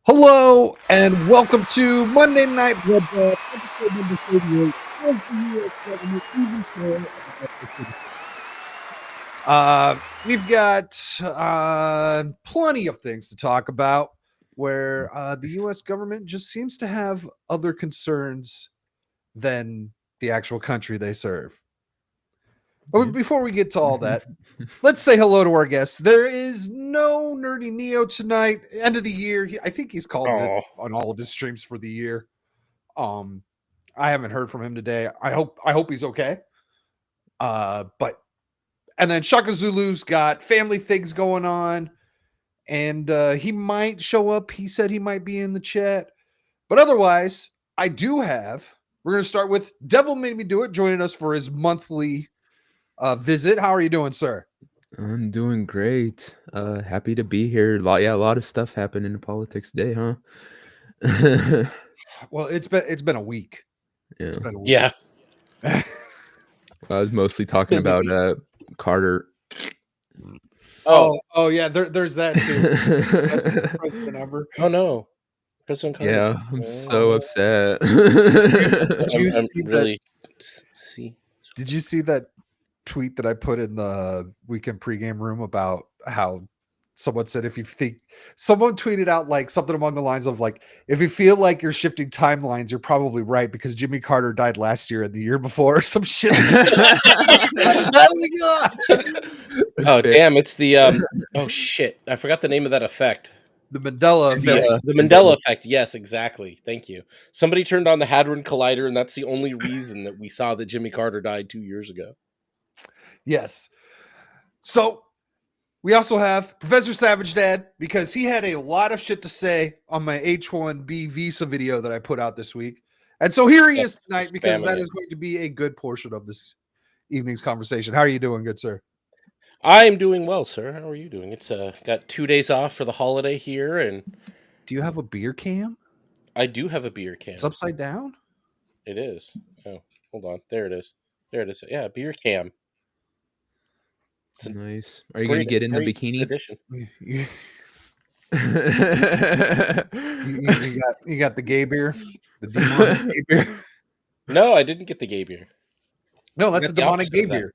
Hello and welcome to Monday Night BloodBath, episode number 38 of the U.S. government even show about the city. We've got plenty of things to talk about where the U.S. government just seems to have other concerns than the actual country they serve. But before we get to all that, let's say hello to our guests. There is no Nerdy Neo tonight. End of the year. I think he's called it on all of his streams for the year. I haven't heard from him today. I hope he's okay. And then Shaka Zulu's got family things going on, and he might show up. He said he might be in the chat. But otherwise, we're going to start with Devil Made Me Do It, joining us for his monthly visit. How are you doing, sir? I'm doing great. Happy to be here. A lot of stuff happened in politics today, huh? Well, it's been a week. Yeah. It's been a week. Yeah. I was mostly talking about Carter. Oh yeah, there's that too. Best president ever. Oh no. President Carter. Yeah, I'm so upset. Did you see that tweet that I put in the weekend pregame room about how someone said someone tweeted out like something along the lines of like, if you feel like you're shifting timelines, you're probably right because Jimmy Carter died last year and the year before or some shit. Oh damn, it's the oh shit. I forgot the name of that effect. The Mandela effect. The Mandela effect. Yes, exactly. Thank you. Somebody turned on the Hadron Collider, and that's the only reason that we saw that Jimmy Carter died 2 years ago. Yes. So we also have Professor Savage Dad, because he had a lot of shit to say on my H-1B visa video that I put out this week. And so here he is tonight, because that is going to be a good portion of this evening's conversation. How are you doing, good sir? I'm doing well, sir. How are you doing? It's got 2 days off for the holiday here, and do you have a beer can? I do have a beer can. It's upside down? It is. Oh, hold on. There it is. There it is. Yeah, beer can. Nice. Are you going to get in the bikini? You got the gay beer? The demonic gay beer? No, I didn't get the gay beer. No, that's the demonic gay beer.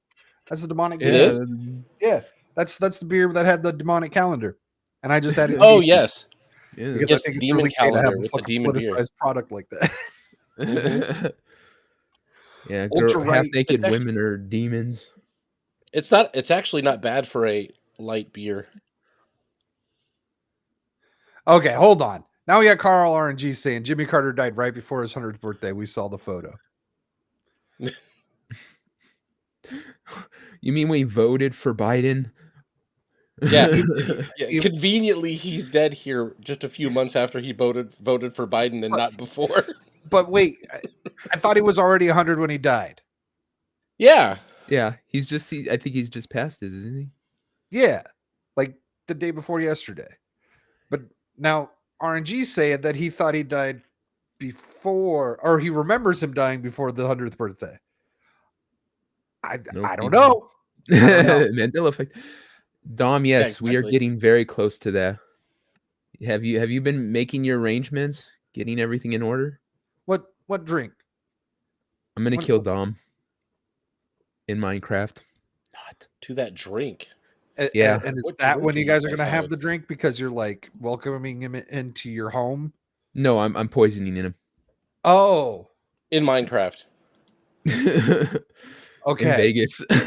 That's the demonic beer. It is? Yeah. That's the beer that had the demonic calendar. And I just added yes. Yeah. Because I think it's really gay to have a fucking politicized product like that. Yeah, half-naked women are demons. It's actually not bad for a light beer. Okay, hold on. Now we got Carl RNG saying Jimmy Carter died right before his 100th birthday. We saw the photo. You mean we voted for Biden? Yeah, conveniently he's dead here just a few months after he voted for Biden and not before. But wait, I thought he was already 100 when he died. Yeah. Yeah, I think he's just past his, isn't he? Yeah, like the day before yesterday. But now RNG saying that he thought he died before, or he remembers him dying before the 100th birthday. I don't know. Mandela effect. Dom, yes, yeah, exactly. We are getting very close to that. Have you been making your arrangements, getting everything in order? What drink? I'm gonna kill Dom in Minecraft. Not to that drink. Yeah. And is that when you guys are gonna have the drink because you're like welcoming him into your home? No, I'm poisoning him. Oh, in Minecraft. Okay. In Vegas. I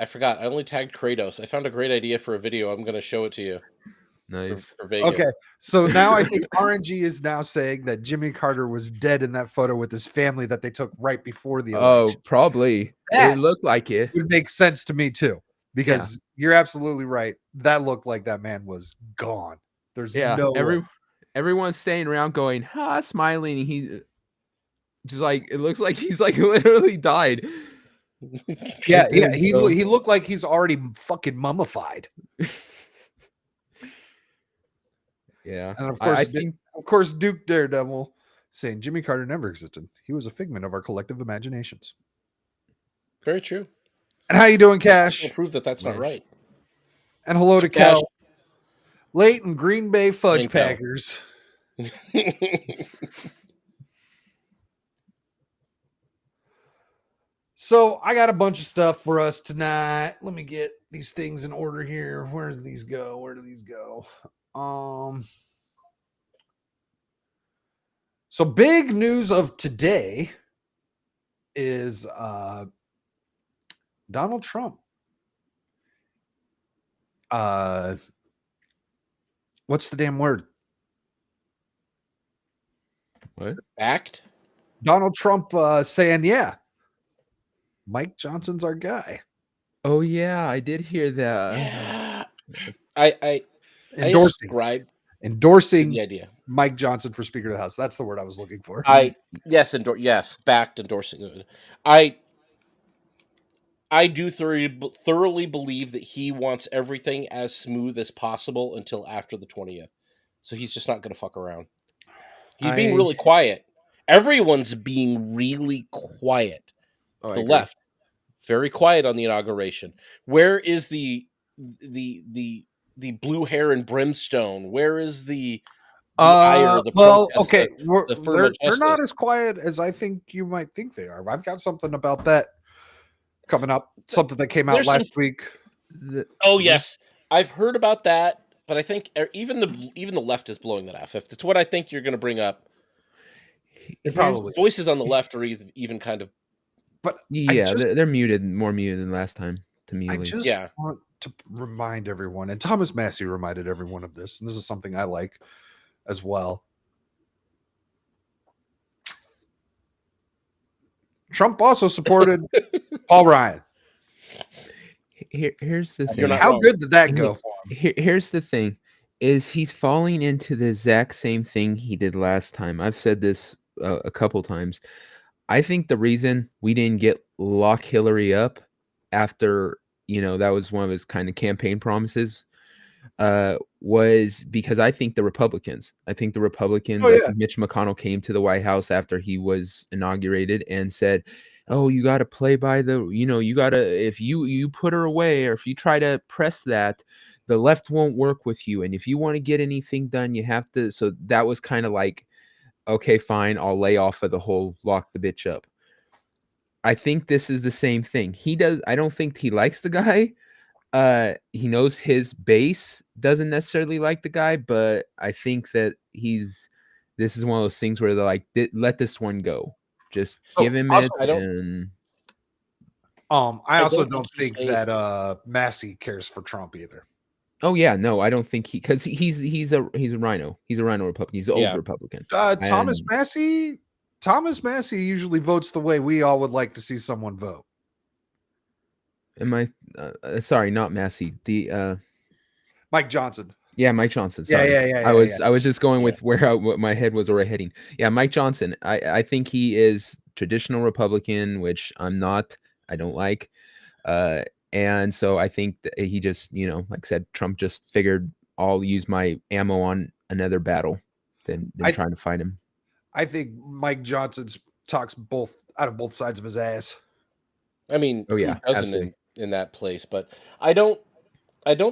forgot. I only tagged Kratos. I found a great idea for a video. I'm going to show it to you. Nice. For Vegas. Okay. So now I think RNG is now saying that Jimmy Carter was dead in that photo with his family that they took right before the election. Oh, probably. It looked like it. Would make sense to me too, because you're absolutely right. That looked like that man was gone. There's no way. everyone's staying around going, "Ha," smiling. He just like it looks like he's like literally died. Yeah, And then he looked like he's already fucking mummified. Yeah, And of I think course, Duke Daredevil saying Jimmy Carter never existed. He was a figment of our collective imaginations. Very true. And how you doing, Cash? Prove that that's not right. And hello to Cash. Cal. Late in Green Bay Fudge And Cal. Packers. So I got a bunch of stuff for us tonight. Let me get these things in order here. Where do these go? Where do these go? So big news of today is Donald Trump. What's the damn word? What? Act? Donald Trump saying, yeah, Mike Johnson's our guy. Oh yeah, I did hear that. Yeah. I endorsing the idea. Mike Johnson for Speaker of the House. That's the word I was looking for. Backed endorsing. I do thoroughly believe that he wants everything as smooth as possible until after the 20th. So he's just not going to fuck around. He's being really quiet. Everyone's being really quiet. The left, very quiet on the inauguration. Where is the blue hair and brimstone? Where is the ire, the protest, okay, they're not justice? as quiet as I think you might think they are. I've got something about that coming up. Something that came out last week. Yes, I've heard about that, but I think even the left is blowing that off. If that's what I think you're going to bring up, probably voices on the left are even kind of. But yeah, they're muted, more muted than last time. To me, at least. I just want to remind everyone, and Thomas Massey reminded everyone of this, and this is something I like as well. Trump also supported Paul Ryan. Here's the thing. How good did that go for him? Here's the thing, is he's falling into the exact same thing he did last time. I've said this a couple times. I think the reason we didn't get lock Hillary up after, that was one of his kind of campaign promises, was because I think the Republicans, like Mitch McConnell came to the White House after he was inaugurated and said, oh, you got to play by the, you got to, if you put her away or if you try to press that, the left won't work with you. And if you want to get anything done, you have to. So that was kind of like, okay, fine, I'll lay off of the whole lock the bitch up. I think this is the same thing. I don't think he likes the guy. He knows his base doesn't necessarily like the guy, but I think that this is one of those things where they're like, let this one go. Just give him it. I also don't think that Massey cares for Trump either. Oh yeah, no, I don't think because he's a rhino. He's a rhino Republican. He's an old Republican. Thomas Massey usually votes the way we all would like to see someone vote. Am I sorry, not Massey. The Mike Johnson. Yeah, Mike Johnson. Sorry. Yeah. I was just going with what my head was already heading. Yeah, Mike Johnson. I think he is traditional Republican, which I'm not. I don't like. And so I think that he just, like I said, Trump just figured I'll use my ammo on another battle than trying to fight him. I think Mike Johnson talks out of both sides of his ass. I mean, who doesn't in that place? But I don't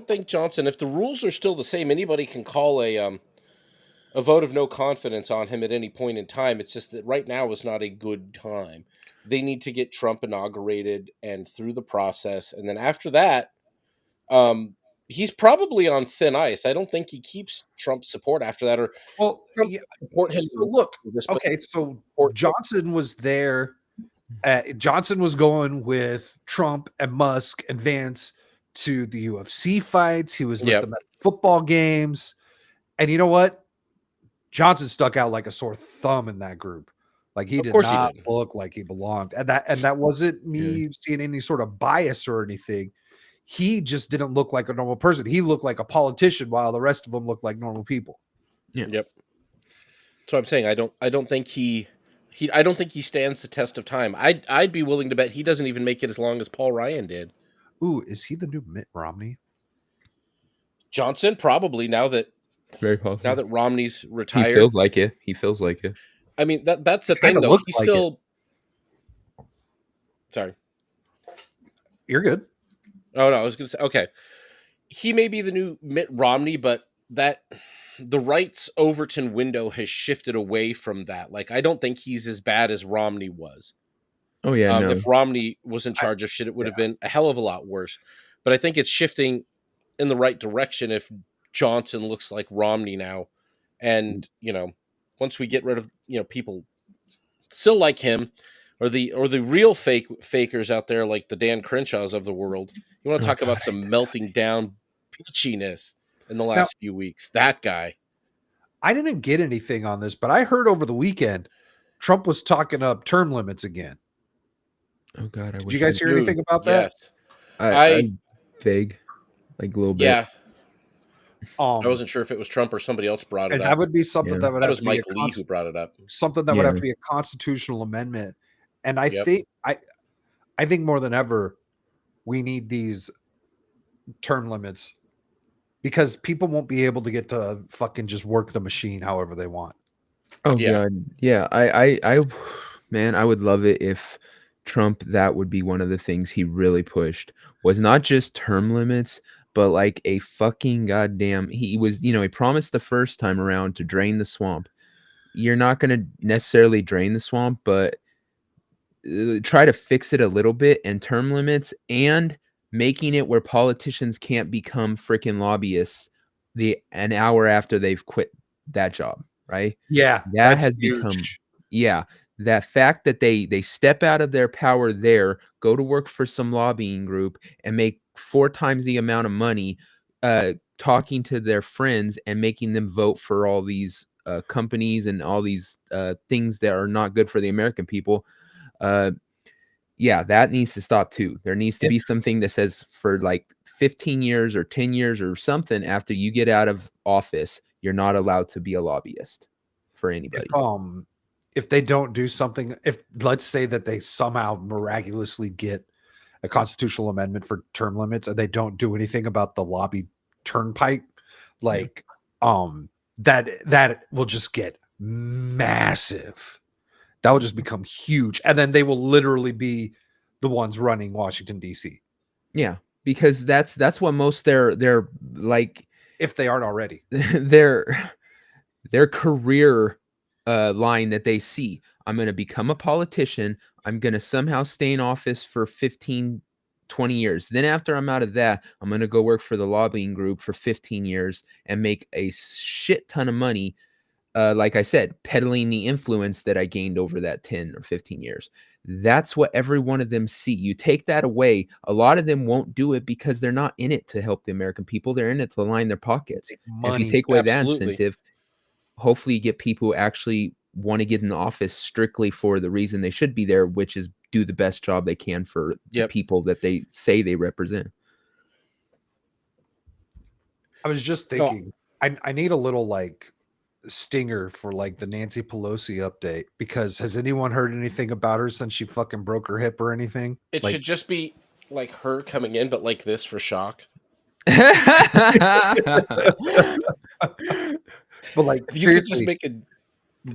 think Johnson, if the rules are still the same, anybody can call a vote of no confidence on him at any point in time. It's just that right now is not a good time. They need to get Trump inaugurated and through the process. And then after that, he's probably on thin ice. I don't think he keeps Trump's support after that. Support him. So look, okay, so Johnson was there. Johnson was going with Trump and Musk and Vance to the UFC fights. He was with them at football games. And you know what? Johnson stuck out like a sore thumb in that group. Like he did not look like he belonged. And that wasn't me seeing any sort of bias or anything. He just didn't look like a normal person. He looked like a politician while the rest of them looked like normal people. Yeah. Yep. So I'm saying I don't think I don't think he stands the test of time. I'd be willing to bet he doesn't even make it as long as Paul Ryan did. Ooh, is he the new Mitt Romney? Johnson probably Very now possible. that Romney's He retired. feels like it. He feels like it. I mean that's the Kind thing of though. looks He's like it. still sorry. You're good. Oh no, I was gonna say okay. He may be the new Mitt Romney, but that the right's Overton window has shifted away from that. Like I don't think he's as bad as Romney was. Oh yeah, no. If Romney was in I, charge of shit, it would yeah. have been a hell of a lot worse. But I think it's shifting in the right direction if Johnson looks like Romney now. And, once we get rid of, people still like him or the real fakers out there like the Dan Crenshaws of the world. You want to Oh talk god. about some melting down peachiness in the Now, last few weeks. That guy. I didn't get anything on this, but I heard over the weekend Trump was talking up term limits again. Oh god, I Did you wish I guys knew. hear Dude, anything about that? yes. I I vague, like a little bit. yeah. I wasn't sure if it was Trump or somebody else brought it And up. that would be something Yeah. that would That have was to be Mike Lee who brought it up. something that would have to be a constitutional amendment. And I Yep. think I think more than ever we need these term limits because people won't be able to get to fucking just work the machine however they want. Oh Yeah. god. Yeah. Man, I would love it if Trump, that would be one of the things he really pushed, was not just term limits, but like a fucking goddamn, he was, he promised the first time around to drain the swamp. You're not going to necessarily drain the swamp, but try to fix it a little bit, and term limits and making it where politicians can't become freaking lobbyists an hour after they've quit that job, right? Yeah, That that's has become, huge. yeah, that fact that they step out of their power there, go to work for some lobbying group and make 4 times the amount of money talking to their friends and making them vote for all these companies and all these things that are not good for the American people. uh yeah, that needs to stop too. There needs to If be something that says for like 15 years or 10 years or something after you get out of office, you're not allowed to be a lobbyist for if anybody. if they don't do something, if let's say that they somehow miraculously get a constitutional amendment for term limits and they don't do anything about the lobby turnpike, like that will just get massive. That will just become huge. And then they will literally be the ones running Washington, DC. Yeah, because that's what most their like If they aren't already. their career line that they see. I'm going to become a politician. I'm going to somehow stay in office for 15, 20 years. Then after I'm out of that, I'm going to go work for the lobbying group for 15 years and make a shit ton of money. Like I said, peddling the influence that I gained over that 10 or 15 years. That's what every one of them see. You take that away, a lot of them won't do it because they're not in it to help the American people. They're in it to line their pockets. And if you Money. take away that Absolutely. incentive, hopefully you get people who actually want to get in office strictly for the reason they should be there, which is do the best job they can for the Yep. people that they say they represent. I was just No, thinking, I need a little like stinger for like the Nancy Pelosi update because has anyone heard anything about her since she fucking broke her hip or anything? it Like, should just be like her coming in, but like this for shock. but like If you could just seriously, make a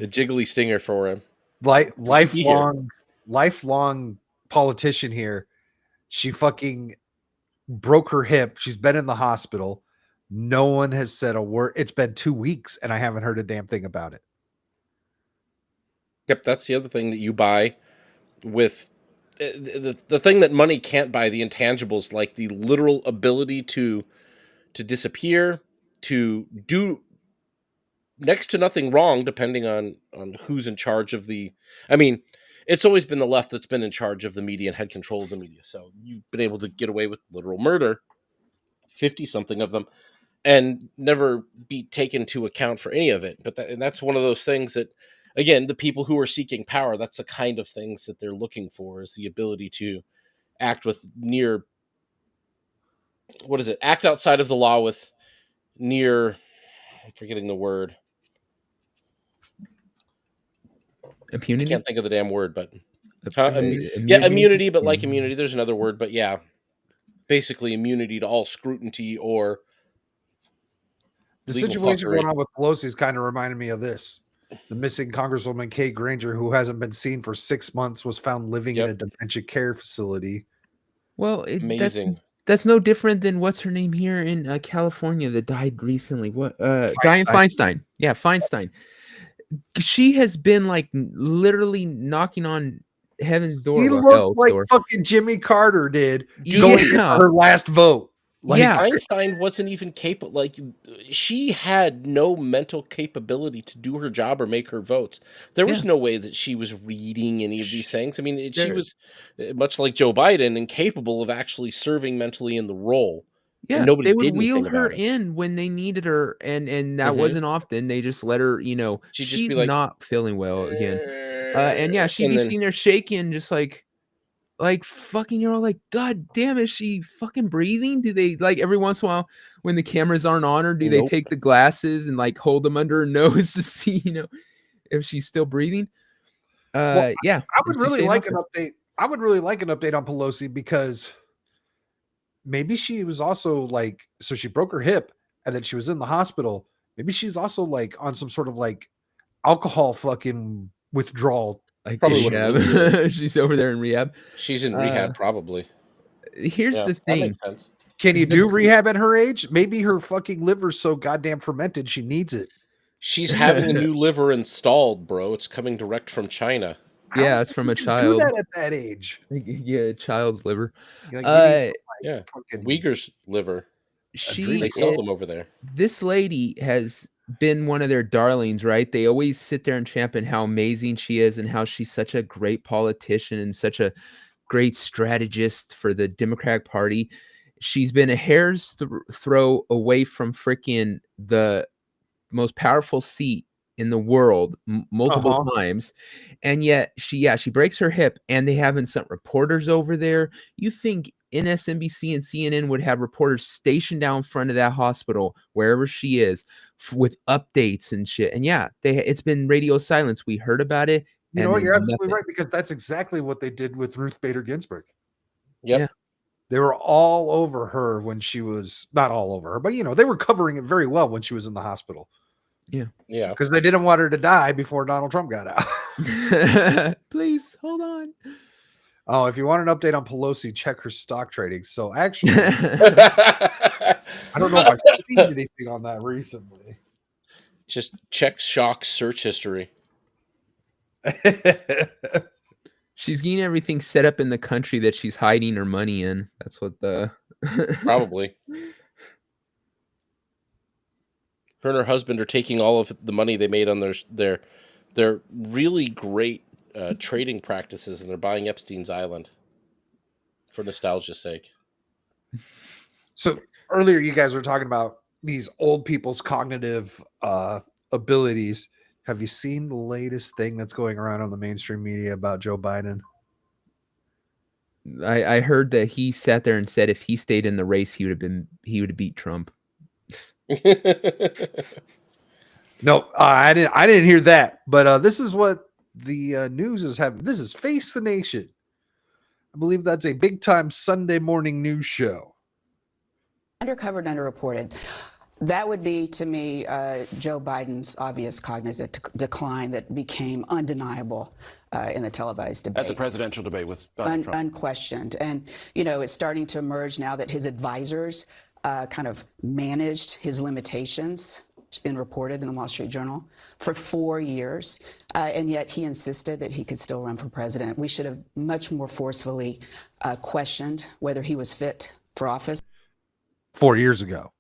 jiggly stinger for him, he'd be here. lifelong politician here. She fucking broke her hip. She's been in the hospital. No one has said a word. It's been 2 weeks and I haven't heard a damn thing about it. Yep, that's the other thing that you buy with the thing that money can't buy, the intangibles, like the literal ability to disappear, to do next to nothing wrong, depending on who's in charge of the. I mean, it's always been the left that's been in charge of the media and had control of the media. So you've been able to get away with literal murder, 50 something of them, and never be taken to account for any of it. But and that's one of those things that, again, the people who are seeking power, that's the kind of things that they're looking for, is the ability to act with near, what is it? Act outside of the law with near, I'm forgetting the word. Impunity? I can't think of the damn word, but immunity? immunity, but like immunity, there's another word, but yeah, basically immunity to all scrutiny or the legal situation fuckery. going on with Pelosi is kind of reminded me of this. The missing Congresswoman Kay Granger, who hasn't been seen for 6 months, was found living in a dementia care facility. Well, Amazing. That's no different than what's her name here in California that died recently. What? Dianne Feinstein. Yeah, Feinstein. She has been like literally knocking on heaven's door. He looked like fucking Jimmy Carter did going into her last vote. Like, Einstein wasn't even capable. Like, she had no mental capability to do her job or make her votes. There was no way that she was reading any of these things. I mean, she was much like Joe Biden, incapable of actually serving mentally in the role. Yeah, and nobody they would did wheel anything her about it. in when they needed her, and that wasn't often. They just let her, She'd just she's be like, not feeling well again. And yeah, she'd be sitting there shaking, just like fucking, you're all like, God damn, is she fucking breathing? Do they, like, every once in a while when the cameras aren't on her, do they take the glasses and like hold them under her nose to see, if she's still breathing? Yeah. I would really like an update. I would really like an update on Pelosi, because maybe she was also like, so she broke her hip and then she was in the hospital. Maybe she's also like on some sort of like alcohol fucking withdrawal. Like, probably she's over there in rehab. She's in rehab, probably. Here's the thing. That makes sense. Can you do rehab at her age? Maybe her fucking liver's so goddamn fermented she needs it. She's having a new liver installed, bro. It's coming direct from China. Yeah, it's from a child. Do that at that age. Yeah, child's liver. Like, Uyghur's liver. They sell them over there. This lady has been one of their darlings, right? They always sit there and champion how amazing she is and how she's such a great politician and such a great strategist for the Democratic Party. She's been a hair's throw away from freaking the most powerful seat in the world multiple times, and yet she breaks her hip, and they haven't sent reporters over there. You think MSNBC and CNN would have reporters stationed down in front of that hospital wherever she is with updates and shit? And it's been radio silence. We heard about it. You know what? You're absolutely right, because that's exactly what they did with Ruth Bader Ginsburg. Yeah. They were all over her when she was, not all over her, but they were covering it very well when she was in the hospital. Yeah. Because they didn't want her to die before Donald Trump got out. Please hold on. Oh, if you want an update on Pelosi, check her stock trading. So actually, I don't know if I've seen anything on that recently. Just check Shock's search history. She's getting everything set up in the country that she's hiding her money in. That's what probably. Her and her husband are taking all of the money they made on their really great trading practices, and they're buying Epstein's Island for nostalgia's sake. So earlier you guys were talking about these old people's cognitive abilities. Have you seen the latest thing that's going around on the mainstream media about Joe Biden? I heard that he sat there and said if he stayed in the race, he would have beat Trump. No, I didn't hear that. But this is what the news is having. This is Face the Nation. I believe that's a big time Sunday morning news show. Undercovered, underreported. That would be, to me, Joe Biden's obvious cognitive decline that became undeniable in the televised debate. At the presidential debate with Donald Trump. Unquestioned. And, it's starting to emerge now that his advisors kind of managed his limitations. It's been reported in the Wall Street Journal for 4 years. And yet he insisted that he could still run for president. We should have much more forcefully questioned whether he was fit for office. 4 years ago.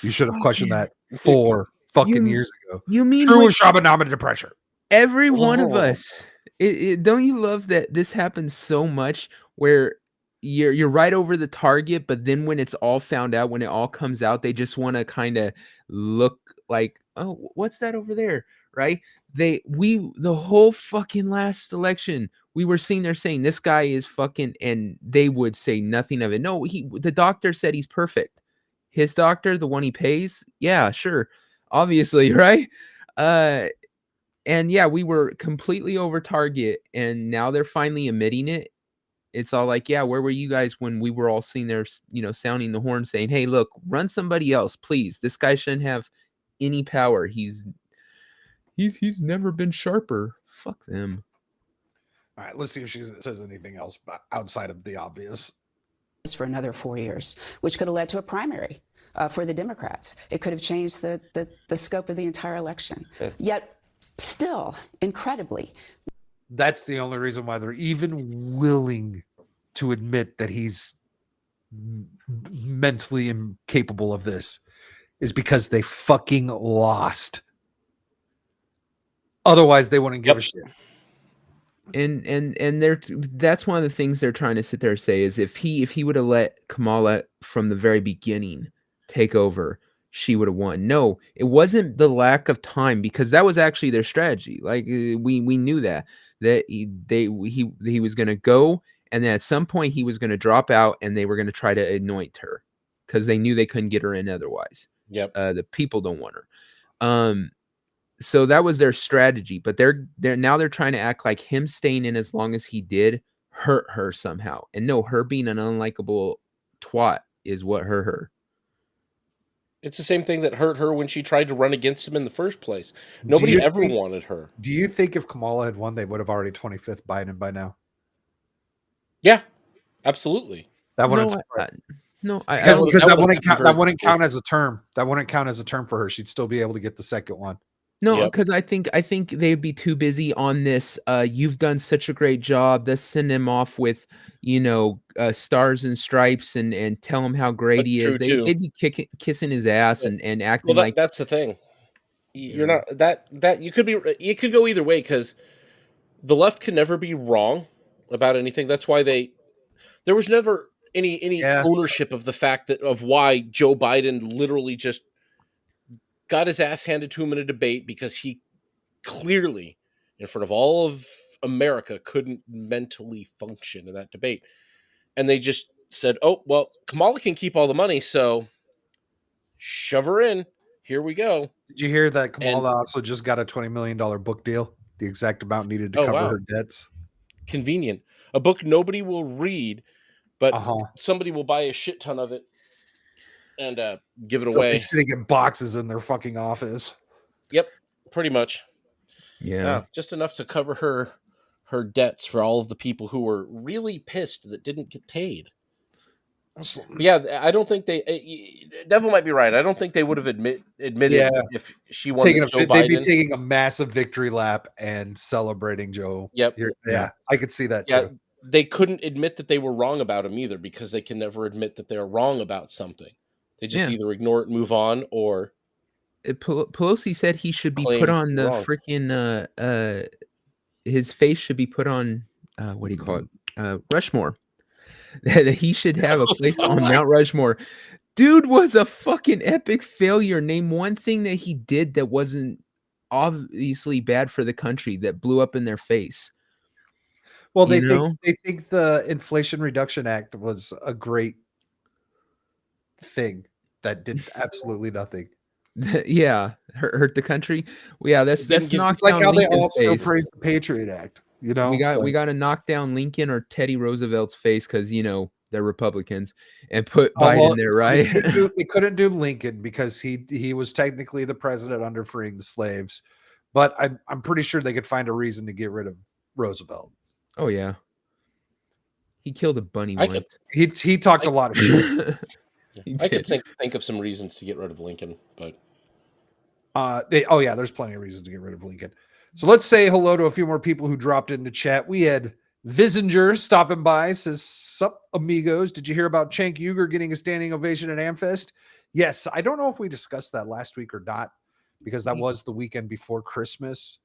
You should have questioned that 4 fucking years ago. You mean true Shabbat to pressure? Every one of us. Don't you love that this happens so much where you're right over the target, but then when it's all found out, when it all comes out, they just want to kind of look like, oh, what's that over there, right? The whole fucking last election, we were sitting there saying this guy is fucking, and they would say nothing of it. No, the doctor said he's perfect. His doctor, the one he pays, yeah, sure, obviously, right? And yeah, we were completely over target, and now they're finally admitting it. It's all like, yeah, where were you guys when we were all sitting there, sounding the horn saying, hey, look, run somebody else, please. This guy shouldn't have any power. He's never been sharper. Fuck them. All right, let's see if she says anything else outside of the obvious. For another 4 years, which could have led to a primary for the Democrats. It could have changed the scope of the entire election. Yet, still, incredibly, that's the only reason why they're even willing to admit that he's mentally incapable of this, is because they fucking lost. Otherwise, they wouldn't give a shit. And that's one of the things they're trying to sit there and say is if he would have let Kamala from the very beginning take over, she would have won. No, it wasn't the lack of time, because that was actually their strategy. Like we knew that he was going to go, and then at some point he was going to drop out, and they were going to try to anoint her because they knew they couldn't get her in otherwise. Yep. The people don't want her. So that was their strategy, but they're now trying to act like him staying in as long as he did hurt her somehow. And no, her being an unlikable twat is what hurt her. It's the same thing that hurt her when she tried to run against him in the first place. Nobody ever wanted her. Do you think if Kamala had won, they would have already 25th Biden by now? Yeah, absolutely. That wouldn't because that wouldn't count as a term. That wouldn't count as a term for her. She'd still be able to get the second one. No, because I think they'd be too busy on this. You've done such a great job. Let's send him off with, stars and stripes and tell him how great he is. They'd be kissing his ass and acting like. That's the thing. You're not that you could be. It could go either way, because the left can never be wrong about anything. That's why there was never any ownership of the fact of why Joe Biden literally just got his ass handed to him in a debate, because he clearly, in front of all of America, couldn't mentally function in that debate. And they just said, oh, well, Kamala can keep all the money, so shove her in. Here we go. Did you hear that Kamala also just got a $20 million book deal? The exact amount needed to cover her debts. Convenient. A book nobody will read, but somebody will buy a shit ton of it and give it away. Sitting in boxes in their fucking office. Yep, pretty much. Yeah, just enough to cover her debts for all of the people who were really pissed that didn't get paid. Yeah, I don't think Devil might be right. I don't think they would have admitted if she won Joe Biden. They'd be taking a massive victory lap and celebrating Joe. Yep. Yeah, I could see that too. They couldn't admit that they were wrong about him either, because they can never admit that they're wrong about something. They just either ignore it and move on, or Pelosi said he should be put on the freaking his face should be put on what do you call it? Rushmore. That he should have a place on Mount Rushmore. Dude was a fucking epic failure. Name one thing that he did that wasn't obviously bad for the country that blew up in their face. Well, they think the Inflation Reduction Act was a great thing that did absolutely nothing. Yeah, hurt the country. Well, yeah, that's knocked like down how Lincoln's they all face. still praise the Patriot Act. We got to knock down Lincoln or Teddy Roosevelt's face, because they're Republicans, and put Biden there, right? They couldn't do Lincoln because he was technically the president under freeing the slaves, but I'm pretty sure they could find a reason to get rid of Roosevelt. Oh yeah, he killed a bunny once. He talked a lot of shit. I could think of some reasons to get rid of Lincoln, but there's plenty of reasons to get rid of Lincoln. So let's say hello to a few more people who dropped into chat. We had Visinger stopping by, says, sup, amigos. Did you hear about Cenk Uygur getting a standing ovation at Amfest? Yes, I don't know if we discussed that last week or not, because that was the weekend before Christmas.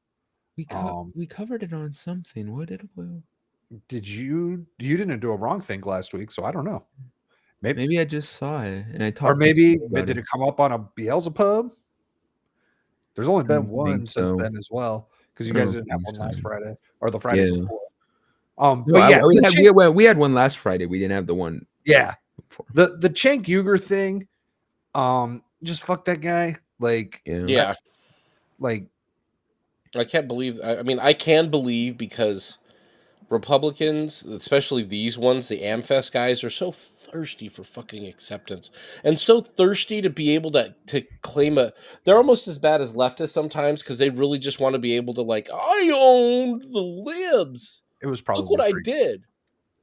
We covered it on something. What did we? Did you didn't do a wrong thing last week, so I don't know. Maybe I just saw it and I talked. Or maybe did it come up on a Beelzebub? There's only been one since then as well, because you guys didn't have one last Friday or the Friday before. We had one last Friday. We didn't have the one. Yeah, the Cenk Uygur thing. Just fuck that guy. Like I can't believe. I mean, I can believe because Republicans, especially these ones, the AmFest guys, are so thirsty for fucking acceptance and so thirsty to be able to claim a. They're almost as bad as leftists sometimes because they really just want to be able to like, I owned the libs. It was Look probably what I pretty. did.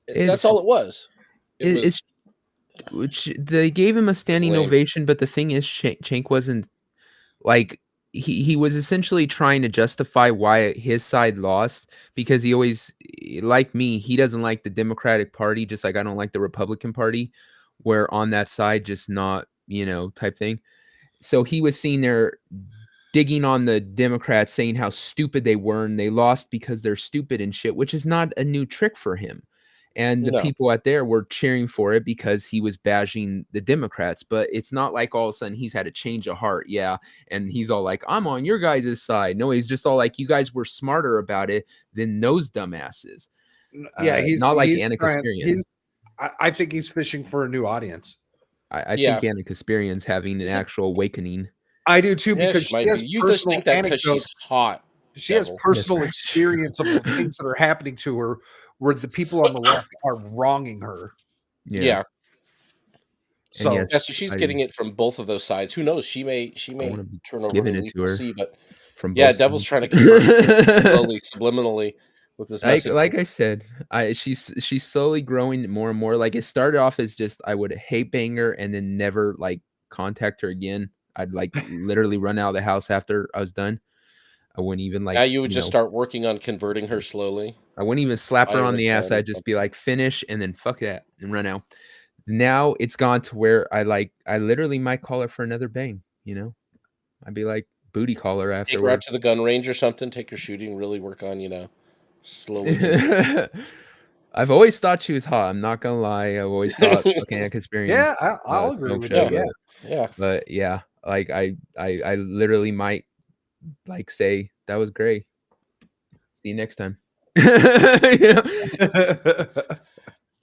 That's It's all it was. it's which they gave him a standing lame. ovation, but the thing is, Cenk wasn't like he was essentially trying to justify why his side lost because he always, like me, he doesn't like the Democratic Party, just like I don't like the Republican Party. We're on that side, just not, type thing. So he was seen there digging on the Democrats, saying how stupid they were and they lost because they're stupid and shit, which is not a new trick for him. And the people out there were cheering for it because he was bashing the Democrats. But it's not like all of a sudden he's had a change of heart. Yeah. And he's all like, I'm on your guys' side. No, he's just all like, you guys were smarter about it than those dumbasses. Yeah, not like Anna Kasparian. I think he's fishing for a new audience. I think Anna Kasparian's having an actual awakening. I do too, because she has you just think that because she's hot. She has personal experience of the things that are happening to her where the people on the left are wronging her. Yeah. So, so she's getting it from both of those sides. Who knows? She may turn over her leaf. We'll see, but from Devil's trying to convert slowly, subliminally with this message. Like I said, she's slowly growing more and more. Like it started off as just I would hate bang her and then never like contact her again. I'd like literally run out of the house after I was done. I wouldn't even like. Now you would just start working on converting her slowly. I wouldn't even slap her on the ass. I'd just be like, finish and then fuck that and run out. Now it's gone to where I literally might call her for another bang. I'd be like booty call her afterwards. Take her out to the gun range or something. Take her shooting. Really work on slowly. I've always thought she was hot. I'm not gonna lie. I've always thought Anna Kasparian. Yeah, I'll agree with that. Yeah. But yeah, like I literally might like say that was great. See you next time. But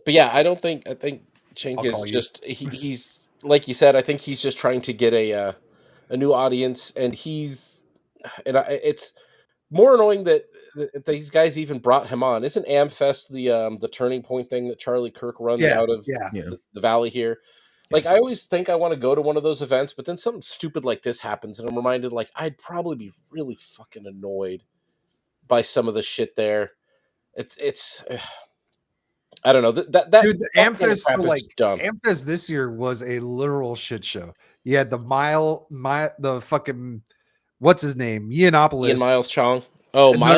yeah, I think Cenk is just he's like you said. I think he's just trying to get a new audience, and it's more annoying that these guys even brought him on. Isn't AmFest the turning point thing that Charlie Kirk runs out of the valley here? Like I always think I want to go to one of those events, but then something stupid like this happens, and I'm reminded like I'd probably be really fucking annoyed by some of the shit there. It's I don't know that dude, the AmFest AmFest this year was a literal shit show. You had the fucking what's his name, Yiannopoulos, Ian Miles Chong. Oh, no.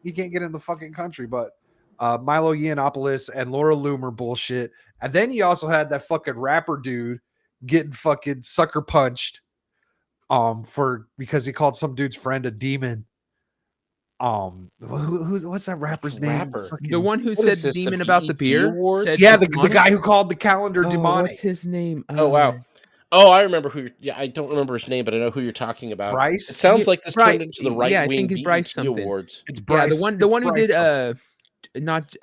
He can't get in the fucking country, but Milo Yiannopoulos and Laura Loomer bullshit. And then you also had that fucking rapper dude getting fucking sucker punched because he called some dude's friend a demon. What's that rapper's name? The one who said demon about the beer? The guy who called the calendar demonic. What's his name? Oh wow. Oh, I remember who. I don't remember his name, but I know who you're talking about. Bryce. It sounds like this turned into the right wing BET Awards. It's Bryce. Yeah, the one who did not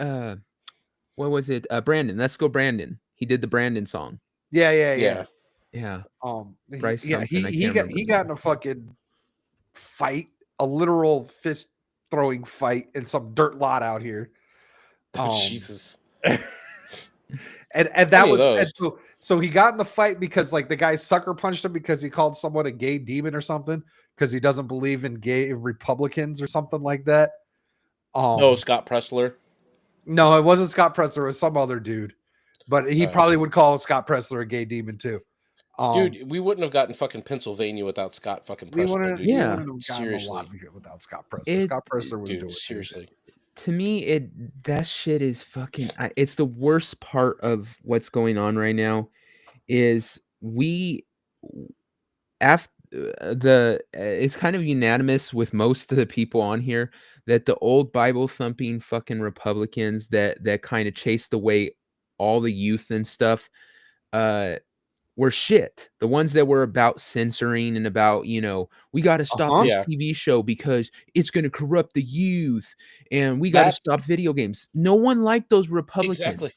what was it? Brandon. Let's go, Brandon. He did the Brandon song. Yeah. Bryce. He got in a fucking fight, a literal fist throwing fight in some dirt lot out here. Jesus. And that was so he got in the fight because like the guy sucker punched him because he called someone a gay demon or something because he doesn't believe in gay Republicans or something like that. No, Scott Pressler. No, it wasn't Scott Pressler. It was some other dude, but he probably would call Scott Pressler a gay demon too. Dude, we wouldn't have gotten fucking Pennsylvania without Scott fucking Pressler. Seriously, without Scott Pressler. Scott Pressler was doing seriously. To me, that shit is fucking. It's the worst part of what's going on right now. Is it's kind of unanimous with most of the people on here that the old Bible thumping fucking Republicans that kind of chased away all the youth and stuff were shit. The ones that were about censoring and about, we got to stop this TV show because it's going to corrupt the youth and we got to stop video games. No one liked those Republicans. Exactly.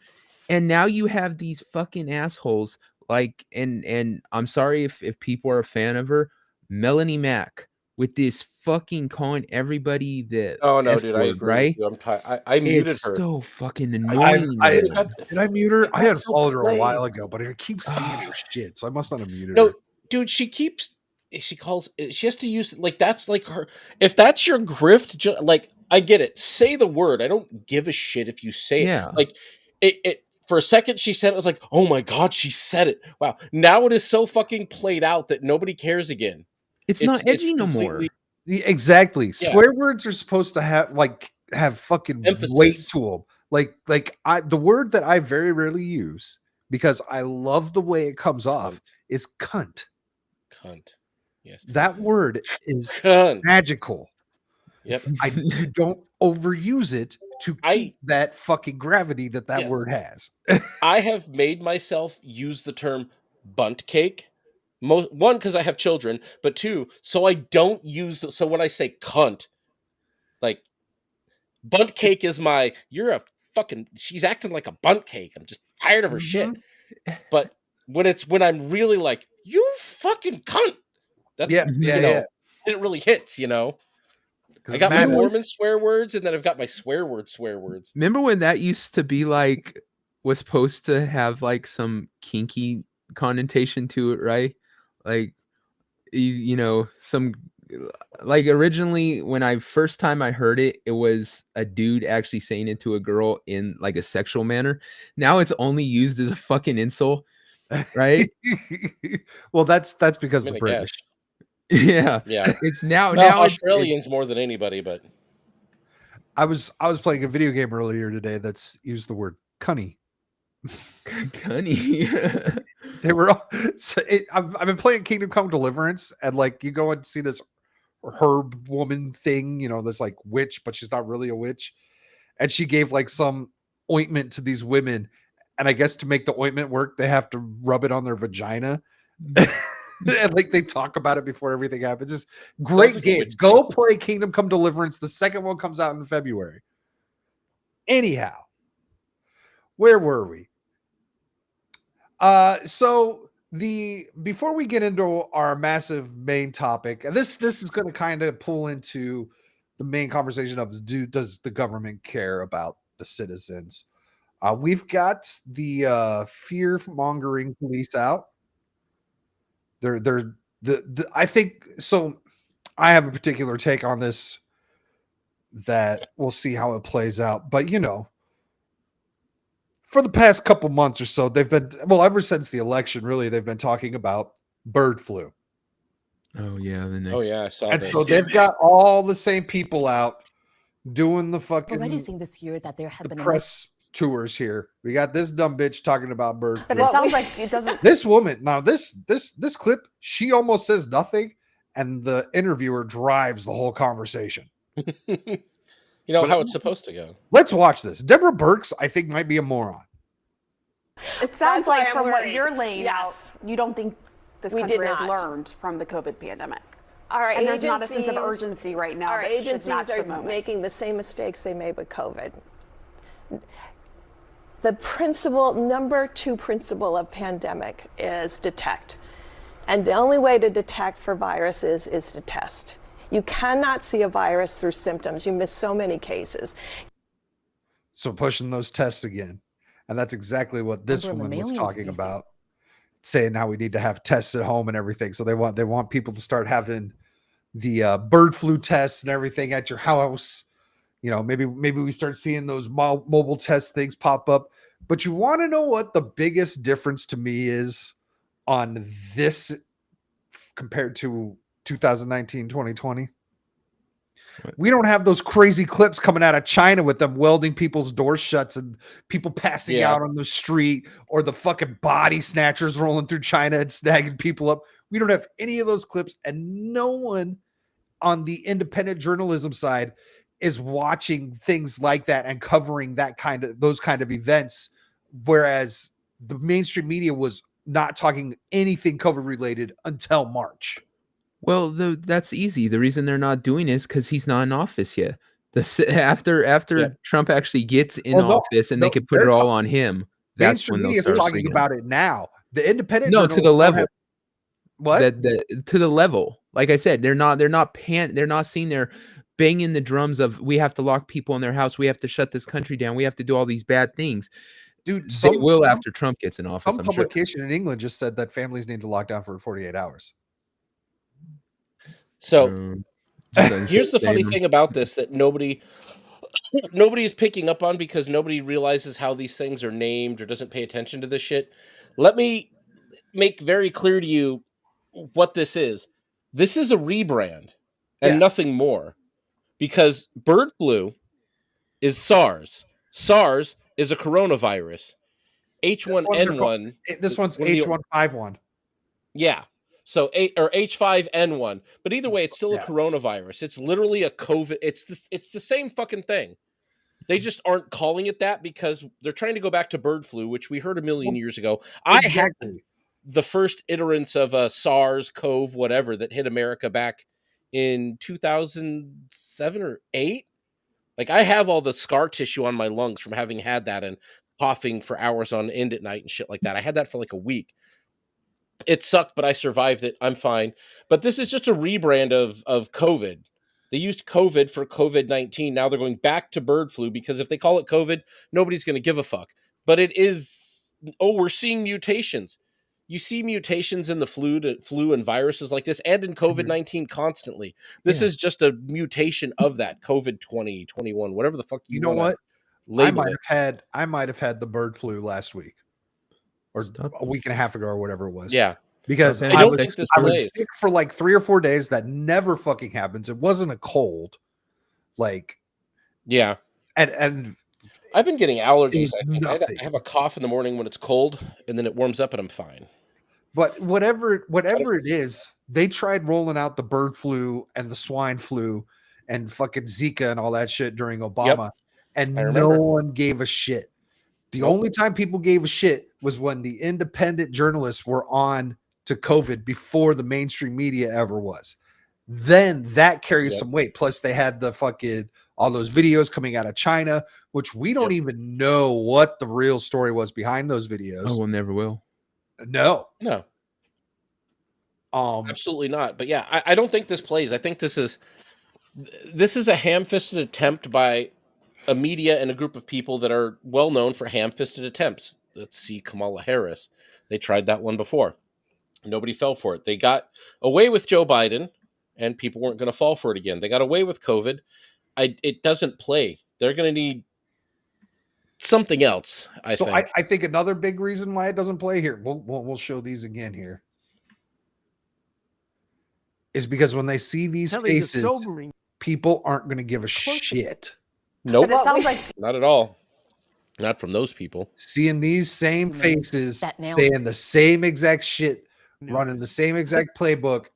And now you have these fucking assholes like, and I'm sorry if people are a fan of her, Melanie Mack. with this fucking calling everybody the Oh no, F dude, I word, agree right? with you. I muted It's her. so fucking I, annoying. I man. did I mute her? It I got so unfollowed her a while plain. ago, but I keep seeing her shit, so I must not have muted No, her. dude, she has to use like that's like her. If that's your grift, like I get it. Say the word. I don't give a shit if you say it. Yeah. Like it for a second she said it, I was like, oh my god, she said it. Wow. Now it is so fucking played out that nobody cares again. It's not edgy no completely more. Exactly. Yeah. Swear words are supposed to have fucking weight Emphasis. to them. The word that I very rarely use because I love the way it comes off is cunt. Cunt. Yes. That word is Cunt. magical. Yep. You don't overuse it to keep that fucking gravity that Yes. word has. I have made myself use the term bunt cake. One, because I have children, but two, so I don't use. So when I say cunt, like bunt cake is you're a fucking. She's acting like a bunt cake. I'm just tired of her shit. But when I'm really like you fucking cunt, that it really hits. I got my Mormon swear words, and then I've got my swear words. Remember when that used to be like was supposed to have like some kinky connotation to it, right? Like some like originally when I first time I heard it, it was a dude actually saying it to a girl in like a sexual manner. Now it's only used as a fucking insult, right? Well, that's because of the British. Yeah. It's now Australians more than anybody, but I was playing a video game earlier today that's used the word cunny. Cunny. They were all, I've been playing Kingdom Come Deliverance, and like you go and see this herb woman thing, that's like witch, but she's not really a witch. And she gave like some ointment to these women, and I guess to make the ointment work, they have to rub it on their vagina. And like they talk about it before everything happens. It's great game. Go play Kingdom Come Deliverance. The second one comes out in February. Anyhow, where were we? So before we get into our massive main topic, and this is going to kind of pull into the main conversation of does the government care about the citizens? We've got the fear mongering police out. I think so. I have a particular take on this that we'll see how it plays out. But for the past couple months or so, they've been ever since the election, really, they've been talking about bird flu. Oh yeah, I saw and this. so they've got all the same people out doing the fucking already seen this year that there have been press tours here. We got this dumb bitch talking about bird flu. But it sounds like it doesn't. This woman, now this clip, she almost says nothing, and the interviewer drives the whole conversation. How it's supposed to go. Let's watch this. Deborah Birx, I think, might be a moron. It sounds like from what you're laying out, you don't think this country has learned from the COVID pandemic. Our and agencies, there's not a sense of urgency right now. Our agencies are making the same mistakes they made with COVID. The number 2 principle of pandemic is detect. And the only way to detect for viruses is to test. You cannot see a virus through symptoms. You miss so many cases. So pushing those tests again. And that's exactly what this woman was talking about, saying how we need to have tests at home and everything. So they want people to start having the bird flu tests and everything at your house. Maybe we start seeing those mobile test things pop up. But you want to know what the biggest difference to me is on this compared to 2019, 2020? We don't have those crazy clips coming out of China with them welding people's doors shut and people passing out on the street, or the fucking body snatchers rolling through China and snagging people up. We don't have any of those clips, and no one on the independent journalism side is watching things like that and covering those kind of events, whereas the mainstream media was not talking anything COVID related until March. Well, that's easy. The reason they're not doing is because he's not in office yet. After Trump actually gets in office and they could put it all on him, that's when media is talking about it now. The independent to the level. what? To the level. like I said, they're not seeing their banging the drums of we have to lock people in their house, we have to shut this country down, we have to do all these bad things. Dude, They will after Trump gets in office. Some publication in England just said that families need to lock down for 48 hours. So here's the funny thing about this that nobody's picking up on because nobody realizes how these things are named or doesn't pay attention to this shit. Let me make very clear to you what this is. This is a rebrand and nothing more, because bird flu is SARS. SARS is a coronavirus. H1N1. This one's H151. Yeah. So H5N1. But either way, it's still a coronavirus. It's literally a COVID. It's the same fucking thing. They just aren't calling it that because they're trying to go back to bird flu, which we heard a million years ago. I had the first iterants of SARS, CoV, whatever, that hit America back in 2007 or 8. Like, I have all the scar tissue on my lungs from having had that and coughing for hours on end at night and shit like that. I had that for like a week. It sucked, but I survived it. I'm fine. But this is just a rebrand of COVID. They used COVID for COVID-19. Now they're going back to bird flu because if they call it COVID, nobody's going to give a fuck. But it is, we're seeing mutations. You see mutations in the flu and viruses like this and in COVID-19 constantly. This is just a mutation of that COVID 2021, whatever the fuck you know what? I might have had the bird flu last week or a week and a half ago or whatever it was. Yeah. Because I was sick for like 3 or 4 days. That never fucking happens. It wasn't a cold. Like, yeah. And I've been getting allergies. I have a cough in the morning when it's cold, and then it warms up and I'm fine. But whatever it is, they tried rolling out the bird flu and the swine flu and fucking Zika and all that shit during Obama, and no one gave a shit. The only time people gave a shit was when the independent journalists were on to COVID before the mainstream media ever was. Then that carries some weight. Plus, they had the fucking all those videos coming out of China, which we don't even know what the real story was behind those videos. Oh, we'll never will. No. Absolutely not. But yeah, I don't think this plays. I think this is a ham-fisted attempt by a media and a group of people that are well known for ham-fisted attempts. Let's see, Kamala Harris. They tried that one before. Nobody fell for it. They got away with Joe Biden, and people weren't going to fall for it again. They got away with COVID. It doesn't play. They're going to need something else, I think. I think another big reason why it doesn't play here, we'll show these again here, is because when they see these faces, people aren't going to give a shit. Nope. It sounds like not at all. Not from those people. Seeing these same faces saying the same exact shit, running the same exact playbook,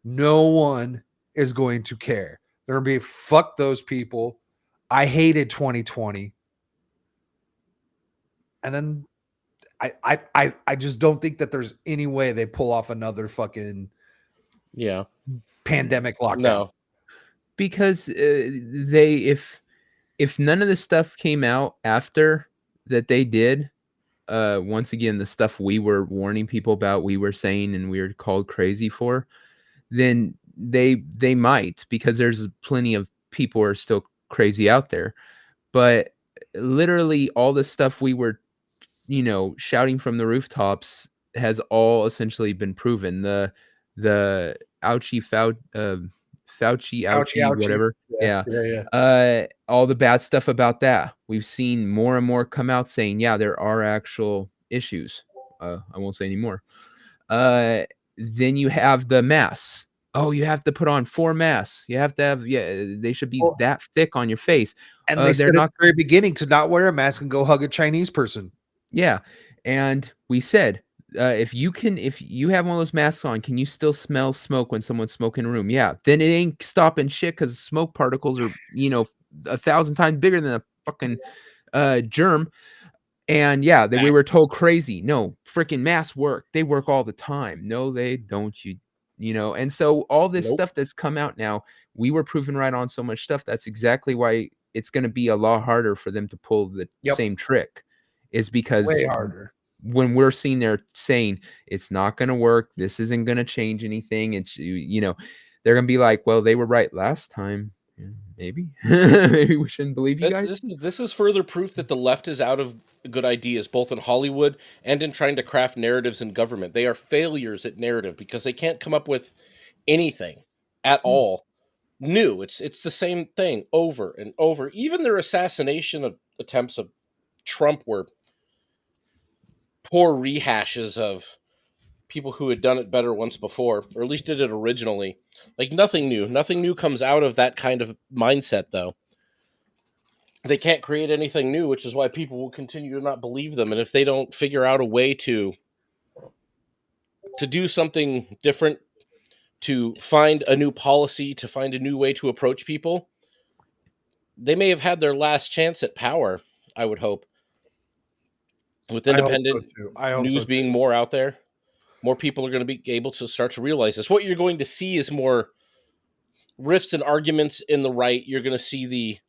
no one is going to care. They're going to be, fuck those people. I hated 2020. And then I just don't think that there's any way they pull off another fucking pandemic lockdown. No. Because if none of the stuff came out after that they did, once again, the stuff we were warning people about, we were saying, and we were called crazy for, then they might, because there's plenty of people who are still crazy out there. But literally all the stuff we were, shouting from the rooftops has all essentially been proven. The Fauci, whatever. Yeah. All the bad stuff about that. We've seen more and more come out saying, there are actual issues. I won't say anymore. Then you have the masks. Oh, you have to put on 4 masks. You have to have, they should be that thick on your face. And they said at the very beginning to not wear a mask and go hug a Chinese person. Yeah. And we said, if you have one of those masks on, can you still smell smoke when someone's smoking in a room? Yeah. Then it ain't stopping shit because smoke particles are, 1,000 times bigger than a fucking germ. And we were told crazy. No, freaking masks work. They work all the time. No, they don't. And so all this stuff that's come out now, we were proven right on so much stuff. That's exactly why it's going to be a lot harder for them to pull the same trick, is because way harder. When we're sitting there saying it's not going to work, this isn't going to change anything. It's, they're gonna be like, well, they were right last time. Maybe maybe we shouldn't believe you guys. This is further proof that the left is out of good ideas, both in Hollywood and in trying to craft narratives in government. They are failures at narrative because they can't come up with anything at all new. It's the same thing over and over. Even their assassination of attempts of Trump were poor rehashes of people who had done it better once before, or at least did it originally. Like nothing new. Nothing new comes out of that kind of mindset, though. They can't create anything new, which is why people will continue to not believe them. And if they don't figure out a way to do something different, to find a new policy, to find a new way to approach people, they may have had their last chance at power, I would hope. With independent news being more out there, more people are going to be able to start to realize this. What you're going to see is more rifts and arguments in the right. You're going to see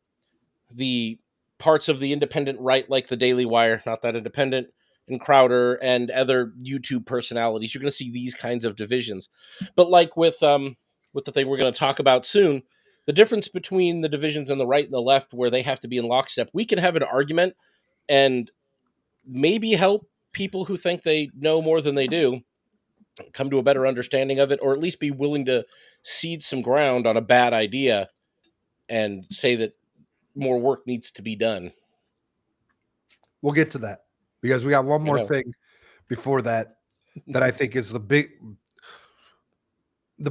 the parts of the independent right, like the Daily Wire, not that independent, and Crowder and other YouTube personalities. You're going to see these kinds of divisions. But like with the thing we're going to talk about soon, the difference between the divisions on the right and the left, where they have to be in lockstep, we can have an argument and maybe help people who think they know more than they do come to a better understanding of it, or at least be willing to cede some ground on a bad idea and say that more work needs to be done. We'll get to that because we got one more thing before that I think is the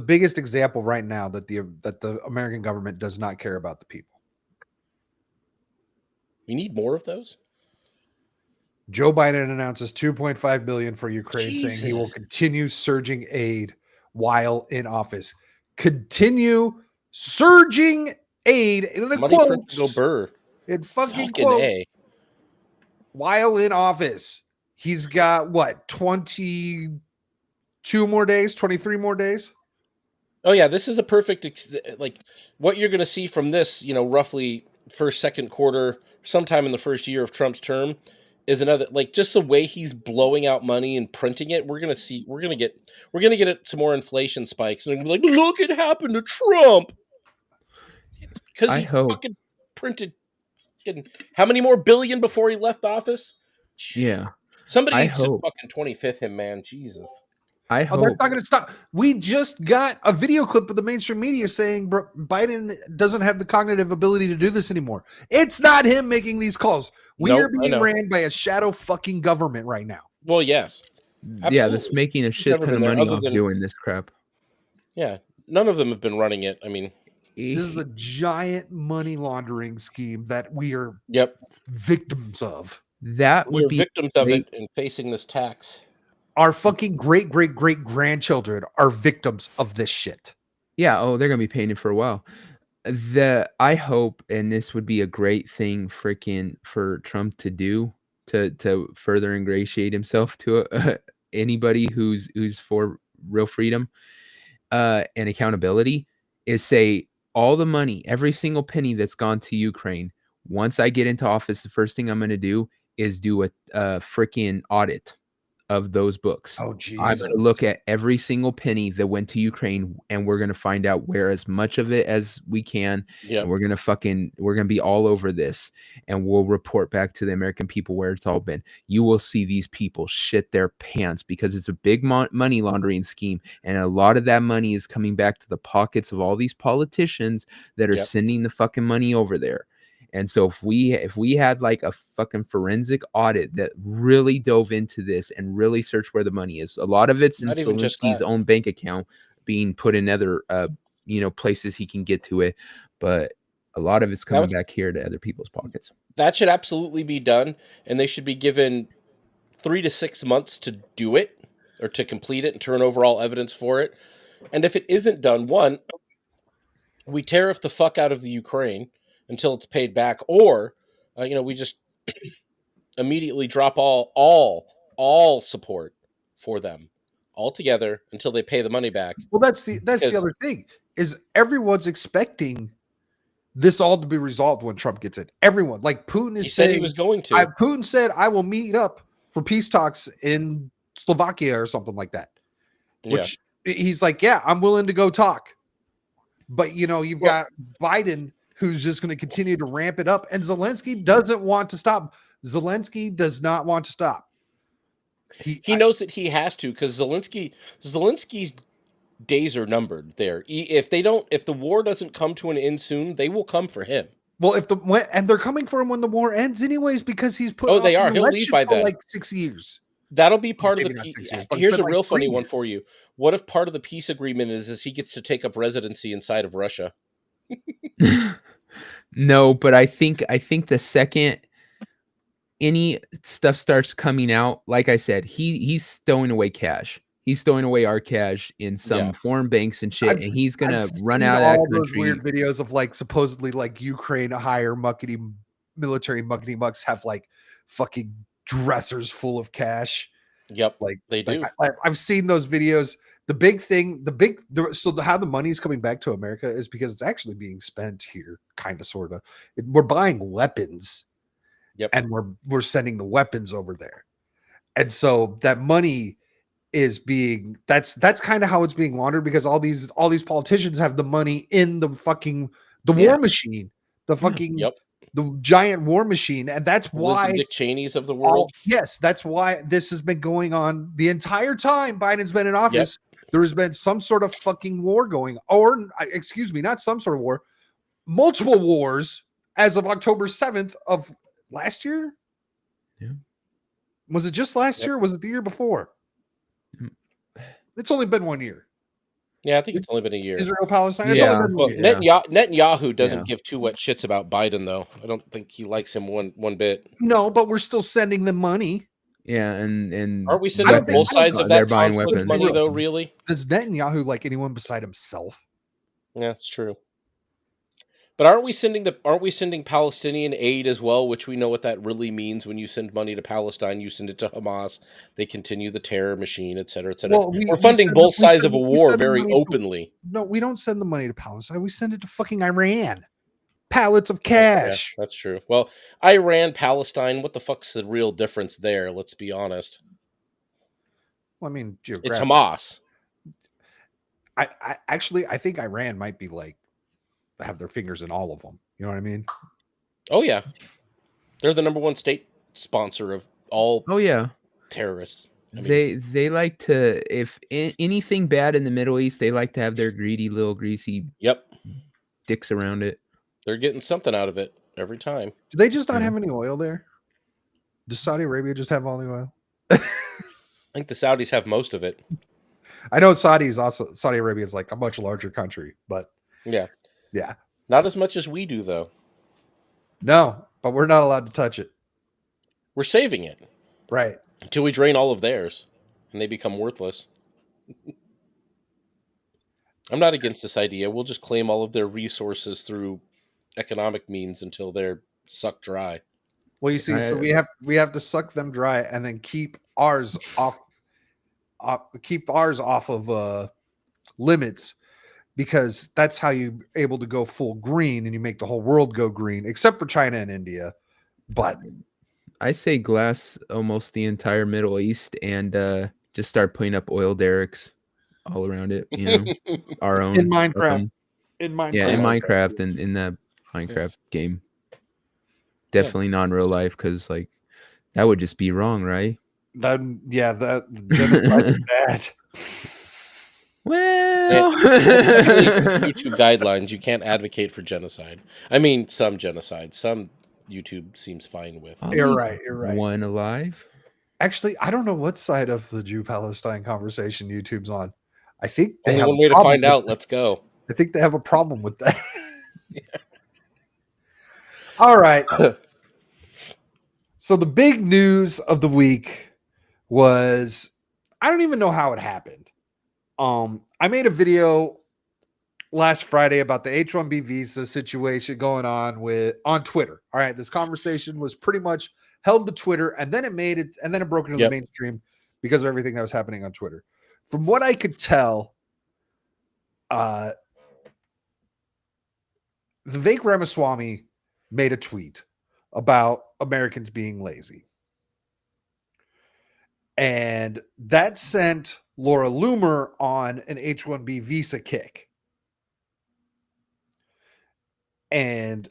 biggest example right now that the American government does not care about the people. We need more of those. Joe Biden announces $2.5 billion for Ukraine, saying he will continue surging aid while in office. Continue surging aid in the quotes. In fucking quotes. While in office. He's got what, 22 more days, 23 more days? Oh yeah, this is a perfect like what you're going to see from this, roughly first, second quarter, sometime in the first year of Trump's term, is another, like, just the way he's blowing out money and printing it. We're going to get some more inflation spikes, and they're going to be like, look, it happened to Trump. Because he fucking printed how many more billion before he left office? Yeah. Somebody needs to fucking 25th him, man. Jesus. They're not going to stop. We just got a video clip of the mainstream media saying Biden doesn't have the cognitive ability to do this anymore. It's not him making these calls. We are being ran by a shadow fucking government right now. Well, yes. Absolutely. Yeah, that's making a shit ton of money off doing this crap. Yeah. None of them have been running it. I mean, this is the giant money laundering scheme that we are victims of. We're victims of it and facing this tax. Our fucking great grandchildren are victims of this shit. Yeah. Oh, they're gonna be paying it for a while. I hope, and this would be a great thing for Trump to do to further ingratiate himself to anybody who's for real freedom and accountability, is say all the money, every single penny that's gone to Ukraine. Once I get into office, the first thing I'm going to do is do a freaking audit of those books. Oh, geez. I'm going to look at every single penny that went to Ukraine, and we're going to find out where as much of it as we can. Yep. And we're going to be all over this, and we'll report back to the American people where it's all been. You will see these people shit their pants because it's a big money laundering scheme. And a lot of that money is coming back to the pockets of all these politicians that are sending the fucking money over there. And so if we had like a fucking forensic audit that really dove into this and really searched where the money is, a lot of it's in Zelensky's own bank account being put in other places he can get to it, but a lot of it's coming back here to other people's pockets. That should absolutely be done, and they should be given 3 to 6 months to do it or to complete it and turn over all evidence for it. And if it isn't done, one, we tariff the fuck out of the Ukraine until it's paid back, or we just immediately drop all support for them altogether until they pay the money back. Well, that's the other thing, is everyone's expecting this all to be resolved when Trump gets in. Everyone, like Putin is saying, he was going to. Putin said, I will meet up for peace talks in Slovakia or something like that. Which he's like, yeah, I'm willing to go talk. But you've got Biden, who's just going to continue to ramp it up, and Zelensky doesn't want to stop. Zelensky does not want to stop. He knows that he has to, because Zelensky's days are numbered there. If the war doesn't come to an end soon, they will come for him. Well, and they're coming for him when the war ends anyways, because he's put they are. He'll leave by for then. like 6 years. That'll be part of the Maybe not 6 years, peace. Here's a like real 3 funny one years. for you. What if part of the peace agreement is he gets to take up residency inside of Russia? No, but I think the second any stuff starts coming out, like I said, he's stowing away cash. He's stowing away our cash in some foreign banks and shit, and he's gonna run out of that country. Those weird videos of like supposedly like Ukraine hire military muckety mucks have like fucking dressers full of cash. Yep, like they do. I've seen those videos. So how the money's coming back to America is because it's actually being spent here, kind of, sort of. We're buying weapons. Yep. And we're sending the weapons over there. And so that money is being that's kind of how it's being laundered, because all these politicians have the money in the fucking war machine, the fucking the giant war machine, and that's why Dick Cheney's of the world. Yes, that's why this has been going on the entire time Biden's been in office. There has been some sort of fucking war going, or excuse me, not some sort of war, multiple wars as of October 7th of last year. Yeah. Was it just last year? Or was it the year before? It's only been 1 year. Yeah, I think it's only been a year. Israel, Palestine. It's only been 1 year. Netanyahu doesn't give two wet shits about Biden, though. I don't think he likes him one bit. No, but we're still sending them money. Yeah, and aren't we sending both sides of that conflict money, though? Really? Does Netanyahu like anyone beside himself? Yeah, that's true. But aren't we sending Palestinian aid as well, which we know what that really means? When you send money to Palestine, you send it to Hamas. They continue the terror machine, et cetera, et cetera. Well, we're funding both sides of a war very openly. No, we don't send the money to Palestine. We send it to fucking Iran. Pallets of cash. Yeah, that's true. Well, Iran, Palestine, what the fuck's the real difference there? Let's be honest. Well, I mean, it's Hamas. I think Iran might be like have their fingers in all of them. You know what I mean? Oh yeah, they're the number one state sponsor of all. Oh yeah, terrorists. I mean, they like to, if anything bad in the Middle East, they like to have their greedy little greasy dicks around it. They're getting something out of it every time. Do they just not have any oil there? Does Saudi Arabia just have all the oil? I think the Saudis have most of it. I know Saudi Arabia is like a much larger country, but yeah. Not as much as we do, though. No, but we're not allowed to touch it. We're saving it. Right. Until we drain all of theirs and they become worthless. I'm not against this idea. We'll just claim all of their resources through economic means until they're sucked dry. Well, you see, so we have to suck them dry and then keep ours off of limits, because that's how you're able to go full green and you make the whole world go green, except for China and India. But I say glass almost the entire Middle East and just start putting up oil derricks all around it. You know, our own in Minecraft. In Minecraft and in that Minecraft game. Definitely not in real life, because like that would just be wrong, right? That bad. Well, YouTube guidelines, you can't advocate for genocide. I mean, some genocide. Some YouTube seems fine with. You're right. One alive. Actually, I don't know what side of the Jew-Palestine conversation YouTube's on. I think they only have one way to find out. Let's go. I think they have a problem with that. All right. So the big news of the week was, I don't even know how it happened. I made a video last Friday about the H-1B visa situation going on Twitter. All right. This conversation was pretty much held to Twitter, and then it broke into the mainstream because of everything that was happening on Twitter. From what I could tell, Vivek Ramaswamy made a tweet about Americans being lazy. And that sent Laura Loomer on an H-1B visa kick. And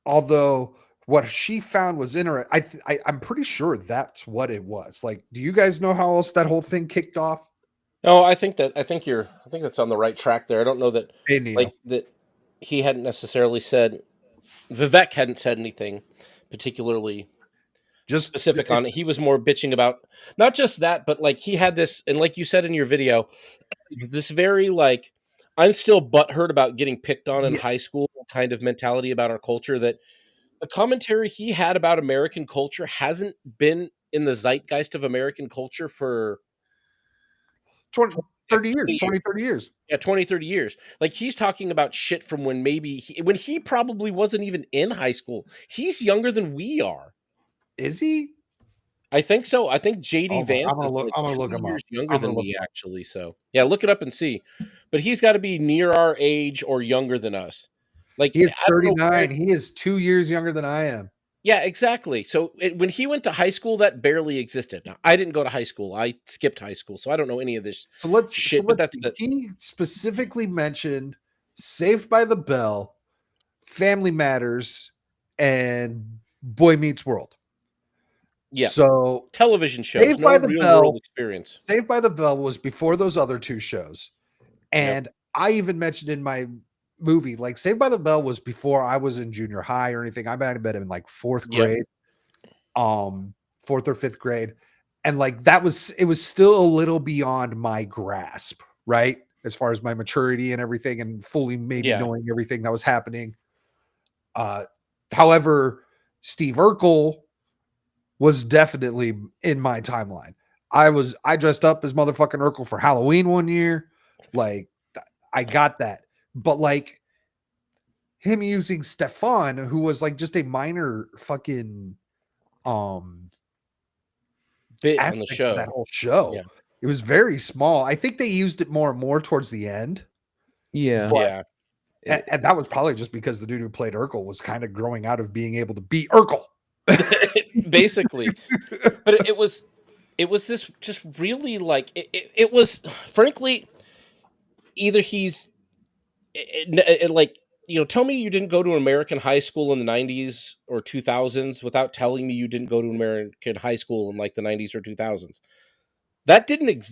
although what she found was interesting, I'm pretty sure that's what it was. Like, do you guys know how else that whole thing kicked off? No, I think that's on the right track there. I don't know that, Hey, Neo. like, that he hadn't necessarily said, Vivek hadn't said anything particularly Just specific on it. He was more bitching about not just that, but like he had this, and like you said in your video, this very like, I'm still butthurt about getting picked on in high school kind of mentality about our culture, that the commentary he had about American culture hasn't been in the zeitgeist of American culture for 20, 30 years. Yeah, 20, 30 years. Like, he's talking about shit from when when he probably wasn't even in high school. He's younger than we are. Is he? I think so. I think JD Vance is I'm gonna look 2 him years up. younger than me, actually. So, yeah, look it up and see. But he's got to be near our age or younger than us. Like, He is I don't know 39. He is 2 years younger than I am. Yeah, exactly. So when he went to high school, that barely existed. Now, I didn't go to high school. I skipped high school, so I don't know any of this shit. But that's he specifically mentioned Saved by the Bell, Family Matters, and Boy Meets World. Yeah. So television shows, no real world experience. Saved by the Bell was before those other two shows. And I even mentioned in my movie, like, Saved by the Bell was before I was in junior high or anything. I might have been in like 4th grade, 4th or 5th grade. And like, it was still a little beyond my grasp, right? As far as my maturity and everything, and fully maybe knowing everything that was happening. However, Steve Urkel was definitely in my timeline. I dressed up as motherfucking Urkel for Halloween one year. Like, I got that. But like, him using Stefan, who was like just a minor fucking bit on the show, that whole show. Yeah. It was very small. I think they used it more and more towards the end. Yeah. And that was probably just because the dude who played Urkel was kind of growing out of being able to be Urkel. Basically. But it was this just really like it was, frankly, either he's like, tell me you didn't go to an American high school in the 90s or 2000s without telling me you didn't go to an American high school in like the 90s or 2000s. That didn't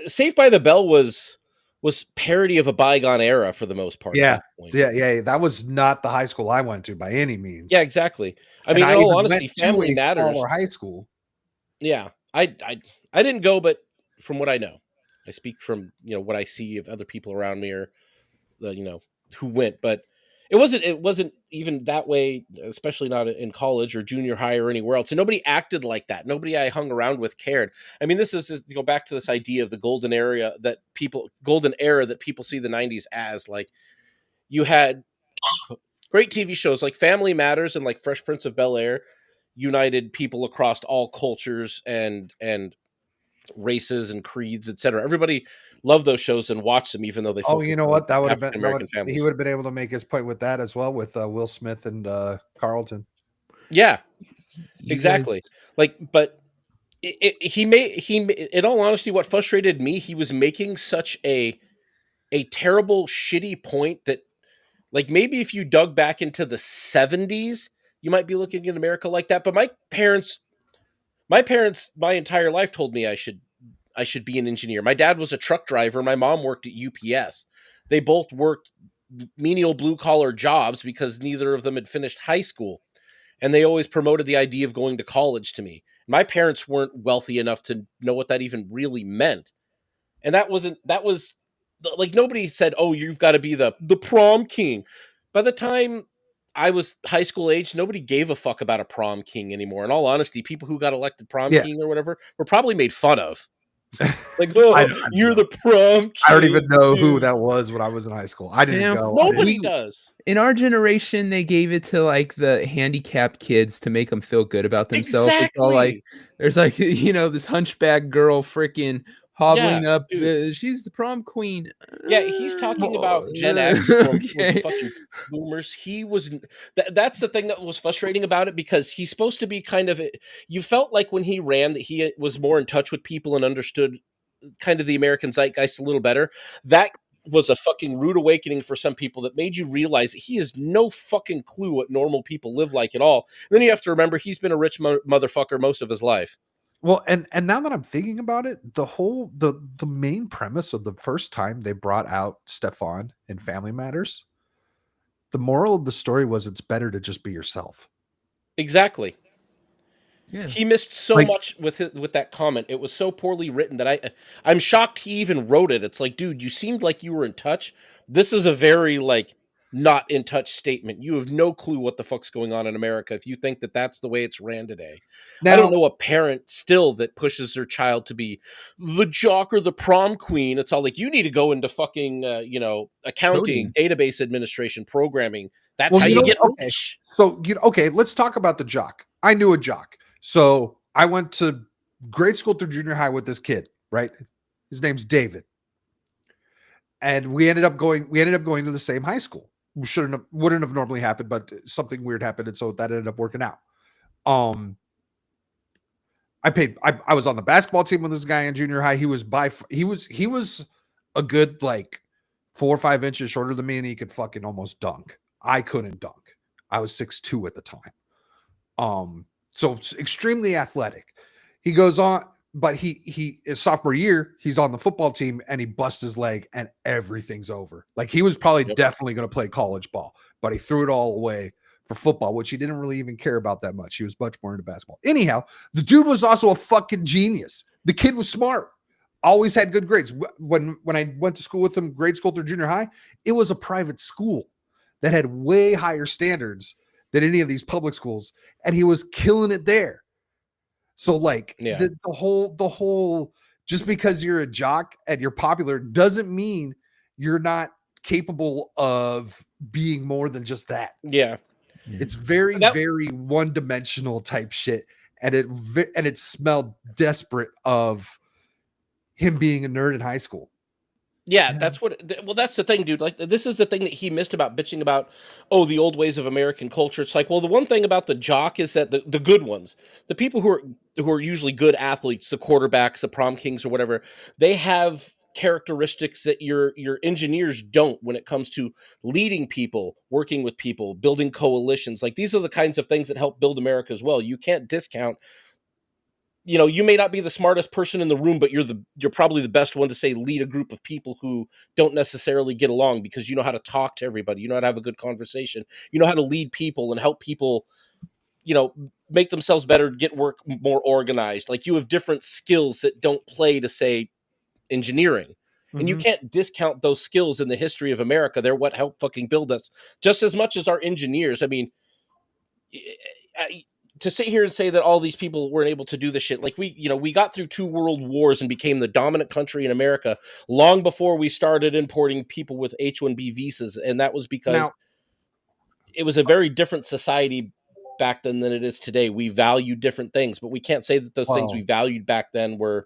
Saved by the Bell was parody of a bygone era for the most part. Yeah. That was not the high school I went to by any means. Yeah, exactly. I mean, in all honesty, Family Matters. Smaller high school. Yeah, I didn't go, but from what I know, I speak from what I see of other people around me or who went, but it wasn't even that way, especially not in college or junior high or anywhere else. And nobody acted like that. Nobody I hung around with cared. I mean, this is to go back to this idea of the golden era that people see the 90s as. Like, you had great TV shows like Family Matters and like Fresh Prince of Bel-Air united people across all cultures and races and creeds, etc. Everybody loved those shows and watched them, even though they you know what, that would have been American families. He would have been able to make his point with that as well, with Will Smith and Carlton. Yeah, exactly. Like, but in all honesty, what frustrated me, he was making such a terrible, shitty point that, like, maybe if you dug back into the 70s, you might be looking at America like that. But my parents, my entire life told me I should be an engineer. My dad was a truck driver. My mom worked at UPS. They both worked menial blue-collar jobs because neither of them had finished high school. And they always promoted the idea of going to college to me. My parents weren't wealthy enough to know what that even really meant. And that was like, nobody said, oh, you've got to be the prom king. By the time I was high school age, nobody gave a fuck about a prom king anymore. In all honesty, people who got elected prom king or whatever were probably made fun of. Like, oh, you're the prom king. I don't even know who that was when I was in high school. I didn't go. Nobody does. In our generation, they gave it to like the handicapped kids to make them feel good about themselves. Exactly. It's all like, there's like, this hunchback girl freaking hobbling up. She's the prom queen. Yeah, he's talking about Gen X from fucking boomers. He was. That's the thing that was frustrating about it, because he's supposed to be kind of. You felt like when he ran that he was more in touch with people and understood kind of the American zeitgeist a little better. That was a fucking rude awakening for some people that made you realize that he has no fucking clue what normal people live like at all. And then you have to remember he's been a rich motherfucker most of his life. Well, and now that I'm thinking about it, the main premise of the first time they brought out Stefan in Family Matters, the moral of the story was it's better to just be yourself. Exactly. Yeah. He missed so much with that comment. It was so poorly written that I'm shocked he even wrote it. It's like, dude, you seemed like you were in touch. This is a very not in touch statement. You have no clue what the fuck's going on in America if you think that that's the way it's ran today. Now, I don't know a parent still that pushes their child to be the jock or the prom queen. It's all like, you need to go into fucking accounting, database administration, programming. That's how you get rich. So let's talk about the jock. I knew a jock. So I went to grade school through junior high with this kid, right? His name's David. And we ended up going to the same high school. Wouldn't have normally happened, but something weird happened. And so that ended up working out. I was on the basketball team with this guy in junior high. He was a good 4 or 5 inches shorter than me, and he could fucking almost dunk. I couldn't dunk. I was 6'2" at the time. So extremely athletic. He goes on, but he his sophomore year, he's on the football team and he busts his leg and everything's over. Like, he was probably definitely going to play college ball, but he threw it all away for football, which he didn't really even care about that much. He was much more into basketball. Anyhow, the dude was also a fucking genius. The kid was smart. Always had good grades. When I went to school with him, grade school through junior high, it was a private school that had way higher standards than any of these public schools, and he was killing it there. So the whole just because you're a jock and you're popular doesn't mean you're not capable of being more than just that. Yeah. It's very very one-dimensional type shit, and it smelled desperate of him being a nerd in high school. Yeah, that's the thing, dude. Like, this is the thing that he missed about bitching about, the old ways of American culture. It's like, well, the one thing about the jock is that the good ones, the people who are usually good athletes, the quarterbacks, the prom kings or whatever, they have characteristics that your engineers don't when it comes to leading people, working with people, building coalitions. Like, these are the kinds of things that help build America as well. You can't discount. You may not be the smartest person in the room, but you're probably the best one to say lead a group of people who don't necessarily get along, because you know how to talk to everybody. You know how to have a good conversation. You know how to lead people and help people, make themselves better, get work more organized. Like, you have different skills that don't play to, say, engineering. Mm-hmm. And you can't discount those skills in the history of America. They're what helped fucking build us just as much as our engineers. I mean, to sit here and say that all these people weren't able to do this shit, like, we got through 2 world wars and became the dominant country in America long before we started importing people with H-1B visas. And that was because it was a very different society back then than it is today. We value different things, but we can't say that those things we valued back then were.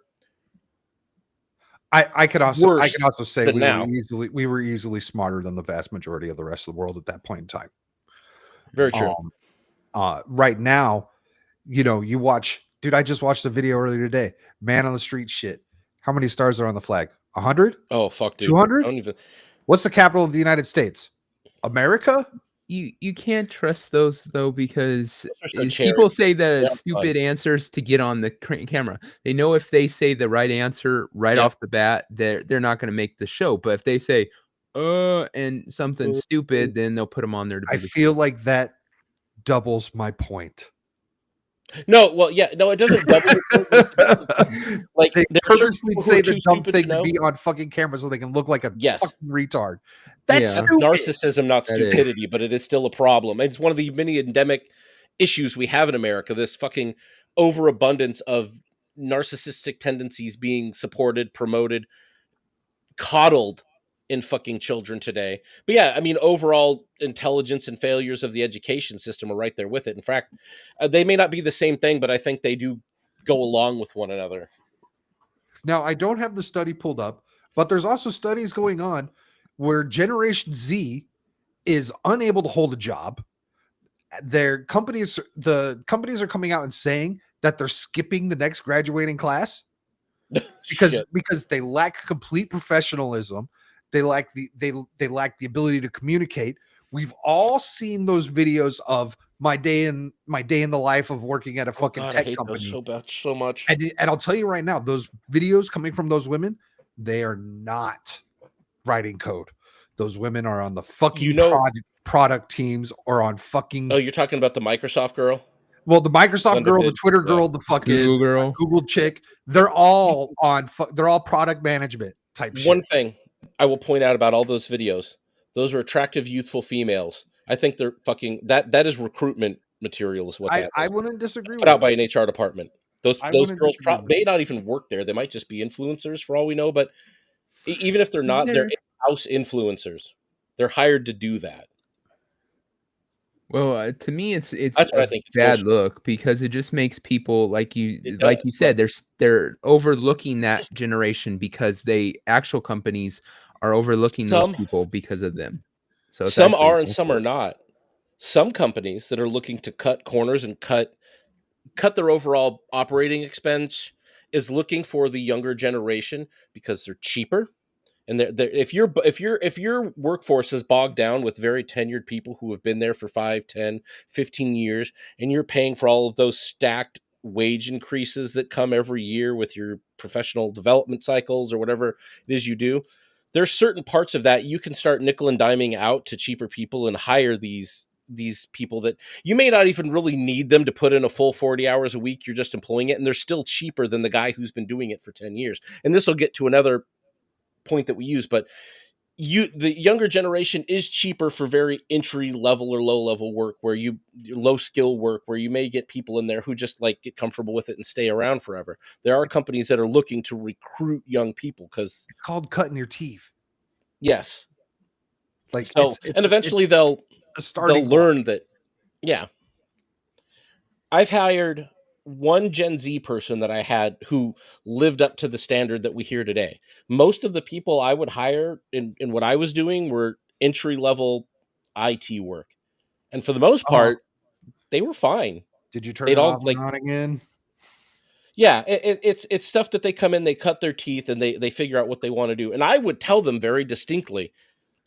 I could also say we were easily smarter than the vast majority of the rest of the world at that point in time. Very true. Right now, you watch, dude, I just watched a video earlier today, man on the street shit. How many stars are on the flag? 100? Oh, fuck, dude. 200? What's the capital of the United States? America? You can't trust those, though, because people say the stupid answers to get on the camera. They know if they say the right answer off the bat, they're not going to make the show. But if they say, and something stupid, then they'll put them on there. I feel like that doubles my point. No, well, yeah, no, it doesn't double your point. Like, they purposely say the dumb thing to be on fucking camera so they can look like a fucking retard. That's stupid. Narcissism, not stupidity, but it is still a problem. It's one of the many endemic issues we have in America, this fucking overabundance of narcissistic tendencies being supported, promoted, coddled in fucking children today. But yeah, I mean, overall intelligence and failures of the education system are right there with it. In fact, they may not be the same thing, but I think they do go along with one another. Now, I don't have the study pulled up, but there's also studies going on where Generation Z is unable to hold a job. The companies are coming out and saying that they're skipping the next graduating class because they lack complete professionalism. They lack the ability to communicate. We've all seen those videos of my day in the life of working at a fucking tech company. So much. And I'll tell you right now, those videos coming from those women, they are not writing code. Those women are on the fucking product teams or on fucking. Oh, you're talking about the Microsoft girl? Well, the Microsoft girl, the Twitter girl, the fucking Google girl, Google chick, they're all on. They're all product management type shit. One thing I will point out about all those videos: those are attractive, youthful females. I think they're fucking that is recruitment material, is what that is. I wouldn't disagree. Put out by an HR department. Those girls may not even work there. They might just be influencers for all we know. But even if they're not, they're in-house influencers. They're hired to do that. Well, to me, it's That's what I think. It's bad bullshit. look, because it just makes people like you said, they're overlooking that generation because actual companies are overlooking those people because of them. So some are and some are not. Some companies that are looking to cut corners and cut their overall operating expense is looking for the younger generation because they're cheaper. And if your workforce is bogged down with very tenured people who have been there for 5, 10, 15 years, and you're paying for all of those stacked wage increases that come every year with your professional development cycles or whatever it is you do, there's certain parts of that you can start nickel and diming out to cheaper people and hire these people that you may not even really need them to put in a full 40 hours a week. You're just employing it, and they're still cheaper than the guy who's been doing it for 10 years. And this will get to another point that we use, but the younger generation is cheaper for very entry level or low level work, where low skill work, where you may get people in there who just like get comfortable with it and stay around forever. There are companies that are looking to recruit young people because it's called cutting your teeth. Yes. Like, so, and eventually they'll learn that. Yeah. I've hired one Gen Z person that I had who lived up to the standard that we hear today. Most of the people I would hire in what I was doing were entry level IT work. And for the most part, they were fine. Did you turn it off and on again? Yeah, it's stuff that they come in, they cut their teeth, and they figure out what they want to do. And I would tell them very distinctly,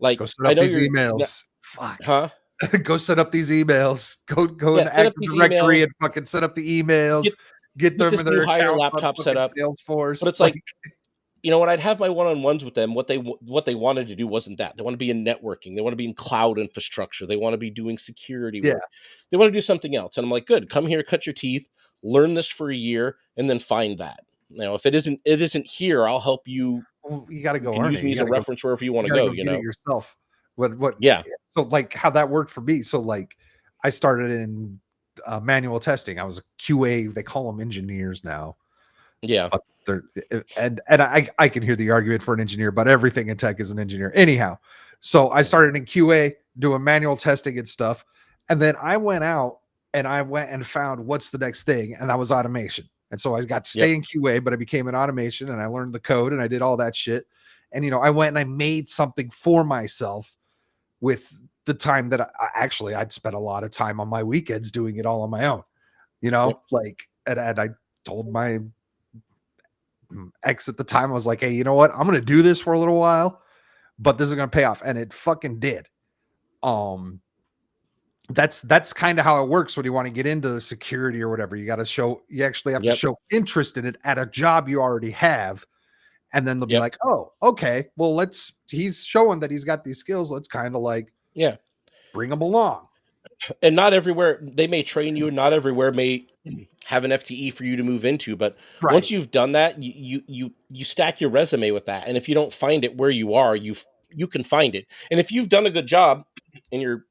like, go set up these emails. Fuck. Huh? Go set up these emails. Go in Active Directory and fucking set up the emails. Get them in their hire laptop set up. Salesforce. But it's like, when I'd have my one-on-ones with them, what they wanted to do wasn't that. They want to be in networking. They want to be in cloud infrastructure. They want to be doing security work. They want to do something else. And I'm like, good, come here, cut your teeth, learn this for a year, and then find that. If it isn't here, I'll help you. Well, you got to go learn use me as a reference wherever you want to go. Get it yourself. What? Yeah. So like how that worked for me. So like I started in manual testing. I was a QA. They call them engineers now. Yeah. But and I can hear the argument for an engineer, but everything in tech is an engineer anyhow. So I started in QA doing manual testing and stuff. And then I went out and found what's the next thing. And that was automation. And so I got to stay in QA, but I became an automation and I learned the code and I did all that shit. And, I went and I made something for myself with the time that I'd spent a lot of time on my weekends doing it all on my own, like, and I told my ex at the time, I was like, hey, you know what? I'm going to do this for a little while, but this is going to pay off. And it fucking did. That's kind of how it works when you want to get into security or whatever. You actually have to show interest in it at a job you already have. And then they'll be like, oh, okay, well, he's showing that he's got these skills. Let's kind of like, bring him along. And not everywhere they may train you, and not everywhere may have an FTE for you to move into. But once you've done that, you stack your resume with that. And if you don't find it where you are, you can find it. And if you've done a good job and your,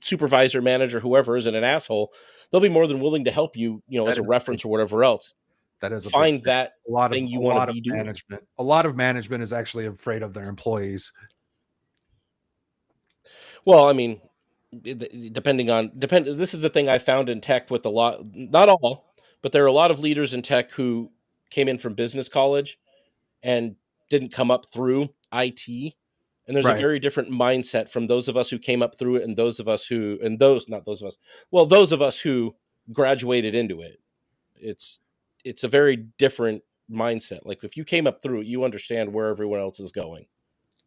supervisor, manager, whoever isn't an asshole, they'll be more than willing to help you, as a reference or whatever else. That is find that a lot thing you want to be doing. Management. A lot of management is actually afraid of their employees. Well, I mean, this is the thing I found in tech with a lot, not all, but there are a lot of leaders in tech who came in from business college and didn't come up through IT. And there's a very different mindset from those of us who came up through it and those of us who graduated into it. It's a very different mindset. Like if you came up through it, you understand where everyone else is going.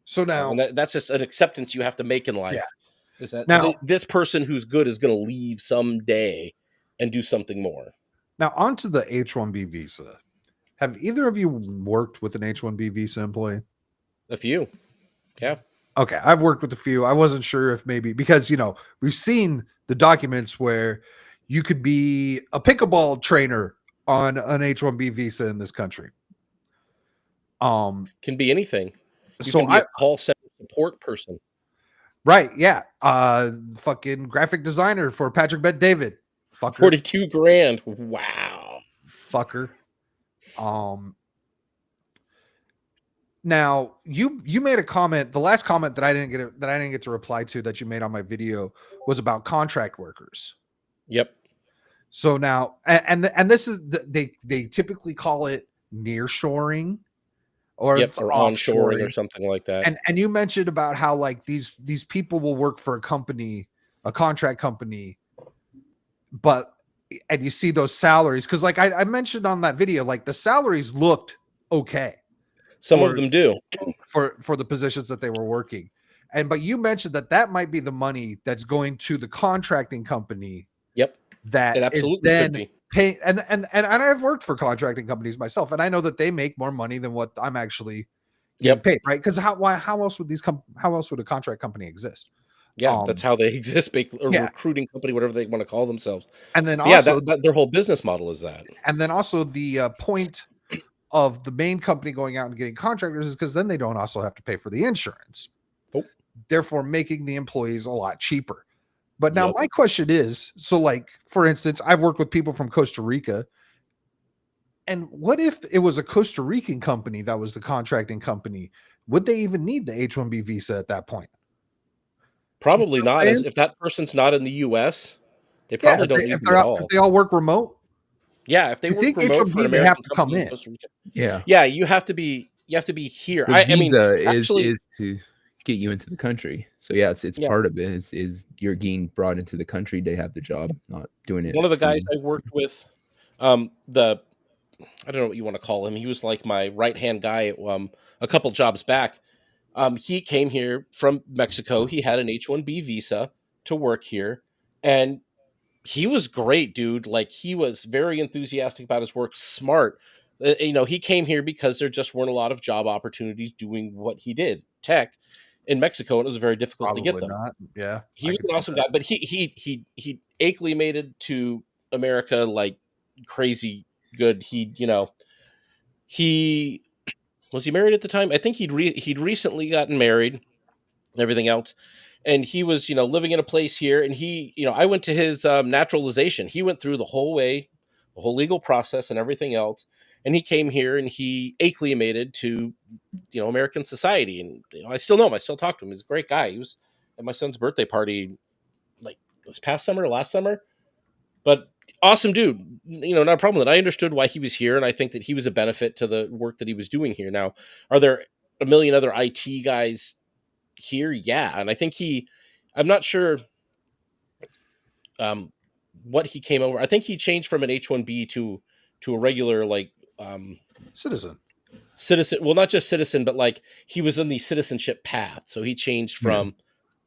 So now, and that's just an acceptance you have to make in life. Yeah. Is that Now- this person who's good is going to leave someday and do something more. Now, onto the H-1B visa. Have either of you worked with an H-1B visa employee? A few. Yeah. Okay, I've worked with a few. I wasn't sure if maybe because we've seen the documents where you could be a pickleball trainer on an H-1B visa in this country. Can be anything. You So can be a call center support person. Right, yeah. Fucking graphic designer for Patrick Bet David. Fucker. 42 grand. Wow. Fucker. Now you made a comment. The last comment that I didn't get to reply to that you made on my video was about contract workers. Yep. So now, and this is they typically call it nearshoring, or Yep, it's or onshoring or something like that. And you mentioned about how like these people will work for a contract company, and you see those salaries because like I mentioned on that video, like the salaries looked okay. Some of them do for the positions that they were working. But you mentioned that might be the money that's going to the contracting company. Yep. That it absolutely then could be. pay and I've worked for contracting companies myself, and I know that they make more money than what I'm actually getting paid, right? Because how else would a contract company exist? Yeah, that's how they exist. Recruiting company, whatever they want to call themselves. And then also, their whole business model is that. And then also the point of the main company going out and getting contractors is because then they don't also have to pay for the insurance. Therefore, making the employees a lot cheaper. But now my question is, so like, for instance, I've worked with people from Costa Rica. And what if it was a Costa Rican company that was the contracting company? Would they even need the H-1B visa at that point? Probably not. If that person's not in the U.S., they probably don't need them at all. If they all work remote? Yeah, if they work remote for an they have American to come company in. in Costa Rica. Yeah, you have to be here. The visa is to get you into the country. So yeah, it's part of it is you're getting brought into the country to have the job, not doing it. One of the guys I worked with, I don't know what you want to call him. He was like my right-hand guy a couple jobs back. He came here from Mexico. He had an H-1B visa to work here, and he was great, dude. Like, he was very enthusiastic about his work, smart. He came here because there just weren't a lot of job opportunities doing what he did, tech, in Mexico, and it was very difficult to get them. Not. Yeah, he was an awesome guy, but he acclimated to America like crazy good. He was he married at the time? I think he'd recently gotten married, and everything else. And he was, living in a place here, and I went to his naturalization. He went through the whole legal process and everything else. And he came here and he acclimated to, American society. And I still know him. I still talk to him. He's a great guy. He was at my son's birthday party, like this past summer or last summer. But awesome dude. Not a problem. That I understood why he was here, and I think that he was a benefit to the work that he was doing here. Now, are there a million other IT guys here? Yeah. And I think I'm not sure what he came over. I think he changed from an H-1B to a regular citizen. Well, not just citizen, but like he was in the citizenship path. So he changed from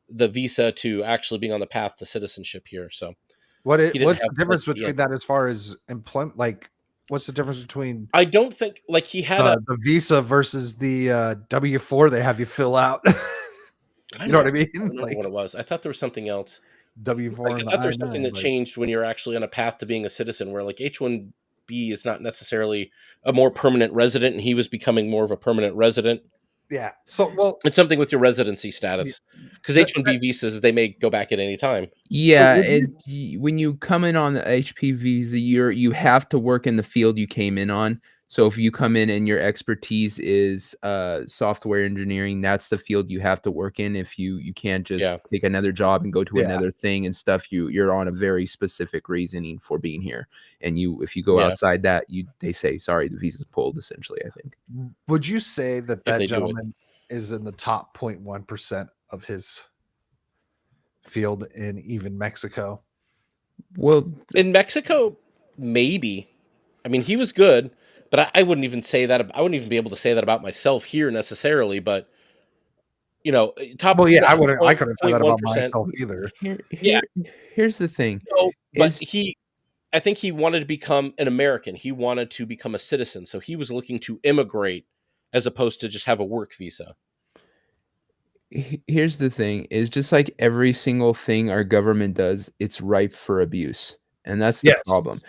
the visa to actually being on the path to citizenship here. So what's the difference between that as far as employment? Like, what's the difference between? I don't think like he had the visa versus the W-4 they have you fill out. You know what I mean? I don't remember what it was. I thought there was something else. W-4. I thought there was something that changed when you're actually on a path to being a citizen, where like H-1B is not necessarily a more permanent resident, and he was becoming more of a permanent resident. Yeah. So, it's something with your residency status, because H-1B visas, they may go back at any time. Yeah, when you come in on the HP visa, you have to work in the field you came in on. So if you come in and your expertise is software engineering, that's the field you have to work in. If you can't just take another job and go to another thing and stuff, you're on a very specific reasoning for being here. And if you go outside that, they say, sorry, the visa's pulled, essentially, I think. Would you say that gentleman is in the top 0.1% of his field in even Mexico? Well, in Mexico, maybe. I mean, he was good. But I wouldn't even say that. I wouldn't even be able to say that about myself here necessarily. But you know, top. Well, yeah, you know, I couldn't say that about 0.1%. myself either. Here's the thing. So, but I think he wanted to become an American. He wanted to become a citizen. So he was looking to immigrate as opposed to just have a work visa. Here's the thing, is just like every single thing our government does, it's ripe for abuse. And that's the problem.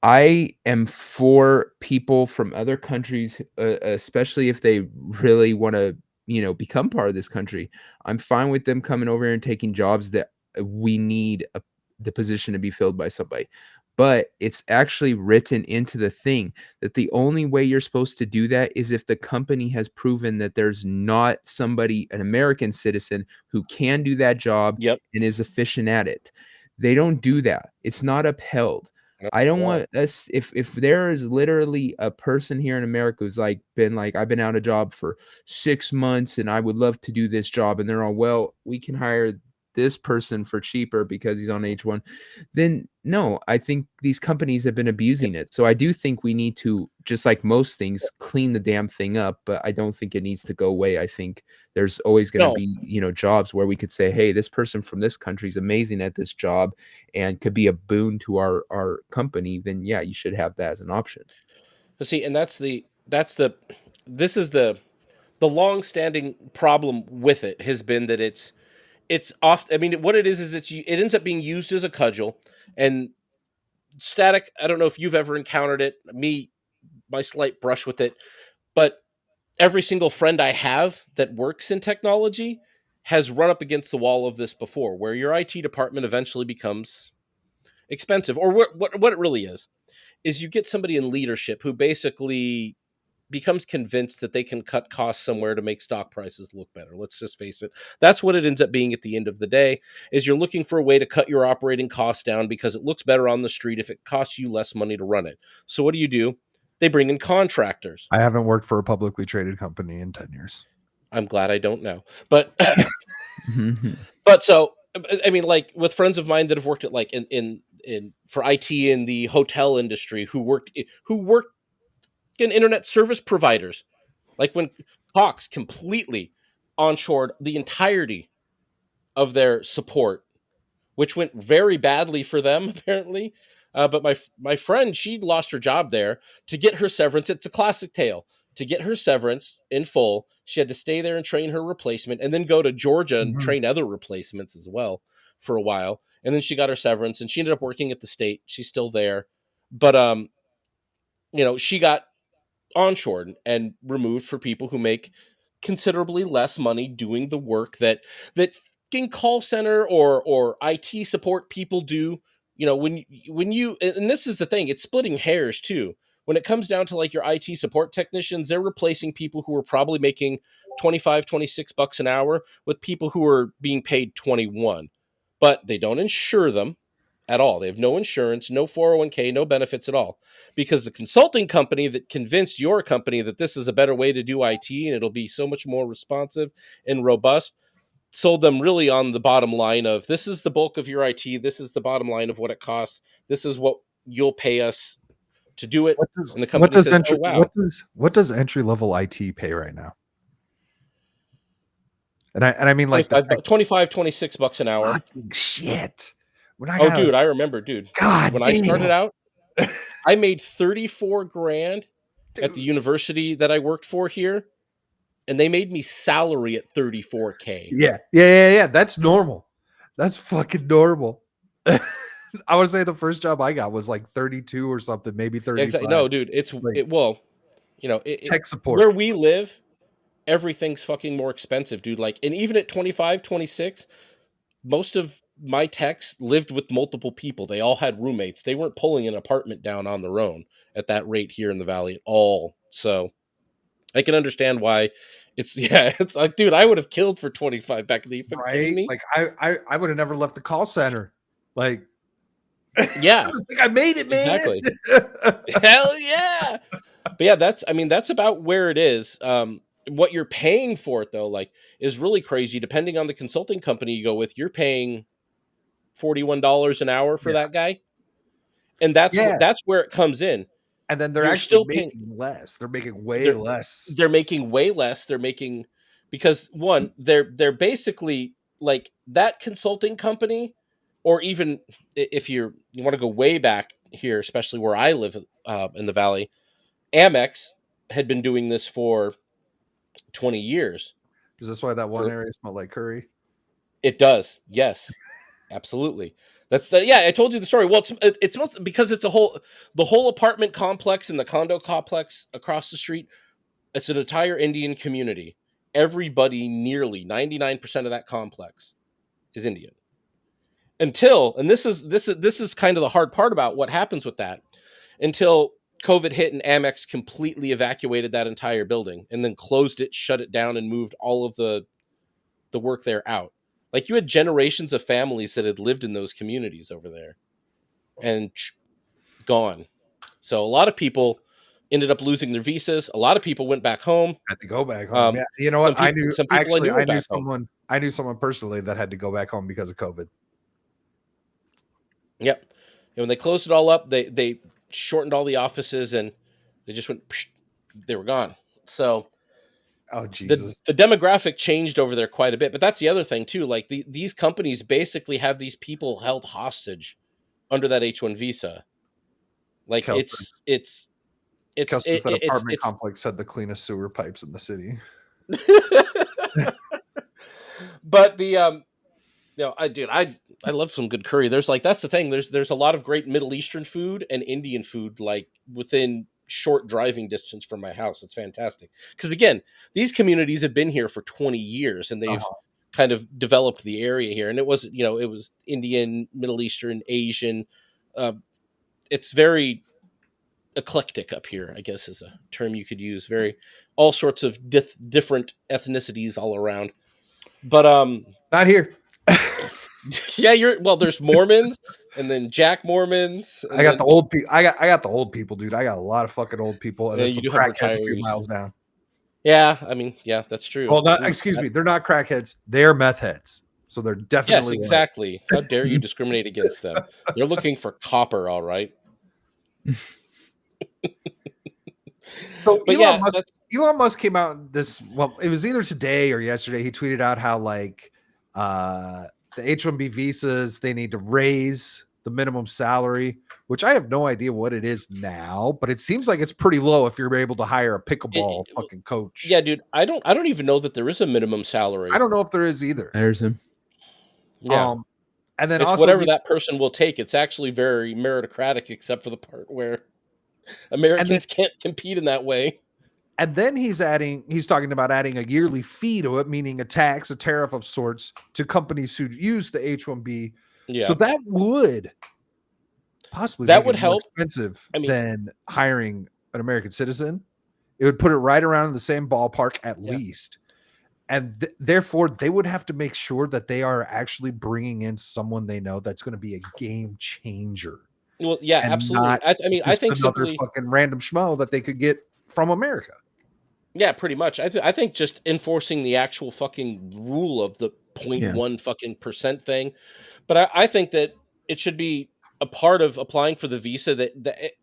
I am for people from other countries, especially if they really want to, become part of this country. I'm fine with them coming over here and taking jobs that we need the position to be filled by somebody. But it's actually written into the thing that the only way you're supposed to do that is if the company has proven that there's not somebody, an American citizen, who can do that job and is efficient at it. They don't do that. It's not upheld. I don't want us, if there is literally a person here in America who's like been like, I've been out of job for 6 months and I would love to do this job, and they're all, well, we can hire this person for cheaper because he's on H1, then no, I think these companies have been abusing it. So I do think we need to, just like most things, clean the damn thing up, but I don't think it needs to go away. I think there's always going to be, jobs where we could say, hey, this person from this country is amazing at this job and could be a boon to our company. Then yeah, you should have that as an option. See, and this is the long-standing problem with it has been that it's often, I mean, what it is it ends up being used as a cudgel. And static, I don't know if you've ever encountered it, my slight brush with it, but every single friend I have that works in technology has run up against the wall of this before, where your IT department eventually becomes expensive. Or what it really is you get somebody in leadership who basically becomes convinced that they can cut costs somewhere to make stock prices look better. Let's just face it. That's what it ends up being at the end of the day, is you're looking for a way to cut your operating costs down because it looks better on the street if it costs you less money to run it. So what do? They bring in contractors. I haven't worked for a publicly traded company in 10 years. I'm glad I don't know. But but so, I mean, like with friends of mine that have worked at like in for IT in the hotel industry who work in internet service providers, like when Cox completely onshored the entirety of their support, which went very badly for them apparently. But my friend, she lost her job there to get her severance. It's a classic tale. To get her severance in full, she had to stay there and train her replacement, and then go to Georgia and train other replacements as well for a while. And then she got her severance, and she ended up working at the state. She's still there, but she got onshored and removed for people who make considerably less money doing the work that fucking call center or IT support people do. When you, and this is the thing, it's splitting hairs too. When it comes down to like your IT support technicians, they're replacing people who are probably making 25, 26 bucks an hour with people who are being paid 21, but they don't insure them at all. They have no insurance, no 401k, no benefits at all, because the consulting company that convinced your company that this is a better way to do IT and it'll be so much more responsive and robust sold them really on the bottom line of, this is the bulk of your IT. This is the bottom line of what it costs. This is what you'll pay us to do it. And the company says, oh, wow. What does entry level IT pay right now? And I mean like 25, 26 bucks an hour. Shit. Dude, I remember, dude. God when damn. I started out, I made 34 grand at the university that I worked for here, and they made me salary at 34K. Yeah. That's normal. That's fucking normal. I would say the first job I got was like 32 or something, maybe 35. Exactly. No, dude, tech support. Where we live, everything's fucking more expensive, dude. Like, and even at 25, 26, most of my techs lived with multiple people. They all had roommates. They weren't pulling an apartment down on their own at that rate here in the Valley at all. So I can understand why it's like, dude, I would have killed for 25 back in the day. Kidding me? Like I would have never left the call center. Like, yeah, like I made it, man. Exactly. Hell yeah. But yeah, that's about where it is. What you're paying for it though, like, is really crazy. Depending on the consulting company you go with, you're paying $41 an hour for that guy. And that's where it comes in. And then they're actually still making less. They're making way less. They're making way less. They're making because one, they're basically like that consulting company, or even if you want to go way back here, especially where I live in the Valley, Amex had been doing this for 20 years. Is this why that one area smelled like curry? It does. Yes, absolutely. That's I told you the story. Well, it's because it's the whole apartment complex and the condo complex across the street. It's an entire Indian community. Everybody, nearly 99% of that complex is Indian. And this is kind of the hard part about what happens with that. Until COVID hit and Amex completely evacuated that entire building and then closed it, shut it down, and moved all of the work there out. Like, you had generations of families that had lived in those communities over there and gone. So a lot of people ended up losing their visas. A lot of people went back home. Had to go back home. Yeah, you know what? I knew someone personally that had to go back home because of COVID. Yep. And when they closed it all up, they shortened all the offices and they just went. They were gone. So, oh Jesus, the demographic changed over there quite a bit. But that's the other thing too. Like, these companies basically have these people held hostage under that H-1 visa. Like, Kelsey, it's that apartment complex had the cleanest sewer pipes in the city. But I love some good curry. That's the thing. There's a lot of great Middle Eastern food and Indian food like within short driving distance from my house. It's fantastic. Because again, these communities have been here for 20 years and they've kind of developed the area here. And it was Indian, Middle Eastern, Asian. It's very eclectic up here, I guess is a term you could use. All sorts of different ethnicities all around. But not here. Yeah, there's Mormons and then Jack Mormons. I got the old people. I got the old people, dude. I got a lot of fucking old people, and then some crackheads a few miles down. Yeah, I mean, yeah, that's true. Well, excuse me, they're not crackheads. They're meth heads. So they're definitely yes, exactly. How dare you discriminate against them? They're looking for copper, all right. So Elon Musk came out it was either today or yesterday. He tweeted out how like the H-1B visas, they need to raise the minimum salary, which I have no idea what it is now, but it seems like it's pretty low if you're able to hire a pickleball fucking coach. Yeah, dude, I don't even know that there is a minimum salary. I don't know if there is either. There's him. Yeah. And then it's also whatever that person will take. It's actually very meritocratic, except for the part where Americans can't compete in that way. And then he's talking about adding a yearly fee to it, meaning a tax, a tariff of sorts to companies who use the H-1B. Yeah. So that would possibly help. More expensive than hiring an American citizen. It would put it right around in the same ballpark at least. And therefore, they would have to make sure that they are actually bringing in someone they know that's going to be a game changer. Well, yeah, absolutely. I think another fucking random schmo that they could get from America. Yeah, pretty much. I think just enforcing the actual fucking rule of the 0.1 fucking percent thing. But I think that it should be a part of applying for the visa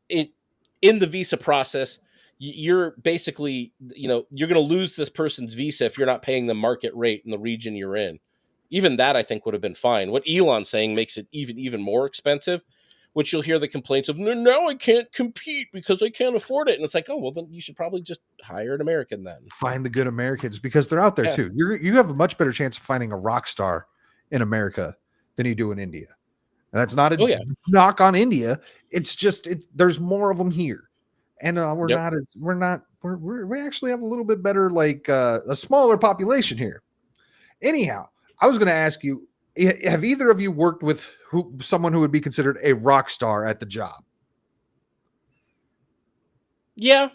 in the visa process, you're basically, you're going to lose this person's visa if you're not paying the market rate in the region you're in. Even that I think would have been fine. What Elon's saying makes it even more expensive, which you'll hear the complaints of, no, I can't compete because I can't afford it. And it's like, oh, well, then you should probably just hire an American then. Find the good Americans because they're out there too. You have a much better chance of finding a rock star in America than you do in India. And that's not a knock on India. It's just, there's more of them here. And we actually have a little bit better, like a smaller population here. Anyhow, I was going to ask you, have either of you worked with someone who would be considered a rock star at the job? Yeah,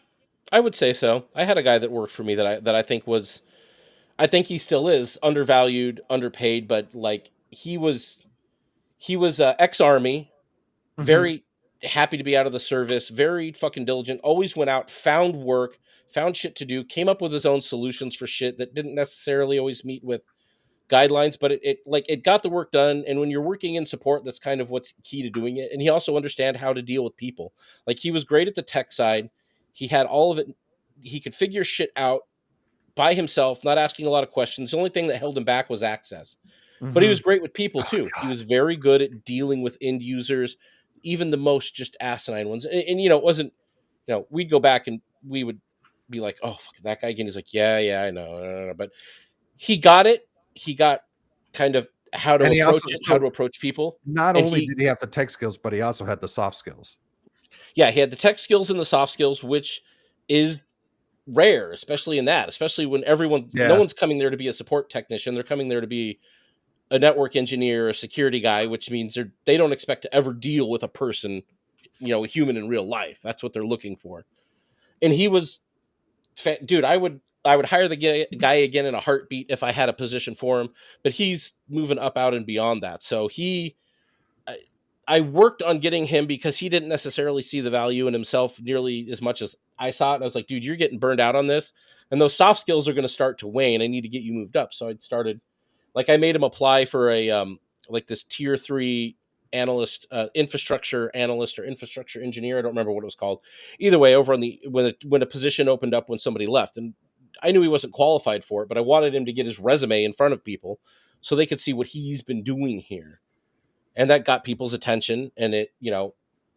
I would say so. I had a guy that worked for me that I think he still is undervalued, underpaid, but like he was ex-army, very happy to be out of the service, very fucking diligent, always went out, found work, found shit to do, came up with his own solutions for shit that didn't necessarily always meet with guidelines, but it got the work done. And when you're working in support, that's kind of what's key to doing it. And he also understand how to deal with people. Like, he was great at the tech side. He had all of it. He could figure shit out by himself, not asking a lot of questions. The only thing that held him back was access. Mm-hmm. But he was great with people too. He was very good at dealing with end users, even the most just asinine ones. And it wasn't, we'd go back and we would be like, oh, fuck that guy again. He's like, yeah, I know. But he got it. He got kind of how to approach people. Not only did he have the tech skills, but he also had the soft skills. Yeah, he had the tech skills and the soft skills, which is rare, especially when no one's coming there to be a support technician. They're coming there to be a network engineer, a security guy, which means they don't expect to ever deal with a person, a human in real life. That's what they're looking for. And he was, dude, I would hire the guy again in a heartbeat if I had a position for him, but he's moving up, out, and beyond that. So I worked on getting him because he didn't necessarily see the value in himself nearly as much as I saw it. And I was like, dude, you're getting burned out on this. And those soft skills are going to start to wane. I need to get you moved up. So I made him apply for a, this tier 3 analyst, infrastructure analyst or infrastructure engineer. I don't remember what it was called. Either way, over on when a position opened up when somebody left. And I knew he wasn't qualified for it, but I wanted him to get his resume in front of people so they could see what he's been doing here. And that got people's attention. And it,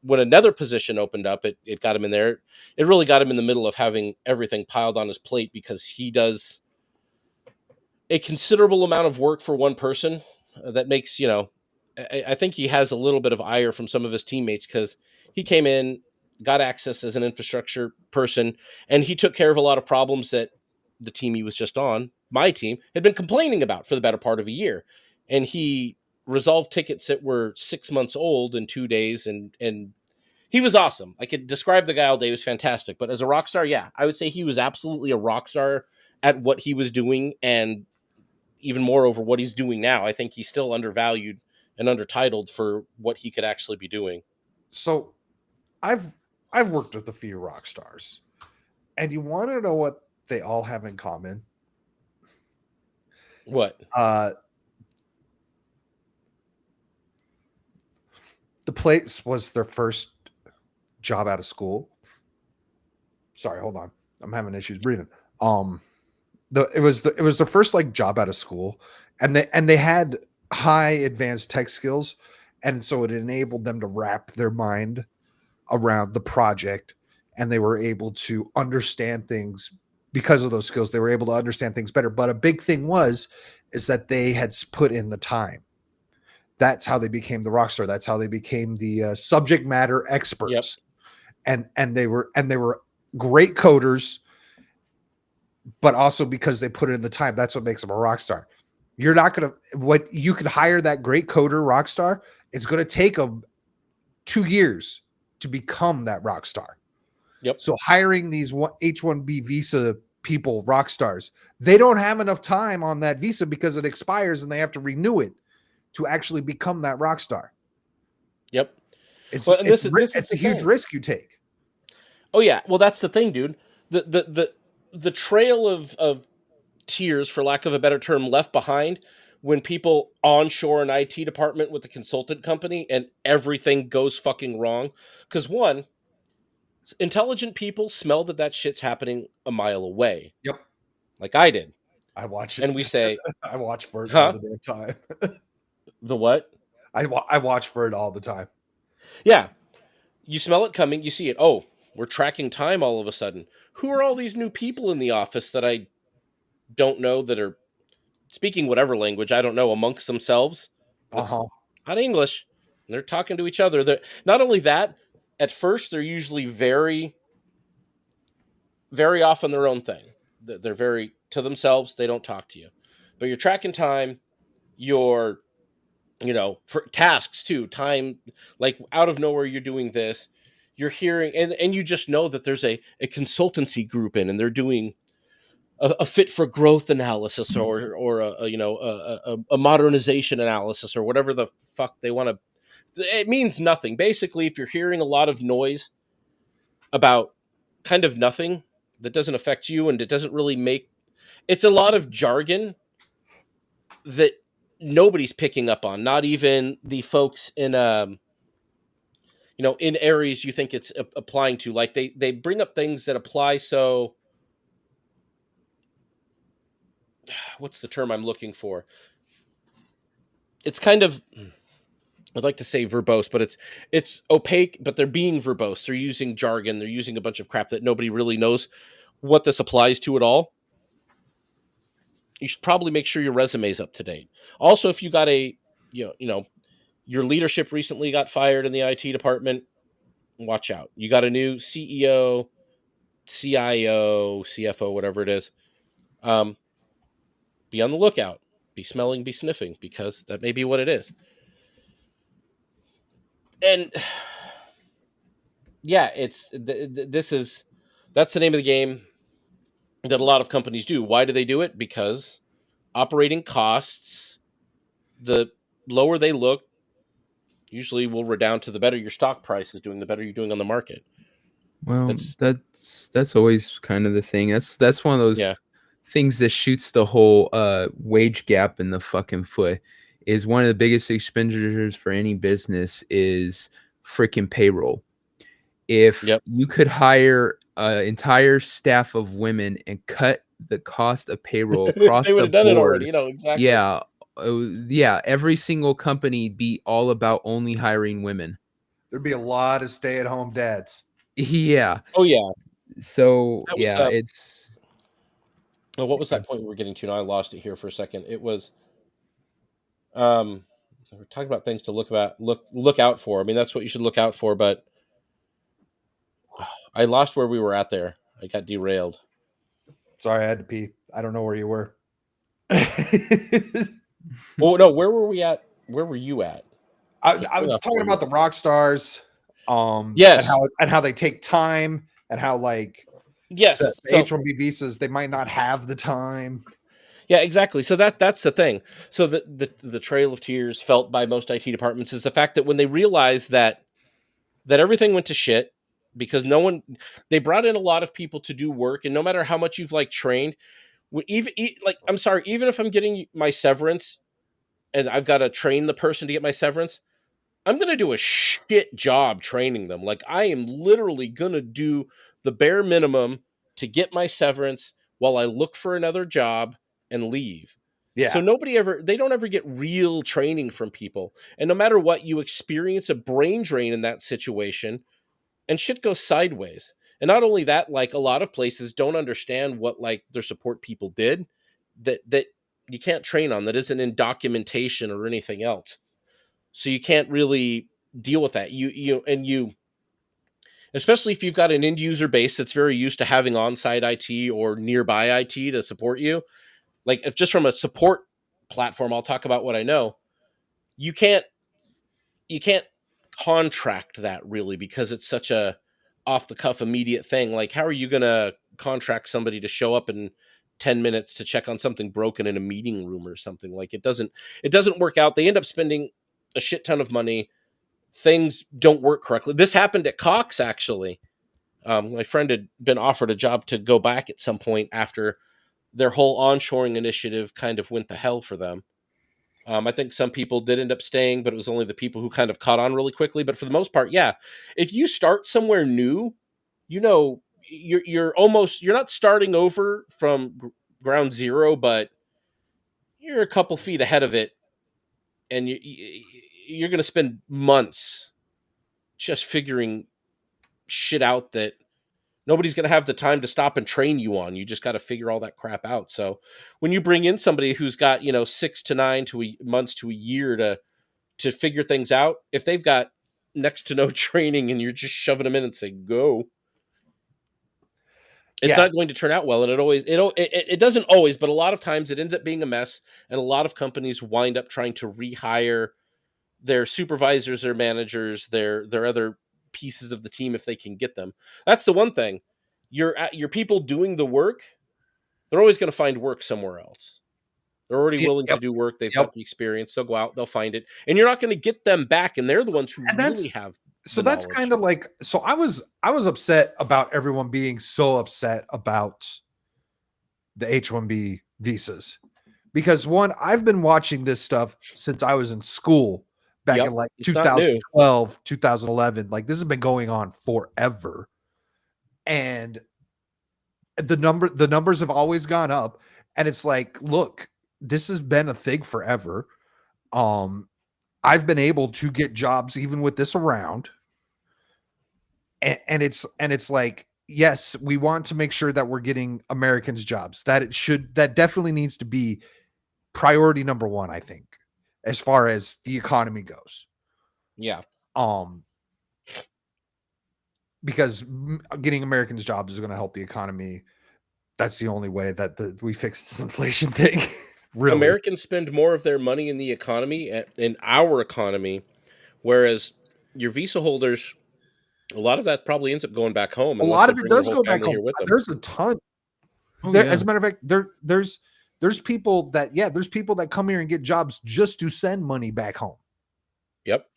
when another position opened up, it got him in there. It really got him in the middle of having everything piled on his plate because he does a considerable amount of work for one person that makes, I think he has a little bit of ire from some of his teammates because he came in, got access as an infrastructure person, and he took care of a lot of problems that the team he was just on, my team, had been complaining about for the better part of a year. And he resolved tickets that were 6 months old in 2 days. And he was awesome. I could describe the guy all day. He was fantastic. But as a rock star, yeah, I would say he was absolutely a rock star at what he was doing. And even more over what he's doing now. I think he's still undervalued and undertitled for what he could actually be doing. So I've worked with a few rock stars, and you want to know what they all have in common? What? The place was their first job out of school. Sorry, hold on. I'm having issues breathing. It was the first job out of school, and they had high advanced tech skills, and so it enabled them to wrap their mind around the project, and they were able to understand things because of those skills. They were able to understand things better. But a big thing is that they had put in the time. That's how they became the rock star. That's how they became the subject matter experts. Yep. And they were great coders, but also because they put it in the time. That's what makes them a rock star. You're not going to, what you could hire that great coder rock star, it's going to take them 2 years to become that rock star. Yep. So hiring these H-1B visa people, rock stars, they don't have enough time on that visa because it expires and they have to renew it to actually become that rock star. Yep. It's a huge risk you take. Oh yeah. Well, that's the thing, dude. The trail of tiers, for lack of a better term, left behind when people onshore an IT department with a consultant company and everything goes fucking wrong. Because one, intelligent people smell that shit's happening a mile away. Yep. Like I did. I watch it. And we say, I watch for it all the damn time. The what? I watch for it all the time. Yeah. You smell it coming. You see it. Oh, we're tracking time all of a sudden. Who are all these new people in the office that I don't know that are speaking whatever language, I don't know, amongst themselves? It's not English. And they're talking to each other. Not only that, at first, they're usually very, very off on their own thing. They're very to themselves. They don't talk to you. But you're tracking time. You're, for tasks too, time, like out of nowhere, you're doing this. You're hearing, and you just know that there's a consultancy group in, and they're doing a fit for growth analysis or a modernization analysis or whatever the fuck they want to. It means nothing. Basically, if you're hearing a lot of noise about kind of nothing that doesn't affect you and it doesn't really make, it's a lot of jargon that nobody's picking up on, not even the folks in in areas you think it's applying to. Like they bring up things that apply so what's the term I'm looking for? It's kind of, I'd like to say verbose, but it's opaque, but they're being verbose. They're using jargon. They're using a bunch of crap that nobody really knows what this applies to at all. You should probably make sure your resume is up to date. Also, if you got your leadership recently got fired in the IT department, watch out. You got a new CEO, CIO, CFO, whatever it is. Be on the lookout. Be smelling, be sniffing, because that may be what it is. And yeah, that's the name of the game that a lot of companies do. Why do they do it? Because operating costs, the lower they look, usually will redound to the better your stock price is doing, the better you're doing on the market. Well, that's always kind of the thing. That's one of those things that shoots the whole wage gap in the fucking foot. Is one of the biggest expenditures for any business is freaking payroll. If you could hire an entire staff of women and cut the cost of payroll across they would the have done it board, already, exactly. Yeah, every single company be all about only hiring women. There'd be a lot of stay-at-home dads. Yeah. Oh yeah. So it's. Oh, what was that point we were getting to? Now I lost it here for a second. It was, we're talking about things to look out for. I mean, that's what you should look out for. But I lost where we were at there. I got derailed. Sorry, I had to pee. I don't know where you were. Oh no, where were we at? Where were you at? I was talking about the rock stars. Yes, and how they take time, and how like the H-1B visas, they might not have the time. Yeah, exactly. So that's the thing. So the trail of tears felt by most IT departments is the fact that when they realized that everything went to shit because they brought in a lot of people to do work, and no matter how much you've trained, even I'm sorry, even if I'm getting my severance and I've got to train the person to get my severance, I'm going to do a shit job training them. I am literally going to do the bare minimum to get my severance while I look for another job and leave. Yeah. So they don't ever get real training from people. And no matter what, you experience a brain drain in that situation and shit goes sideways. And not only that, a lot of places don't understand what their support people did that you can't train on, that isn't in documentation or anything else. So you can't really deal with that. You especially if you've got an end user base that's very used to having on-site IT or nearby IT to support you. If just from a support platform, I'll talk about what I know. You can't contract that really because it's such a off the cuff immediate thing. How are you going to contract somebody to show up in 10 minutes to check on something broken in a meeting room or something? It doesn't work out. They end up spending a shit ton of money. Things don't work correctly. This happened at Cox, actually. My friend had been offered a job to go back at some point after their whole onshoring initiative kind of went to hell for them. I think some people did end up staying, but it was only the people who kind of caught on really quickly. But for the most part, yeah, if you start somewhere new, you're not starting over from ground zero, but you're a couple feet ahead of it, and you're going to spend months just figuring shit out that nobody's going to have the time to stop and train you on. You just got to figure all that crap out. So when you bring in somebody who's got 6 to 9 months to a year to figure things out, if they've got next to no training and you're just shoving them in and say go, it's not going to turn out well. And it doesn't always, but a lot of times it ends up being a mess, and a lot of companies wind up trying to rehire their supervisors, their managers, their other pieces of the team if they can get them. That's the one thing. Your people doing the work, they're always going to find work somewhere else. They're already willing to do work. They've got the experience. They'll go out, they'll find it. And you're not going to get them back, and they're the ones who really have so that's knowledge. Kind of so I was upset about everyone being so upset about the H-1B visas. Because one, I've been watching this stuff since I was in school back in 2012, 2011. This has been going on forever. And the numbers have always gone up. And it's like, look, this has been a thing forever. I've been able to get jobs even with this around. And it's like, yes, we want to make sure that we're getting Americans jobs. That definitely needs to be priority number one, I think, as far as the economy goes. Yeah. Because getting Americans jobs is going to help the economy. That's the only way that we fix this inflation thing. Really. Americans spend more of their money in the economy, in our economy, whereas your visa holders, a lot of that probably ends up going back home. A lot of it does go back home. With them. There's a ton. As a matter of fact, there's people that come here and get jobs just to send money back home. Yep.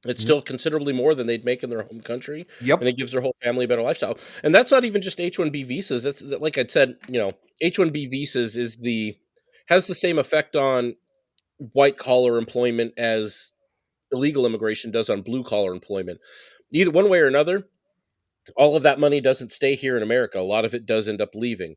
It's still considerably more than they'd make in their home country. Yep. And it gives their whole family a better lifestyle. And that's not even just H-1B visas. That's, like I said, H-1B visas has the same effect on white collar employment as illegal immigration does on blue collar employment. Either one way or another, all of that money doesn't stay here in America. A lot of it does end up leaving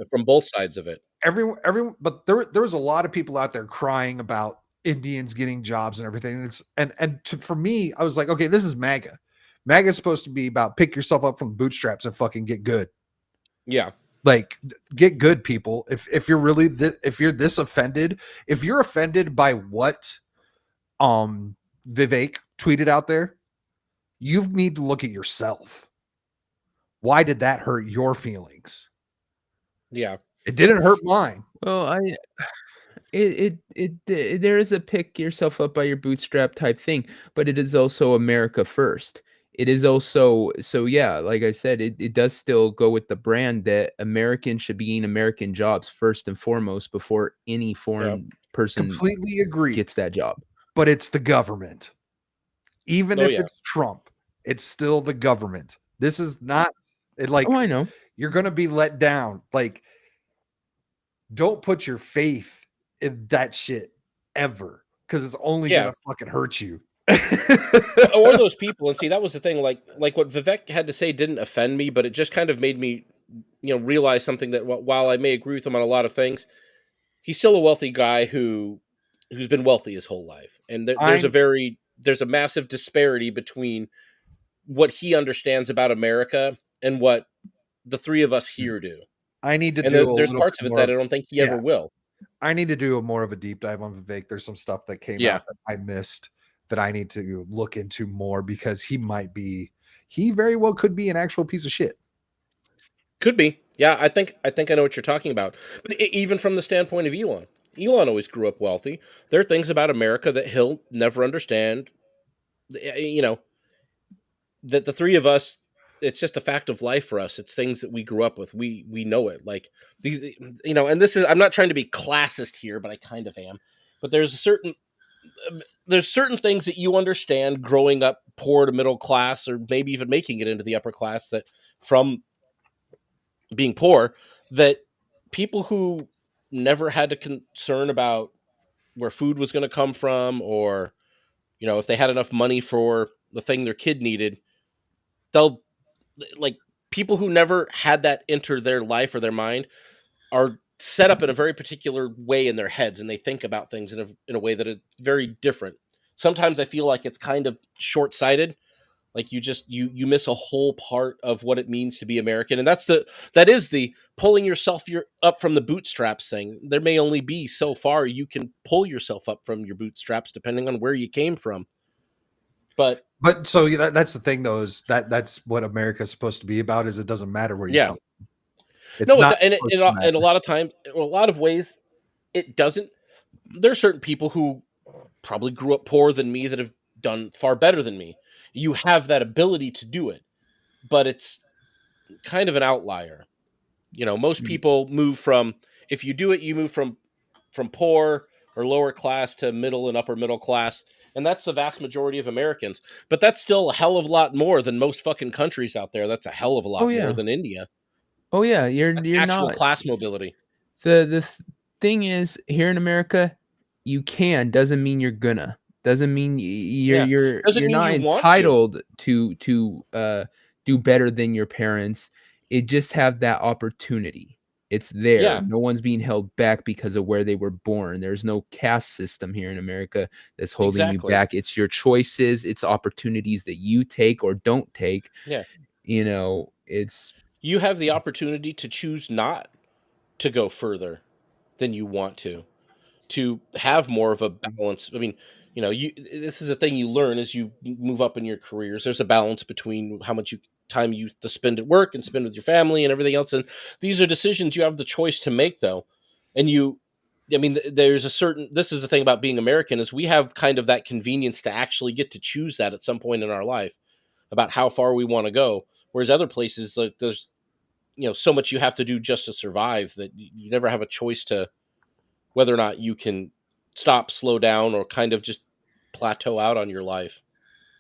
from both sides of it. Everyone, but there was a lot of people out there crying about Indians getting jobs and everything. And for me, I was like, okay, this is MAGA. MAGA is supposed to be about pick yourself up from the bootstraps and fucking get good. Yeah. Like, get good, people. If you're really if you're this offended, if you're offended by what Vivek tweeted out there, you need to look at yourself. Why did that hurt your feelings? Yeah. It didn't hurt mine. Well, there is a pick yourself up by your bootstrap type thing, but it is also America first. It is also, so yeah, like I said, it does still go with the brand that Americans should be getting American jobs first and foremost before any foreign person completely agree gets that job. But it's the government. Even if it's Trump, it's still the government. This is not I know. You're going to be let down. Like, don't put your faith in that shit ever, because it's only going to fucking hurt you. Or those people. And see, that was the thing. Like what Vivek had to say didn't offend me, but it just kind of made me, realize something, that while I may agree with him on a lot of things, he's still a wealthy guy who's been wealthy his whole life. And there's a massive disparity between what he understands about America and what the three of us here do. I need to there's parts of it that I don't think he ever will. I need to do more of a deep dive on Vivek. There's some stuff that came out that I missed that I need to look into more, because he very well could be an actual piece of shit. Could be. Yeah, I think I know what you're talking about. But even from the standpoint of Elon always grew up wealthy. There are things about America that he'll never understand. That the three of us, it's just a fact of life for us. It's things that we grew up with. We know it. Like these, and this is, I'm not trying to be classist here, but I kind of am. But there's certain things that you understand growing up poor to middle class, or maybe even making it into the upper class, that from being poor, that people who never had to concern about where food was going to come from, or, if they had enough money for the thing their kid needed, they'll, like, people who never had that enter their life or their mind are set up in a very particular way in their heads, and they think about things in a way that is very different. Sometimes I feel like it's kind of short-sighted. Like, you miss a whole part of what it means to be American. And that is the pulling yourself up from the bootstraps thing. There may only be so far you can pull yourself up from your bootstraps, depending on where you came from. But so that's the thing, though, is that's what America's supposed to be about, is it doesn't matter where you come from. It's not and a lot of times, a lot of ways, it doesn't. There are certain people who probably grew up poorer than me that have done far better than me. You have that ability to do it, but it's kind of an outlier. Most people move from, if you do it, you move from poor or lower class to middle and upper middle class. And that's the vast majority of Americans. But that's still a hell of a lot more than most fucking countries out there. That's a hell of a lot more than India. Oh yeah, you're actual not class mobility. The thing is, here in America, you can, doesn't mean you're gonna. Doesn't mean you're not entitled to do better than your parents. It just have that opportunity. It's there. Yeah. No one's being held back because of where they were born. There's no caste system here in America that's holding you back. It's your choices. It's opportunities that you take or don't take. Yeah. You know, it's... You have the opportunity to choose not to go further than you want to have more of a balance. I mean, you know, this is a thing you learn as you move up in your careers. There's a balance between how much time you to spend at work and spend with your family and everything else. And these are decisions you have the choice to make, though. And there's this is the thing about being American, is we have kind of that convenience to actually get to choose that at some point in our life about how far we want to go. Whereas other places, like, there's, so much you have to do just to survive that you never have a choice to whether or not you can stop, slow down, or kind of just plateau out on your life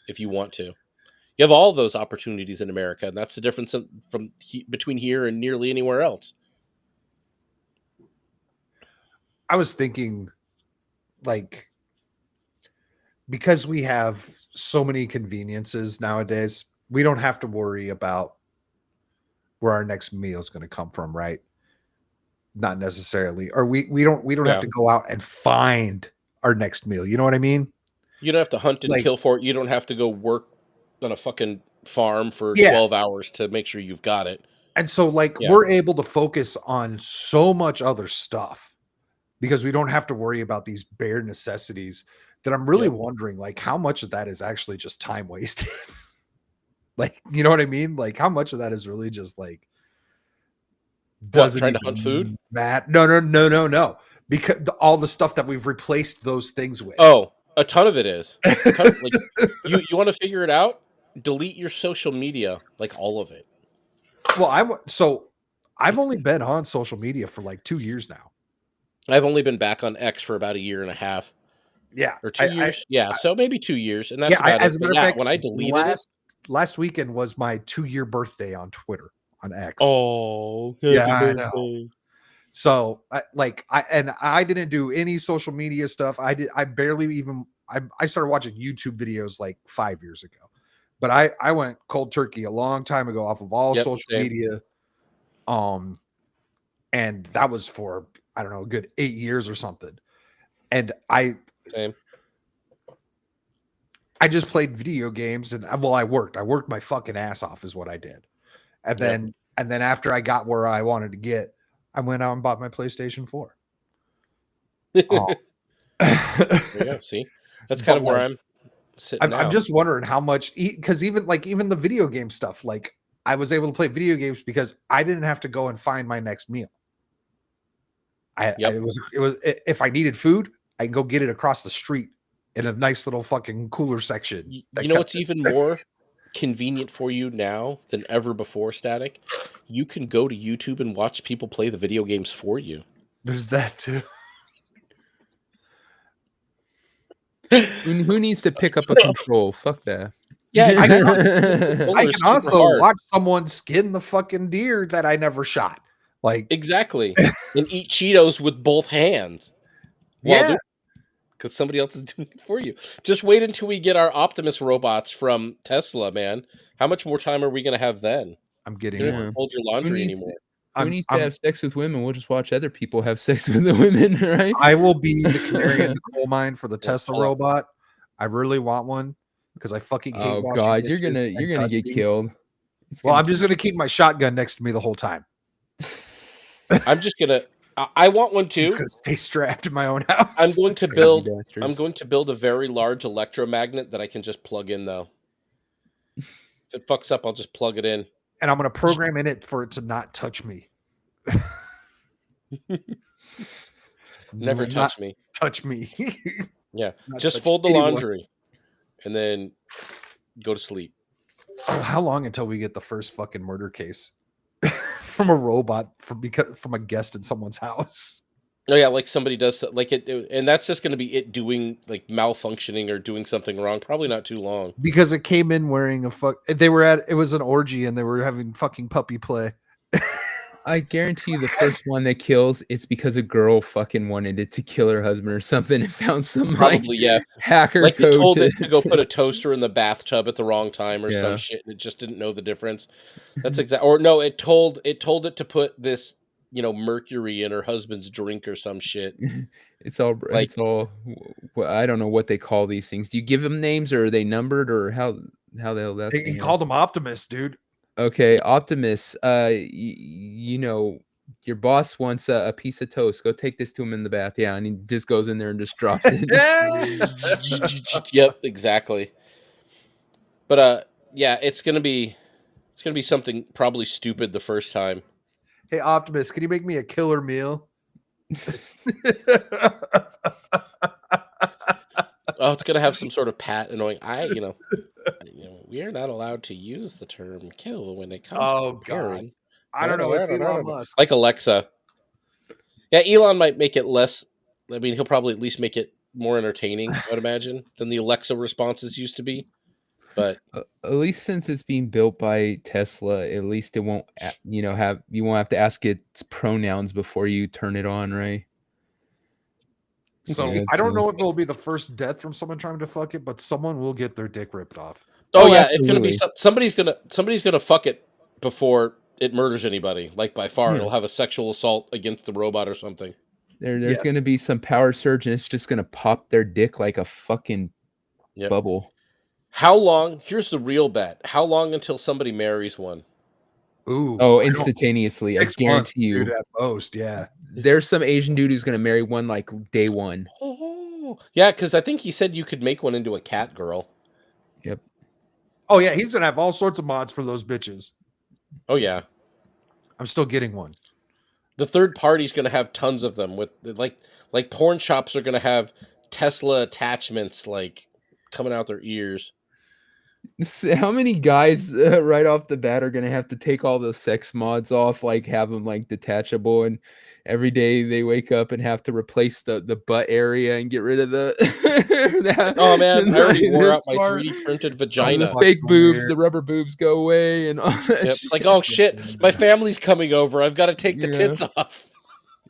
if you want to. You have all those opportunities in America, and that's the difference between here and nearly anywhere else. I was thinking, like, because we have so many conveniences nowadays, we don't have to worry about where our next meal is going to come from, right? Not necessarily. Or we don't have to go out and find our next meal. You know what I mean? You don't have to hunt and kill for it. You don't have to go work on a fucking farm for 12 hours to make sure you've got it. And so, we're able to focus on so much other stuff because we don't have to worry about these bare necessities, that I'm really wondering, how much of that is actually just time wasted? You know what I mean? How much of that is really just doesn't trying to hunt food? No. Because all the stuff that we've replaced those things with. Oh, a ton of it is. You want to figure it out? Delete your social media, all of it. Well, I've only been on social media for 2 years now. I've only been back on X for about a year and a half. Yeah. Or 2 years. So maybe 2 years. And that's about as it. A matter of fact, when I deleted last weekend was my 2-year birthday on Twitter, on X. Oh, I know. So I didn't do any social media stuff. I started watching YouTube videos 5 years ago, but I went cold turkey a long time ago off of all social media. And that was for, I don't know, a good 8 years or something. And I just played video games, and I worked my fucking ass off is what I did. And then after I got where I wanted to get, I went out and bought my PlayStation 4. There you go. See, that's kind of where I'm sitting. I'm just wondering how much, because even the video game stuff, I was able to play video games because I didn't have to go and find my next meal. It was if I needed food, I can go get it across the street in a nice little fucking cooler section. You know what's even more convenient for you now than ever before, Static? You can go to YouTube and watch people play the video games for you. There's that too. Who needs to pick up a control? Fuck that. Yeah, I can also watch someone skin the fucking deer that I never shot. Exactly. And eat Cheetos with both hands. Because somebody else is doing it for you. Just wait until we get our Optimus robots from Tesla, man. How much more time are we going to have then? I'm getting you don't have to hold your laundry anymore. Who needs to have sex with women? We'll just watch other people have sex with the women, right? I will be the canary in the coal mine for the Tesla robot. I really want one because I fucking hate. Oh God, you're gonna get killed. I'm just gonna keep my shotgun next to me the whole time. I'm just gonna. I want one too. I'm gonna stay strapped in my own house. I'm going to build a very large electromagnet that I can just plug in though. If it fucks up, I'll just plug it in. And I'm going to program in it for it to not touch me. Never touch me. Touch me. Yeah. Just fold the laundry and then go to sleep. Oh, how long until we get the first fucking murder case from a robot from a guest in someone's house? Oh yeah, somebody does it, and that's just going to be it doing malfunctioning or doing something wrong. Probably not too long because it came in wearing it was an orgy and they were having fucking puppy play. I guarantee you the first one that kills, it's because a girl fucking wanted it to kill her husband or something and found some hacker code. They told it to go put a toaster in the bathtub at the wrong time or some shit, and it just didn't know the difference. That's exactly. Or no, it told it to put this mercury in her husband's drink or some shit. It's all. I don't know what they call these things. Do you give them names, or are they numbered, or how the hell that He thing called him Optimus, dude. Okay, Optimus. Your boss wants a piece of toast. Go take this to him in the bath. Yeah, and he just goes in there and just drops it. Yep, exactly. But yeah, it's gonna be something probably stupid the first time. Hey, Optimus, can you make me a killer meal? Oh, it's gonna have some sort of pat annoying. We are not allowed to use the term "kill" when it comes to preparing. I don't know. It's Elon Musk. Like Alexa. Yeah, Elon might make it less. I mean, he'll probably at least make it more entertaining, I would imagine, than the Alexa responses used to be. But at least since it's being built by Tesla, at least it won't, you won't have to ask its pronouns before you turn it on, right? So I don't know if it'll be the first death from someone trying to fuck it, but someone will get their dick ripped off. Oh yeah, absolutely. It's gonna be somebody's gonna fuck it before it murders anybody. Like by far, it'll have a sexual assault against the robot or something. There's gonna be some power surge, and it's just gonna pop their dick like a fucking bubble. How long? Here's the real bet. How long until somebody marries one? Ooh. Oh, instantaneously. I guarantee you. Dude, at most, yeah. There's some Asian dude who's gonna marry one like day one. Oh, yeah, because I think he said you could make one into a cat girl. Yep. Oh yeah, he's gonna have all sorts of mods for those bitches. Oh yeah. I'm still getting one. The third party's gonna have tons of them with like porn shops are gonna have Tesla attachments like coming out their ears. How many guys right off the bat are gonna have to take all those sex mods off, like have them like detachable, and every day they wake up and have to replace the butt area and get rid of the oh man, I already wore out my 3D printed vagina. The fake boobs, the rubber boobs go away, and all that shit. Like, oh shit, my family's coming over. I've got to take the tits off.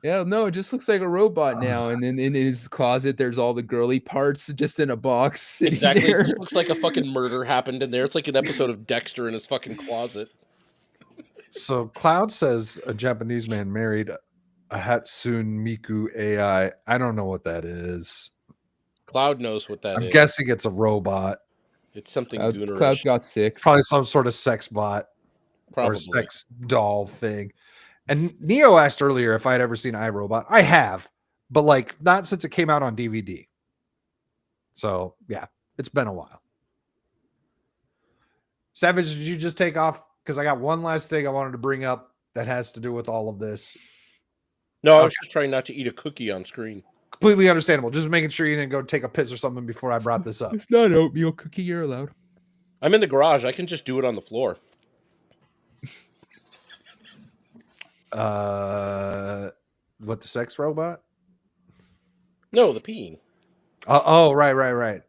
Yeah, no, it just looks like a robot now. And then in his closet, there's all the girly parts just in a box sitting exactly. there. It just looks like a fucking murder happened in there. It's like an episode of Dexter in his fucking closet. So Cloud says a Japanese man married a Hatsune Miku AI. I don't know what that is. Cloud knows what that is. I'm guessing it's a robot. It's something goonerish. Cloud's got 6. Probably some sort of sex bot. Probably. Or sex doll thing. And Neo asked earlier if I had ever seen iRobot. I have, but like not since it came out on DVD. So yeah, it's been a while. Savage, did you just take off? Because I got one last thing I wanted to bring up that has to do with all of this. No, I was just trying not to eat a cookie on screen. Completely understandable. Just making sure you didn't go take a piss or something before I brought this up. It's not oatmeal cookie, you're allowed. I'm in the garage. I can just do it on the floor. What, the sex robot? No, the peeing. Right.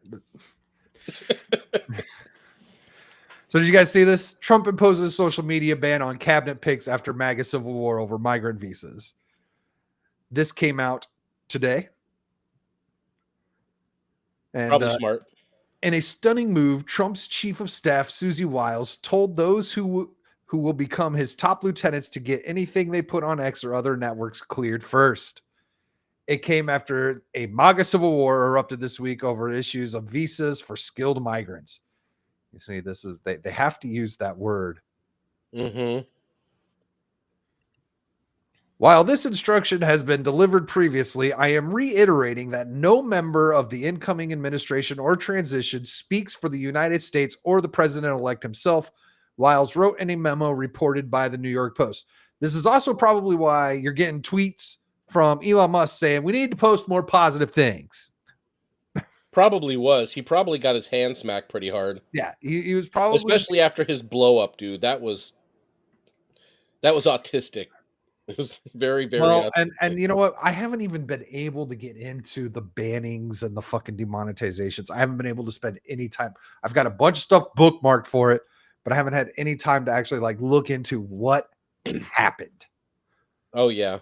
So did you guys see this? Trump imposes a social media ban on cabinet picks after MAGA civil war over migrant visas. This came out today. And, probably smart. In a stunning move, Trump's chief of staff, Susie Wiles, told those who will become his top lieutenants to get anything they put on X or other networks cleared first. It came after a MAGA civil war erupted this week over issues of visas for skilled migrants. You see, this is they have to use that word. Mm-hmm. While this instruction has been delivered previously, I am reiterating that no member of the incoming administration or transition speaks for the United States or the president-elect himself, Wiles wrote in a memo reported by the New York Post. This is also probably why you're getting tweets from Elon Musk saying we need to post more positive things. Probably was. He probably got his hand smacked pretty hard. Yeah, he was probably... Especially after his blow-up, dude. That was autistic. It was very, very autistic. And you know what? I haven't even been able to get into the bannings and the fucking demonetizations. I haven't been able to spend any time. I've got a bunch of stuff bookmarked for it, but I haven't had any time to actually like look into what happened. Oh yeah,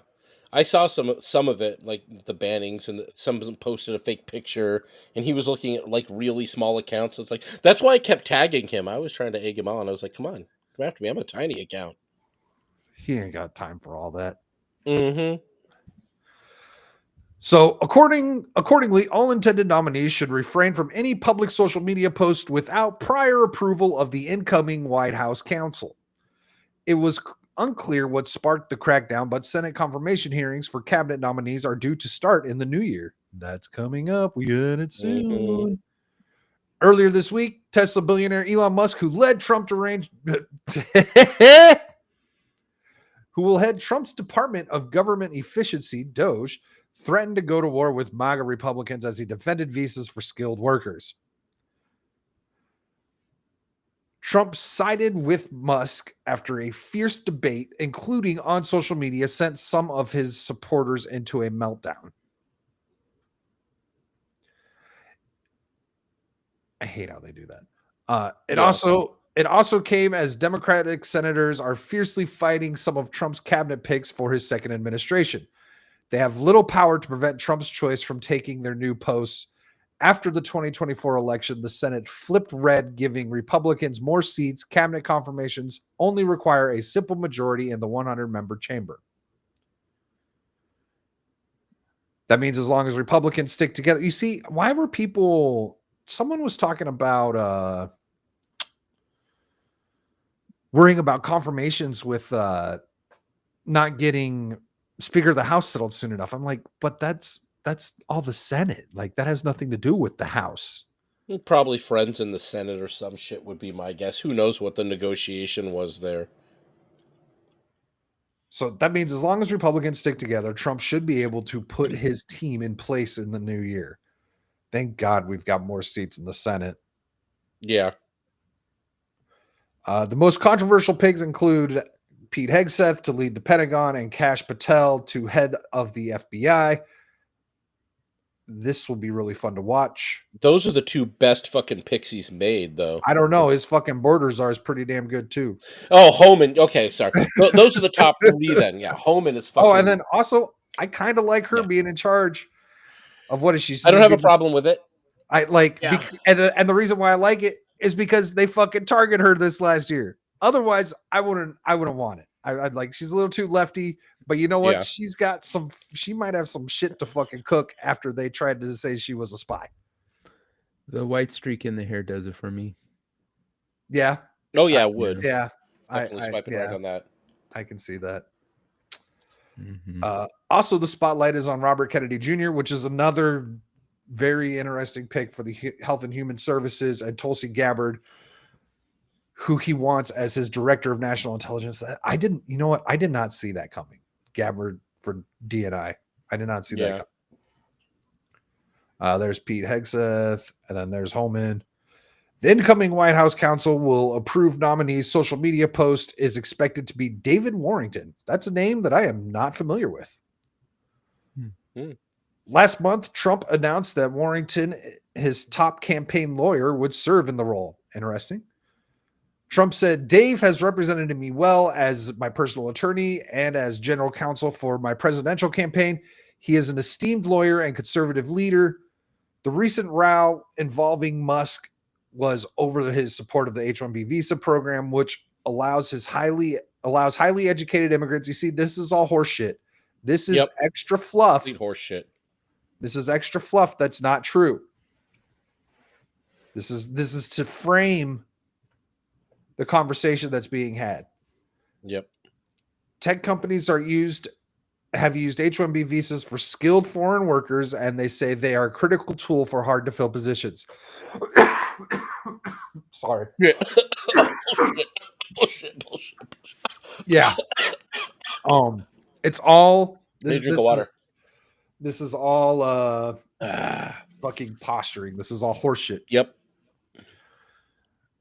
I saw some of it, like the bannings, and some of them posted a fake picture, and he was looking at like really small accounts. So it's like that's why I kept tagging him. I was trying to egg him on. I was like, "Come on, come after me. I'm a tiny account." He ain't got time for all that. Mm-hmm. So accordingly, all intended nominees should refrain from any public social media post without prior approval of the incoming White House counsel. It was unclear what sparked the crackdown, but Senate confirmation hearings for cabinet nominees are due to start in the new year. That's coming up. We get it soon. Mm-hmm. Earlier this week, Tesla billionaire Elon Musk, who led Trump to range, who will head Trump's Department of Government Efficiency, DOGE, threatened to go to war with MAGA Republicans as he defended visas for skilled workers. Trump sided with Musk after a fierce debate, including on social media, sent some of his supporters into a meltdown. I hate how they do that. It also came as Democratic senators are fiercely fighting some of Trump's cabinet picks for his second administration. They have little power to prevent Trump's choice from taking their new posts. After the 2024 election, the Senate flipped red, giving Republicans more seats. Cabinet confirmations only require a simple majority in the 100-member chamber. That means as long as Republicans stick together. You see, why were people... Someone was talking about worrying about confirmations with not getting Speaker of the House settled soon enough. I'm like, but that's all the Senate. Like, that has nothing to do with the House. Probably friends in the Senate or some shit would be my guess. Who knows what the negotiation was there? So that means as long as Republicans stick together, Trump should be able to put his team in place in the new year. Thank God we've got more seats in the Senate. Yeah. The most controversial picks include Pete Hegseth to lead the Pentagon and Kash Patel to head of the FBI. This will be really fun to watch. Those are the two best fucking picks he's made, though. I don't know. His fucking borders are pretty damn good, too. Oh, Homan. Okay, sorry. Those are the top three, then. Yeah, Homan is fucking... Oh, and then also, I kind of like her being in charge of what is she? I don't have a problem with it. I like, and the reason why I like it is because they fucking target her this last year. Otherwise, I wouldn't want it. I'd like, she's a little too lefty, but you know what? Yeah. She might have some shit to fucking cook after they tried to say she was a spy. The white streak in the hair does it for me. Yeah. Oh yeah, it would. Yeah. Definitely swiping right on that. I can see that. Mm-hmm. Also, the spotlight is on Robert Kennedy Jr., which is another very interesting pick for the Health and Human Services, and Tulsi Gabbard, who he wants as his director of national intelligence. I did not see that coming. Gabbard for DNI. I did not see that coming. There's Pete Hegseth, and then there's Homan. The incoming White House counsel will approve nominees' social media post is expected to be David Warrington. That's a name that I am not familiar with. Mm-hmm. Last month, Trump announced that Warrington, his top campaign lawyer, would serve in the role. Interesting. Trump said, Dave has represented me well as my personal attorney and as general counsel for my presidential campaign. He is an esteemed lawyer and conservative leader. The recent row involving Musk was over his support of the H-1B visa program, which allows highly educated immigrants. You see, this is all horseshit. This is extra fluff. Complete horseshit. This is extra fluff that's not true. This is to frame the conversation that's being had. Yep. Tech companies have used H-1B visas for skilled foreign workers, and they say they are a critical tool for hard to fill positions. Sorry. Yeah. Bullshit. Yeah. It's all drink of water. This is all fucking posturing. This is all horseshit. Yep.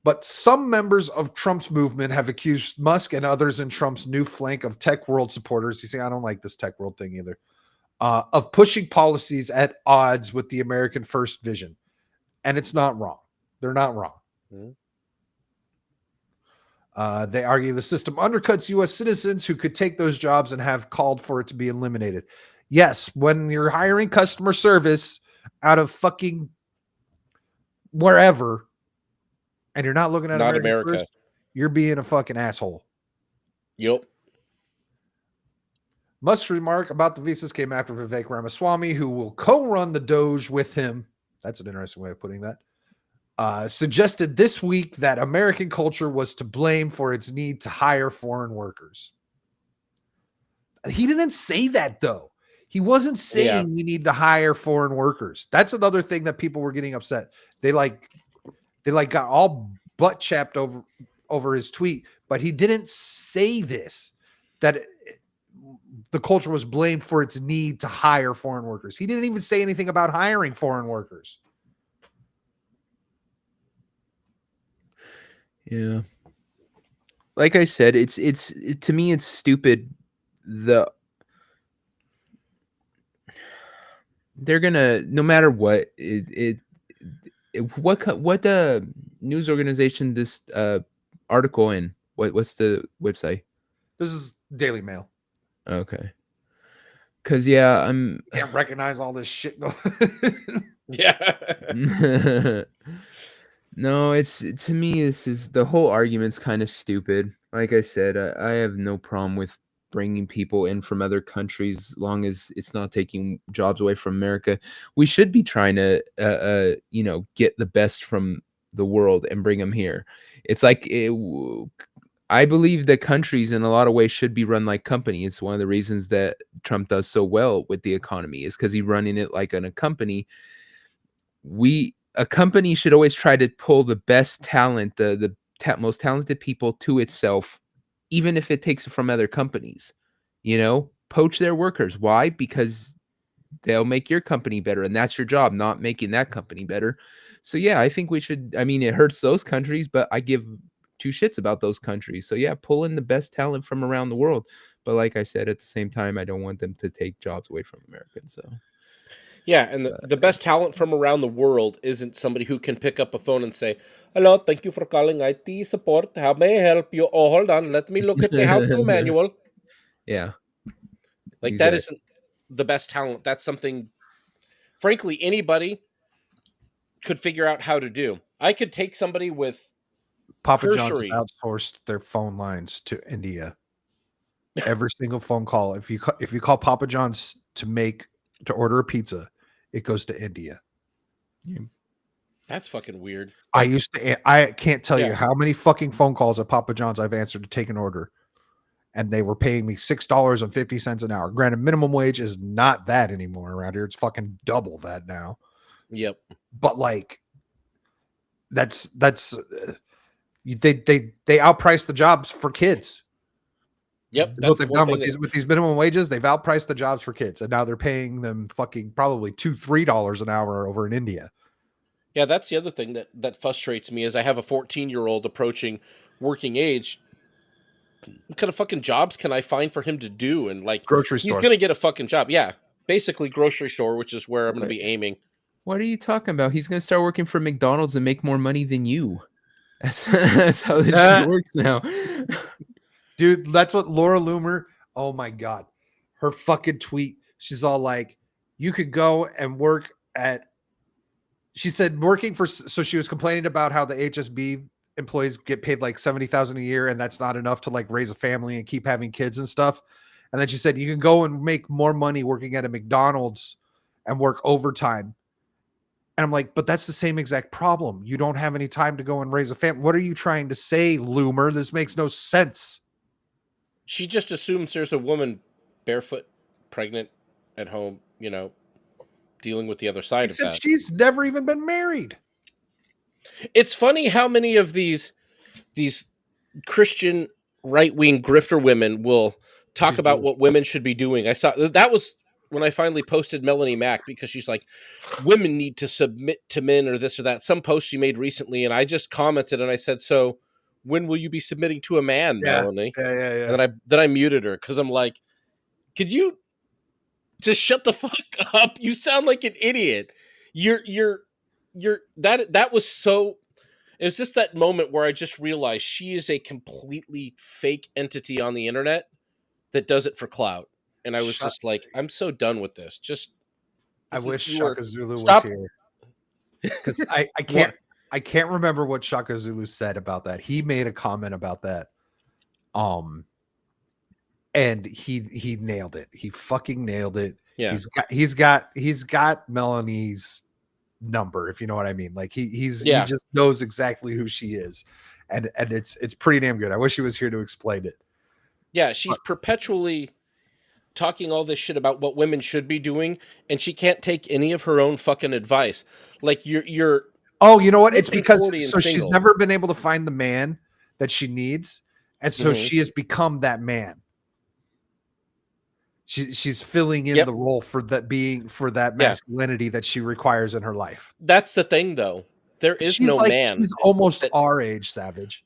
But some members of Trump's movement have accused Musk and others in Trump's new flank of tech world supporters. You see, I don't like this tech world thing either. Of pushing policies at odds with the American First vision. And it's not wrong. They're not wrong. Mm-hmm. They argue the system undercuts U.S. citizens who could take those jobs and have called for it to be eliminated. Yes, when you're hiring customer service out of fucking wherever, and you're not looking at America first, you're being a fucking asshole. Yep. Musk's remark about the visas came after Vivek Ramaswamy, who will co-run the Doge with him. That's an interesting way of putting that. Suggested this week that American culture was to blame for its need to hire foreign workers. He didn't say that, though. He wasn't saying we need to hire foreign workers. That's another thing that people were getting upset. They got all butt chapped over his tweet, but he didn't say this, that the culture was blamed for its need to hire foreign workers. He didn't even say anything about hiring foreign workers. Yeah. Like I said, it's to me it's stupid. They're gonna, no matter what, what the news organization this article in, what's the website? This is Daily Mail. Okay. Cause yeah, can't recognize all this shit going. Yeah. No, to me, this is, the whole argument's kind of stupid. Like I said, I have no problem with bringing people in from other countries as long as it's not taking jobs away from America. We should be trying to, get the best from the world and bring them here. It's like, I believe that countries in a lot of ways should be run like companies. It's one of the reasons that Trump does so well with the economy is because he's running it like a company. A company should always try to pull the best talent, the most talented people to itself, even if it takes it from other companies. Poach their workers. Why? Because they'll make your company better, and that's your job, not making that company better. So yeah, I think we should. I mean, it hurts those countries, but I give two shits about those countries. So yeah, pull in the best talent from around the world. But like I said, at the same time, I don't want them to take jobs away from Americans. So. Yeah, and the best talent from around the world isn't somebody who can pick up a phone and say, "Hello, thank you for calling IT support. How may I help you? Oh, hold on, let me look at the how-to manual." Yeah. Like, that isn't the best talent. That's something, frankly, anybody could figure out how to do. I could take somebody with Papa John's outsourced their phone lines to India. Every single phone call, if you call Papa John's to order a pizza, it goes to India. Yeah. That's fucking weird. I can't tell you how many fucking phone calls at Papa John's I've answered to take an order, and they were paying me $6.50 an hour. Granted, minimum wage is not that anymore around here. It's fucking double that now. Yep. But like, that's they outprice the jobs for kids. Yep. That's what they've done with these minimum wages. They've outpriced the jobs for kids, and now they're paying them fucking probably $2-3 an hour over in India. Yeah, that's the other thing that frustrates me is I have a 14-year-old approaching working age. What kind of fucking jobs can I find for him to do? And like, grocery store. He's going to get a fucking job. Yeah, basically grocery store, which is where I'm going to be aiming. What are you talking about? He's going to start working for McDonald's and make more money than you. That's how this shit works now. Dude, that's what Laura Loomer, oh my God, her fucking tweet. She's all like, you could go and work she said so she was complaining about how the HSB employees get paid like $70,000 a year, and that's not enough to like raise a family and keep having kids and stuff. And then she said, you can go and make more money working at a McDonald's and work overtime. And I'm like, but that's the same exact problem. You don't have any time to go and raise a family. What are you trying to say, Loomer? This makes no sense. She just assumes there's a woman barefoot, pregnant, at home, dealing with the other side of that. Except she's never even been married. It's funny how many of these Christian right-wing grifter women will talk about what women should be doing. I saw that was when I finally posted Melanie Mack, because she's like, women need to submit to men or this or that. Some post she made recently, and I just commented and I said, so when will you be submitting to a man, Melanie? Yeah. And then I muted her because I'm like, could you just shut the fuck up? You sound like an idiot. You're that was so. It was just that moment where I just realized she is a completely fake entity on the internet that does it for clout. And I was just like, I'm so done with this. I wish Shaka Zulu was here, because I can't remember what Shaka Zulu said about that. He made a comment about that. And and he nailed it. He fucking nailed it. Yeah. He's got Melanie's number, if you know what I mean. Like he just knows exactly who she is, and it's pretty damn good. I wish he was here to explain it. Yeah, she's perpetually talking all this shit about what women should be doing, and she can't take any of her own fucking advice. Like you're oh, you know what? It's because she's never been able to find the man that she needs, and so she has become that man. She's filling in the role for that masculinity that she requires in her life. That's the thing, though. There is no man. She's almost our age, Savage.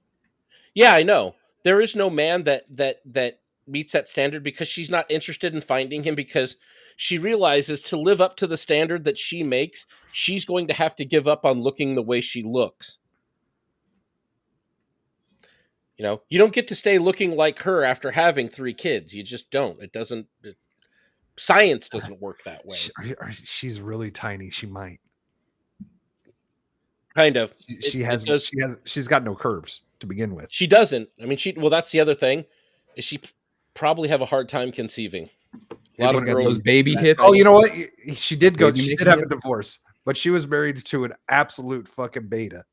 Yeah, I know. There is no man that meets that standard, because she's not interested in finding him, because she realizes to live up to the standard that she makes, she's going to have to give up on looking the way she looks. You know, you don't get to stay looking like her after having 3 kids. You just don't. Science doesn't work that way. She's really tiny. She might. Kind of. She's got no curves to begin with. She doesn't. I mean, that's the other thing, is she probably have a hard time conceiving. A lot of girls, those baby hips. Oh, you know what? She did have a divorce, but she was married to an absolute fucking beta.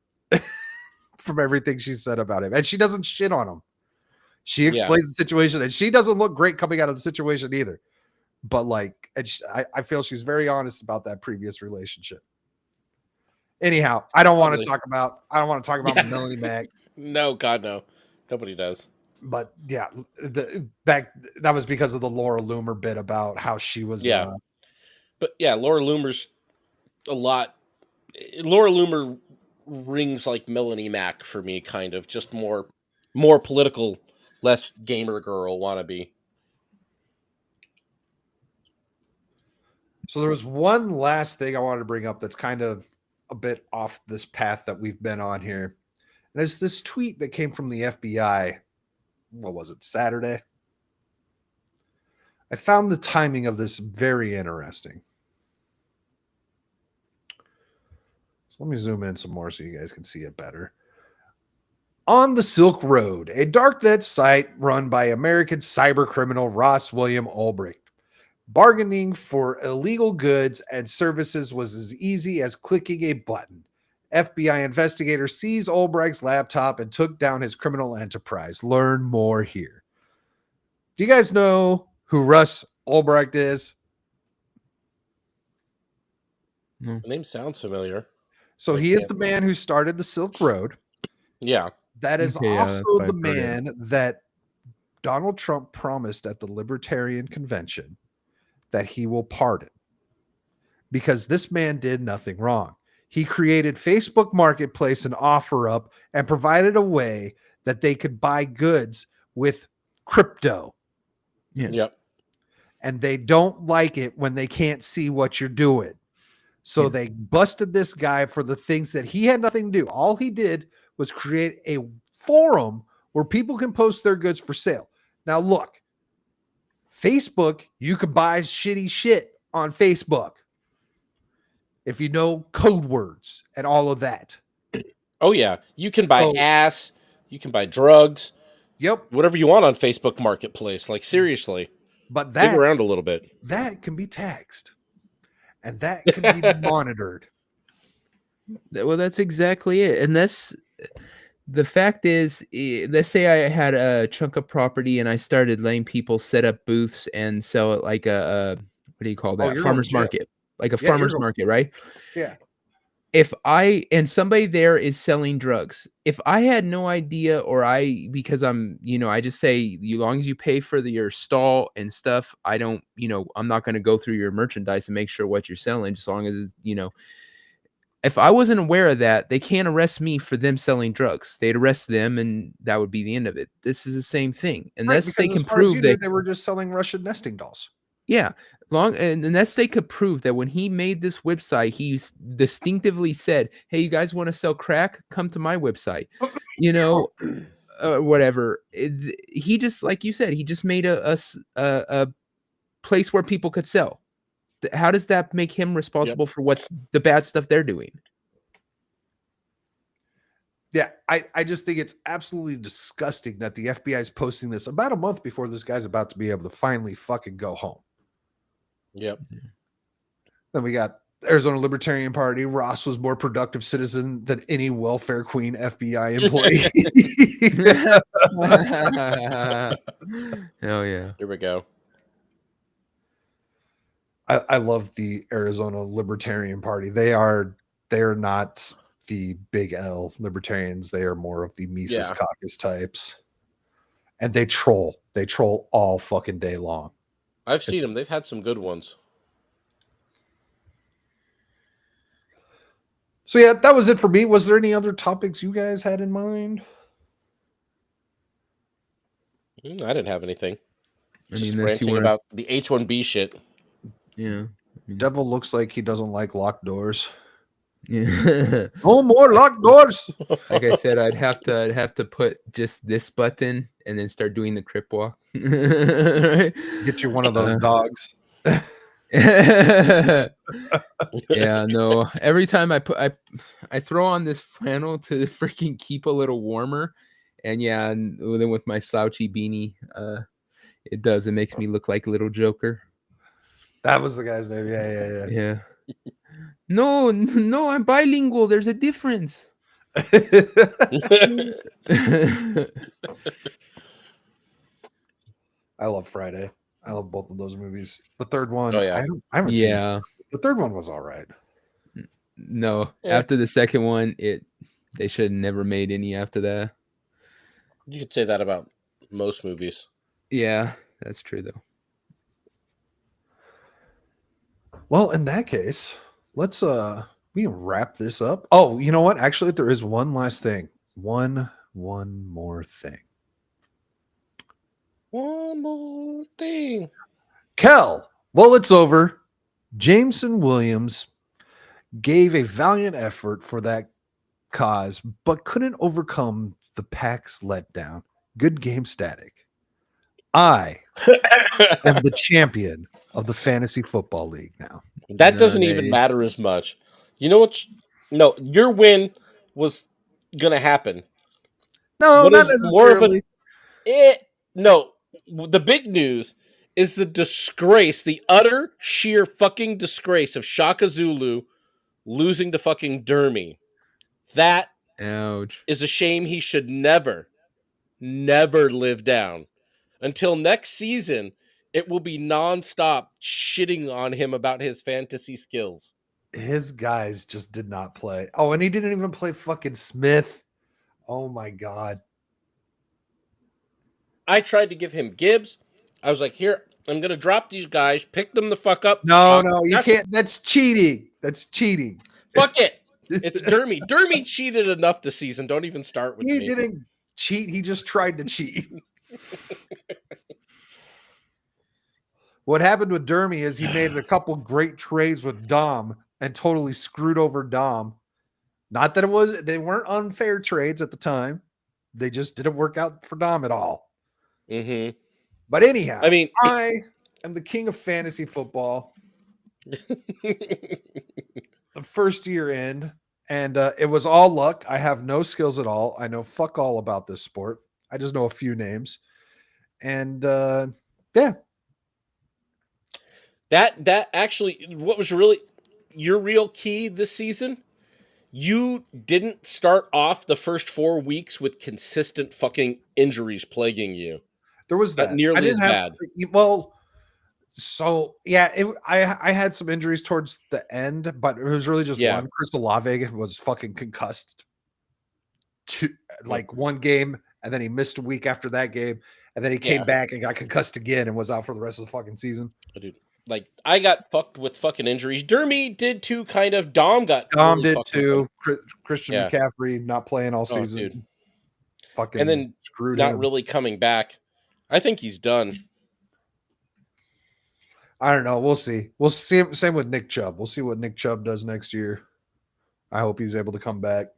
From everything she said about him, and she doesn't shit on him. She explains the situation, and she doesn't look great coming out of the situation either. But like, I feel she's very honest about that previous relationship. Anyhow, I don't want to talk about Melanie Mac. No, God, no, nobody does. But yeah, that was because of the Laura Loomer bit about how she was. But yeah, Laura Loomer's a lot. Laura Loomer rings like Melanie Mac for me, kind of just more political, less gamer girl wannabe. So there was one last thing I wanted to bring up that's kind of a bit off this path that we've been on here. And it's this tweet that came from the FBI. What was it, Saturday? I found the timing of this very interesting. So let me zoom in some more so you guys can see it better. On the Silk Road, a darknet site run by American cyber criminal Ross William Ulbricht. Bargaining for illegal goods and services was as easy as clicking a button. FBI investigators seized Ulbricht's laptop and took down his criminal enterprise. Learn more here. Do you guys know who Russ Ulbricht is? The name sounds familiar. So he is the man who started the Silk Road. Yeah. That is also the man that Donald Trump promised at the Libertarian Convention that he will pardon, because this man did nothing wrong. He created Facebook Marketplace and OfferUp and provided a way that they could buy goods with crypto. Yeah. Yep. And they don't like it when they can't see what you're doing. So they busted this guy for the things that he had nothing to do. All he did was create a forum where people can post their goods for sale. Now, look, Facebook, you can buy shitty shit on Facebook if you know code words and all of that. Oh, yeah. You can buy ass. You can buy drugs. Yep. Whatever you want on Facebook Marketplace. Like, seriously. But dig around a little bit. That can be taxed. And that can be monitored. Well, that's exactly it. And the fact is, let's say I had a chunk of property and I started letting people set up booths and sell it like a what do you call that? Farmer's market. Like a farmer's market, right? Yeah. If somebody there is selling drugs, if I had no idea, because I'm, I just say, as long as you pay for your stall and stuff, I don't, I'm not going to go through your merchandise and make sure what you're selling, just as long as, if I wasn't aware of that, they can't arrest me for them selling drugs. They'd arrest them and that would be the end of it. This is the same thing. Unless they can prove that they were just selling Russian nesting dolls. Yeah. Unless they could prove that when he made this website, he distinctively said, "Hey, you guys want to sell crack? Come to my website." Whatever. He just, like you said, he just made a place where people could sell. How does that make him responsible for what the bad stuff they're doing? Yeah, I just think it's absolutely disgusting that the FBI is posting this about a month before this guy's about to be able to finally fucking go home. Yep. Then we got Arizona Libertarian Party. Ross was more productive citizen than any welfare queen FBI employee. Hell yeah. Here we go. I love the Arizona Libertarian Party. They're not the big L libertarians. They are more of the Mises Caucus types. And they troll. They troll all fucking day long. I've seen them. They've had some good ones. So yeah, that was it for me. Was there any other topics you guys had in mind? I didn't have anything. Just unless ranting about the H-1B shit. Yeah. Devil looks like he doesn't like locked doors. Yeah. No more locked doors. Like I said, I'd have to put just this button and then start doing the crip walk. Right? Get you one of those dogs. Yeah, no. Every time I throw on this flannel to freaking keep a little warmer, and and then with my slouchy beanie, it makes me look like little Joker. That was the guy's name. Yeah. No, I'm bilingual. There's a difference. I love Friday. I love both of those movies. The third one, I haven't seen it. The third one was all right. No, after the second one, they should have never made any after that. You could say that about most movies. Yeah, that's true though. Well, in that case, let's we can wrap this up. Oh, you know what? Actually, there is one last thing. One more thing. One more thing. Kel, well, it's over. Jameson Williams gave a valiant effort for that cause, but couldn't overcome the pack's letdown. Good game, Static. I am the champion of the Fantasy Football League now. That doesn't even matter as much. You know what? No, your win was going to happen. No, not necessarily. No, the big news is the disgrace, the utter sheer fucking disgrace of Shaka Zulu losing to fucking Dermy. That is a shame he should never live down. Until next season, it will be nonstop shitting on him about his fantasy skills. His guys just did not play. Oh, and he didn't even play fucking Smith. Oh my God. I tried to give him Gibbs. I was like, here, I'm going to drop these guys, pick them the fuck up. No, you can't. That's cheating. That's cheating. Fuck it. It's Dermy. Dermy cheated enough this season. Don't even start with me. He didn't cheat. He just tried to cheat. What happened with Dermy is he made a couple great trades with Dom and totally screwed over Dom. Not that they weren't unfair trades at the time. They just didn't work out for Dom at all. Mm-hmm. But anyhow, I mean, I am the king of fantasy football. The first year in, and it was all luck. I have no skills at all. I know fuck all about this sport. I just know a few names. And yeah. That actually, what was really your real key this season? You didn't start off the first 4 weeks with consistent fucking injuries plaguing you. There was that. Not nearly as bad. Well, so yeah, I had some injuries towards the end, but it was really just one. Chris Olave was fucking concussed one game, and then he missed a week after that game, and then he came back and got concussed again and was out for the rest of the fucking season. Dude, I got fucked with fucking injuries. Dermy did too, kind of. Dom really did too. Christian McCaffrey not playing all season. Dude. Fucking and then screwed not him. Really coming back. I think he's done. I don't know. We'll see. We'll see. Same with Nick Chubb. We'll see what Nick Chubb does next year. I hope he's able to come back.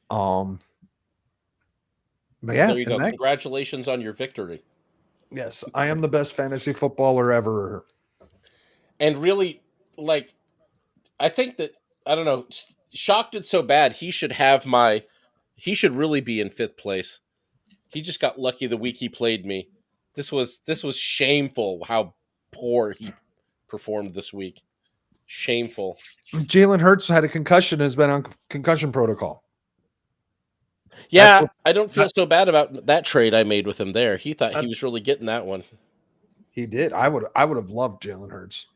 But yeah, there you go. Congratulations on your victory. Yes, I am the best fantasy footballer ever. And really, I think that, I don't know, Shock did so bad. He should really be in 5th place. He just got lucky the week he played me. This was shameful how poor he performed this week. Shameful. Jalen Hurts had a concussion and has been on concussion protocol. Yeah, I don't feel so bad about that trade I made with him there. He thought he was really getting that one. He did. I would have loved Jalen Hurts.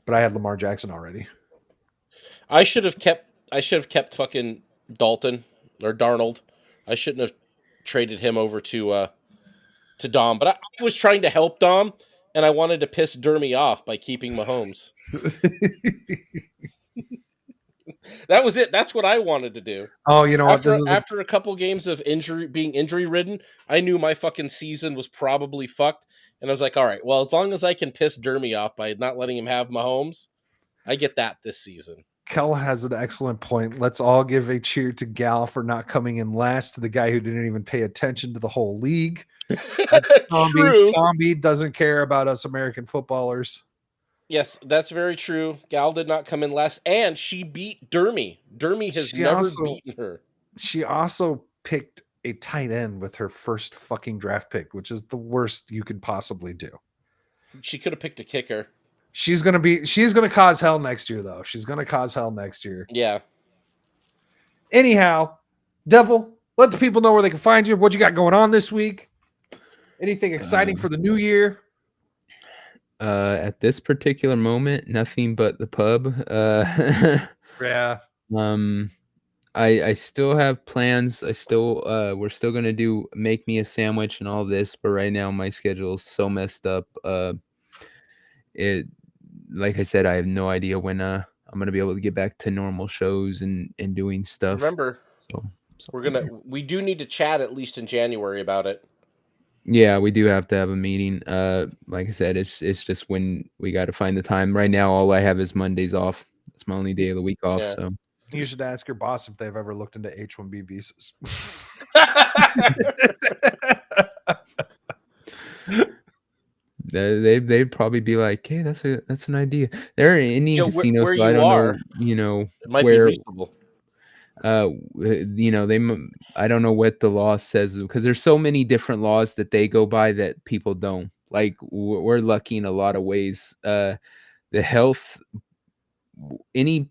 But I had Lamar Jackson already. I should have kept fucking Dalton or Darnold. I shouldn't have traded him over to Dom. But I was trying to help Dom, and I wanted to piss Dermy off by keeping Mahomes. That was it. That's what I wanted to do. Oh, you know after a couple games of being injury ridden, I knew my fucking season was probably fucked. And I was like, all right, well, as long as I can piss Dermy off by not letting him have Mahomes, I get that this season. Kel has an excellent point. Let's all give a cheer to Gal for not coming in last, to the guy who didn't even pay attention to the whole league. That's True. Tom B doesn't care about us American footballers. Yes, that's very true. Gal did not come in last, and she beat Dermy. Dermy has never beaten her. She also picked a tight end with her first fucking draft pick, which is the worst you could possibly do. She could have picked a kicker. She's gonna cause hell next year, though. She's gonna cause hell next year. Yeah. Anyhow, Devil, let the people know where they can find you. What you got going on this week? Anything exciting for the new year? At this particular moment, nothing but the pub. Yeah. I still have plans. We're still gonna make me a sandwich and all this, but right now my schedule is so messed up. Like I said, I have no idea when I'm gonna be able to get back to normal shows and doing stuff. Remember, we do need to chat at least in January about it. Yeah, we do have to have a meeting. Like I said, it's just when we got to find the time. Right now, all I have is Mondays off. It's my only day of the week off. Yeah. So you should ask your boss if they've ever looked into H-1B visas. They'd probably be like, "Hey, that's an idea." There are Indian casinos, so I don't know. It might be reasonable. I don't know what the law says, because there's so many different laws that they go by that people don't. Like, we're lucky in a lot of ways. The health, any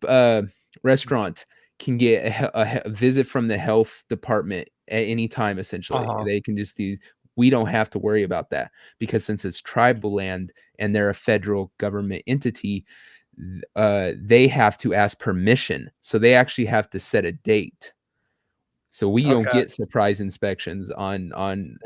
restaurant can get a visit from the health department at any time. Essentially, they can just use. We don't have to worry about that, because since it's tribal land and they're a federal government entity, they have to ask permission. So they actually have to set a date. So we don't get surprise inspections on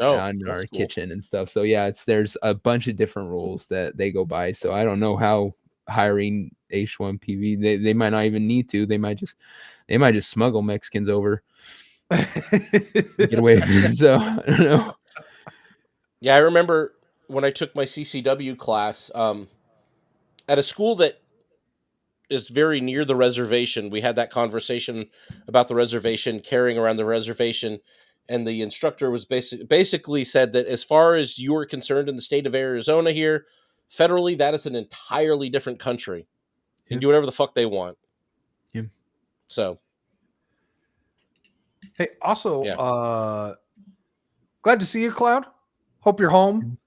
our kitchen and stuff. So yeah, there's a bunch of different rules that they go by. So I don't know how hiring H1PV, they might not even need to. They might just smuggle Mexicans over. Get away from it. So I don't know. Yeah, I remember when I took my CCW class at a school that is very near the reservation. We had that conversation about the reservation, carrying around the reservation, and the instructor was basically said that as far as you are concerned in the state of Arizona here, federally, that is an entirely different country. They can do whatever the fuck they want. Yeah. So. Hey, also, glad to see you, Cloud. Hope you're home,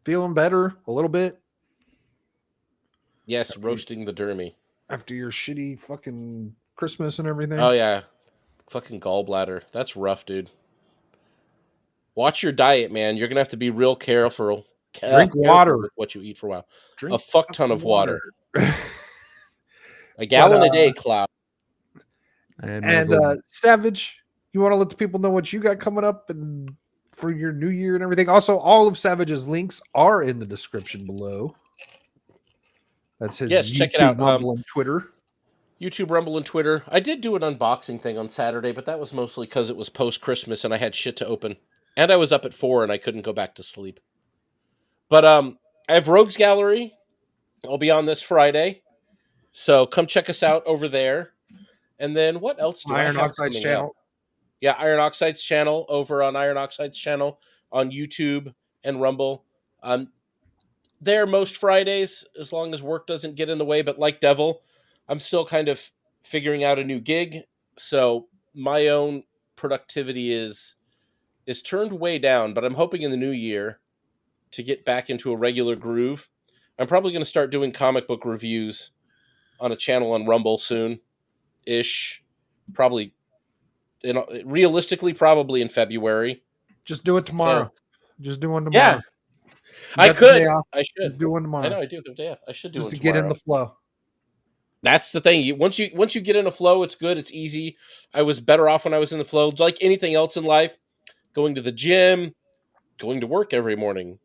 feeling better a little bit. Yes, roasting the Dermy. After your shitty fucking Christmas and everything. Oh, yeah. Fucking gallbladder. That's rough, dude. Watch your diet, man. You're going to have to be real careful. Drink water. With what you eat for a while. Drink a fuck ton of water. A gallon a day, Cloud. And Savage, you want to let the people know what you got coming up and for your new year and everything. Also, all of Savage's links are in the description below. That's his YouTube, check it out. Rumble, and Twitter. YouTube, Rumble, and Twitter. I did do an unboxing thing on Saturday, but that was mostly because it was post-Christmas and I had shit to open. And I was up at 4 and I couldn't go back to sleep. But I have Rogues Gallery. I'll be on this Friday. So come check us out over there. And then what else do Iron I have Oxide's coming channel. out? Yeah, Iron Oxide's channel over on Iron Oxide's channel on YouTube and Rumble. There most Fridays, as long as work doesn't get in the way. But like Devil, I'm still kind of figuring out a new gig, so my own productivity is turned way down, but I'm hoping in the new year to get back into a regular groove. I'm probably going to start doing comic book reviews on a channel on Rumble soon-ish. Probably, realistically, probably in February. Just do it tomorrow. So, just do one tomorrow. yeah, I could. I should. Just do one tomorrow. I know I do have a day off. I should do just one to tomorrow. Get in the flow. That's the thing. Once you get in a flow, it's good. It's easy. I was better off when I was in the flow. Like anything else in life, going to the gym, going to work every morning,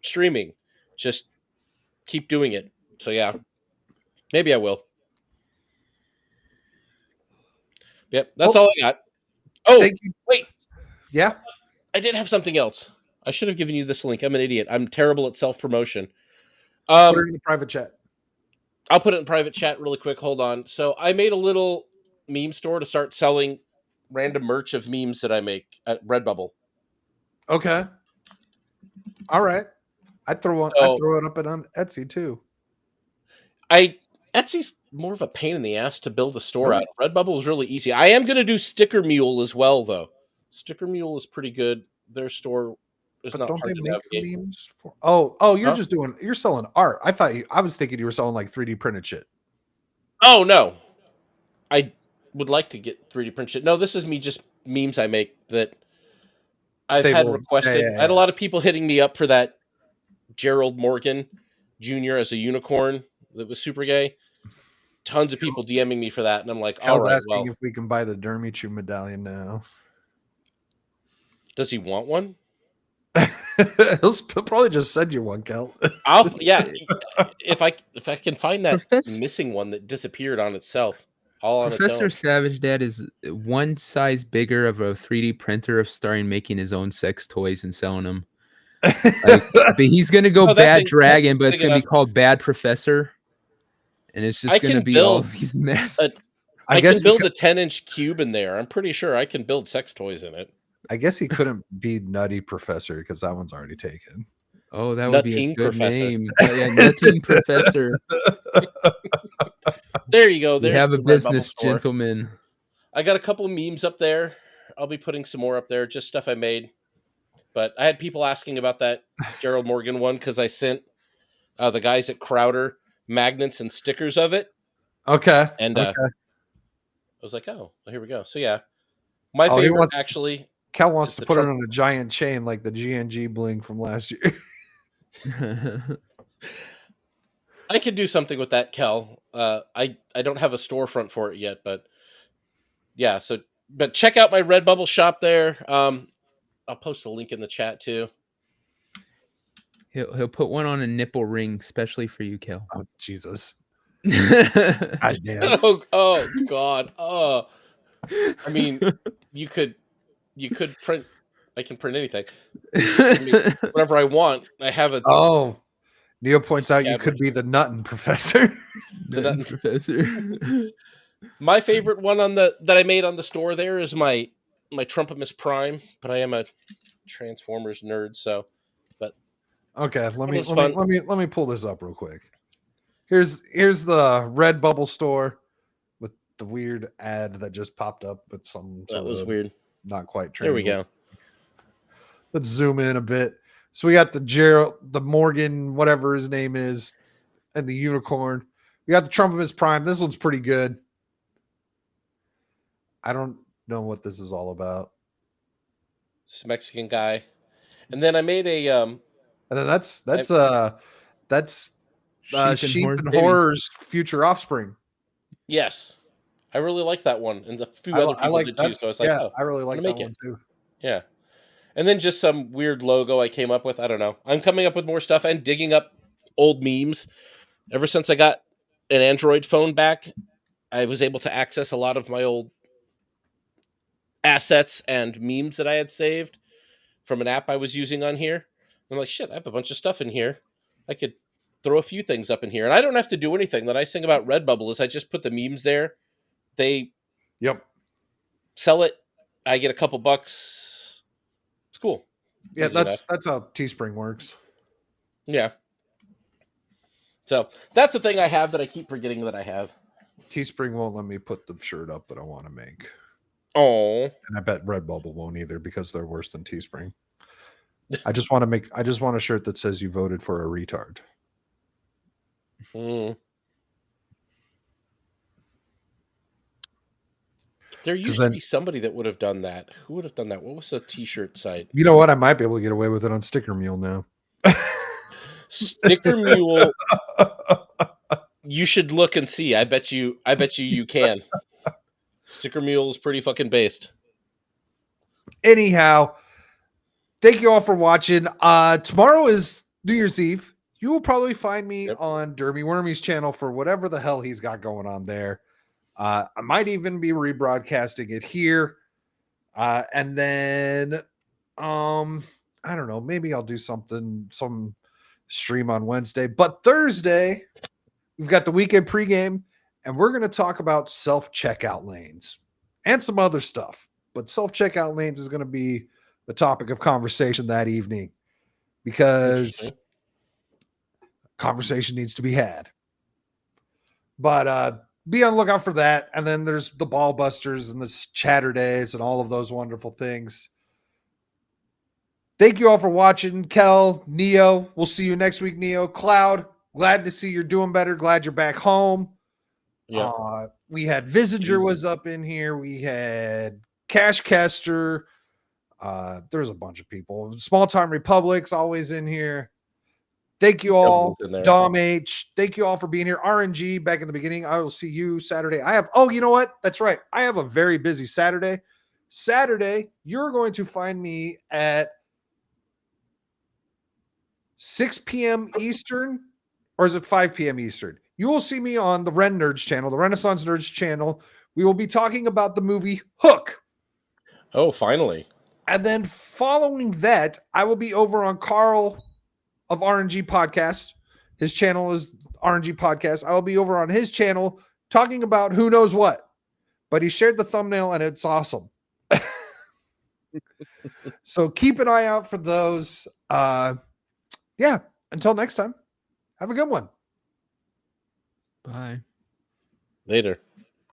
streaming, just keep doing it. So yeah, maybe I will. Yep, that's all I got. Oh, wait. Yeah? I did have something else. I should have given you this link. I'm an idiot. I'm terrible at self-promotion. Put it in the private chat. I'll put it in private chat really quick. Hold on. So I made a little meme store to start selling random merch of memes that I make at Redbubble. Okay. All right. I'd throw it up on Etsy too. Etsy's more of a pain in the ass to build a store out. Redbubble is really easy. I am going to do Sticker Mule as well, though. Sticker Mule is pretty good. Their store is not hard to navigate. Memes for? You're selling art. I was thinking you were selling like 3D printed shit. Oh no, I would like to get 3D printed shit. No, this is me just memes I make that I've had requested. I had a lot of people hitting me up for that Gerald Morgan Jr. as a unicorn that was super gay. Tons of people DMing me for that, and I'm like, all right, asking if we can buy the Dermichu medallion now. Does he want one? He'll probably just send you one, Kel. If I can find that missing one that disappeared on itself, Professor Savage Dad is one size bigger of a 3D printer of starting making his own sex toys and selling them. But he's gonna go Bad Dragon, but it's gonna be called Bad Professor, and it's just gonna be all these mess. I can build a 10-inch cube in there. I'm pretty sure I can build sex toys in it. I guess he couldn't be Nutty Professor because that one's already taken. Oh, that would be a good name. Yeah, Nutting Professor. There you go. There's you have a business, gentleman. I got a couple memes up there. I'll be putting some more up there, just stuff I made. But I had people asking about that Gerald Morgan one because I sent the guys at Crowder magnets and stickers of it. Okay. And I was like, oh, here we go. So yeah, my favorite actually. Cal wants to put it on a giant chain like the GNG bling from last year. I could do something with that, Kel. I don't have a storefront for it yet, but yeah. But check out my Redbubble shop there. I'll post a link in the chat too. He'll put one on a nipple ring, especially for you, Kel. Oh Jesus! God damn. Oh God! Oh, I mean, you could print. I can print anything. I mean, whatever I want. I have a. Oh, Neo points out you could be the Nuttin' Professor. The Nuttin' Professor. My favorite one that I made on the store there is my Trumpimus Prime, but I am a Transformers nerd, so. But okay, let me pull this up real quick. Here's the Redbubble store with the weird ad that just popped up with some. That was weird. Not quite true. There we go. Let's zoom in a bit. So we got the Morgan, whatever his name is, and the unicorn. We got the Trumpimus Prime. This one's pretty good. I don't know what this is all about. It's a Mexican guy. And then I made a and then that's Sheep and Horror's future offspring. Yes. I really like that one. And a few other people did too. So I was like, I really like that one too. Yeah. And then just some weird logo I came up with. I don't know. I'm coming up with more stuff and digging up old memes. Ever since I got an Android phone back, I was able to access a lot of my old assets and memes that I had saved from an app I was using on here. I'm like, shit, I have a bunch of stuff in here. I could throw a few things up in here. And I don't have to do anything. The nice thing about Redbubble is I just put the memes there. They sell it. I get a couple bucks. It's cool. Yeah, that's how Teespring works. Yeah. So that's the thing I have that I keep forgetting that I have. Teespring won't let me put the shirt up that I want to make. Oh. And I bet Redbubble won't either because they're worse than Teespring. I just want a shirt that says you voted for a retard. There used to be somebody that would have done that. Who would have done that? What was the t-shirt site? You know what? I might be able to get away with it on Sticker Mule now. Sticker Mule. You should look and see. I bet you can. Sticker Mule is pretty fucking based. Anyhow, thank you all for watching. Tomorrow is New Year's Eve. You will probably find me on Dermy Wormy's channel for whatever the hell he's got going on there. I might even be rebroadcasting it here. And then I don't know, maybe I'll do some stream on Wednesday. But Thursday, we've got the weekend pregame, and we're going to talk about self-checkout lanes and some other stuff. But self-checkout lanes is going to be the topic of conversation that evening because conversation needs to be had. But be on the lookout for that. And then there's the Ball Busters and the Chatter Days and all of those wonderful things. Thank you all for watching. Kel, Neo, we'll see you next week, Neo. Cloud, glad to see you're doing better. Glad you're back home. Yeah. We had Visinger was up in here. We had Cash Kester. There's a bunch of people. Small Time Republic's always in here. Thank you all. Dom H. Thank you all for being here. RNG back in the beginning. I will see you Saturday. You know what? That's right. I have a very busy Saturday. Saturday, you're going to find me at 6 p.m. Eastern, or is it 5 p.m. Eastern? You will see me on the Ren Nerds channel, the Renaissance Nerds channel. We will be talking about the movie Hook. Oh, finally. And then following that, I will be over on Carl of RNG Podcast. His channel is RNG Podcast. I will be over on his channel talking about who knows what. But he shared the thumbnail and it's awesome. So keep an eye out for those. Yeah, until next time, have a good one. Bye. Later.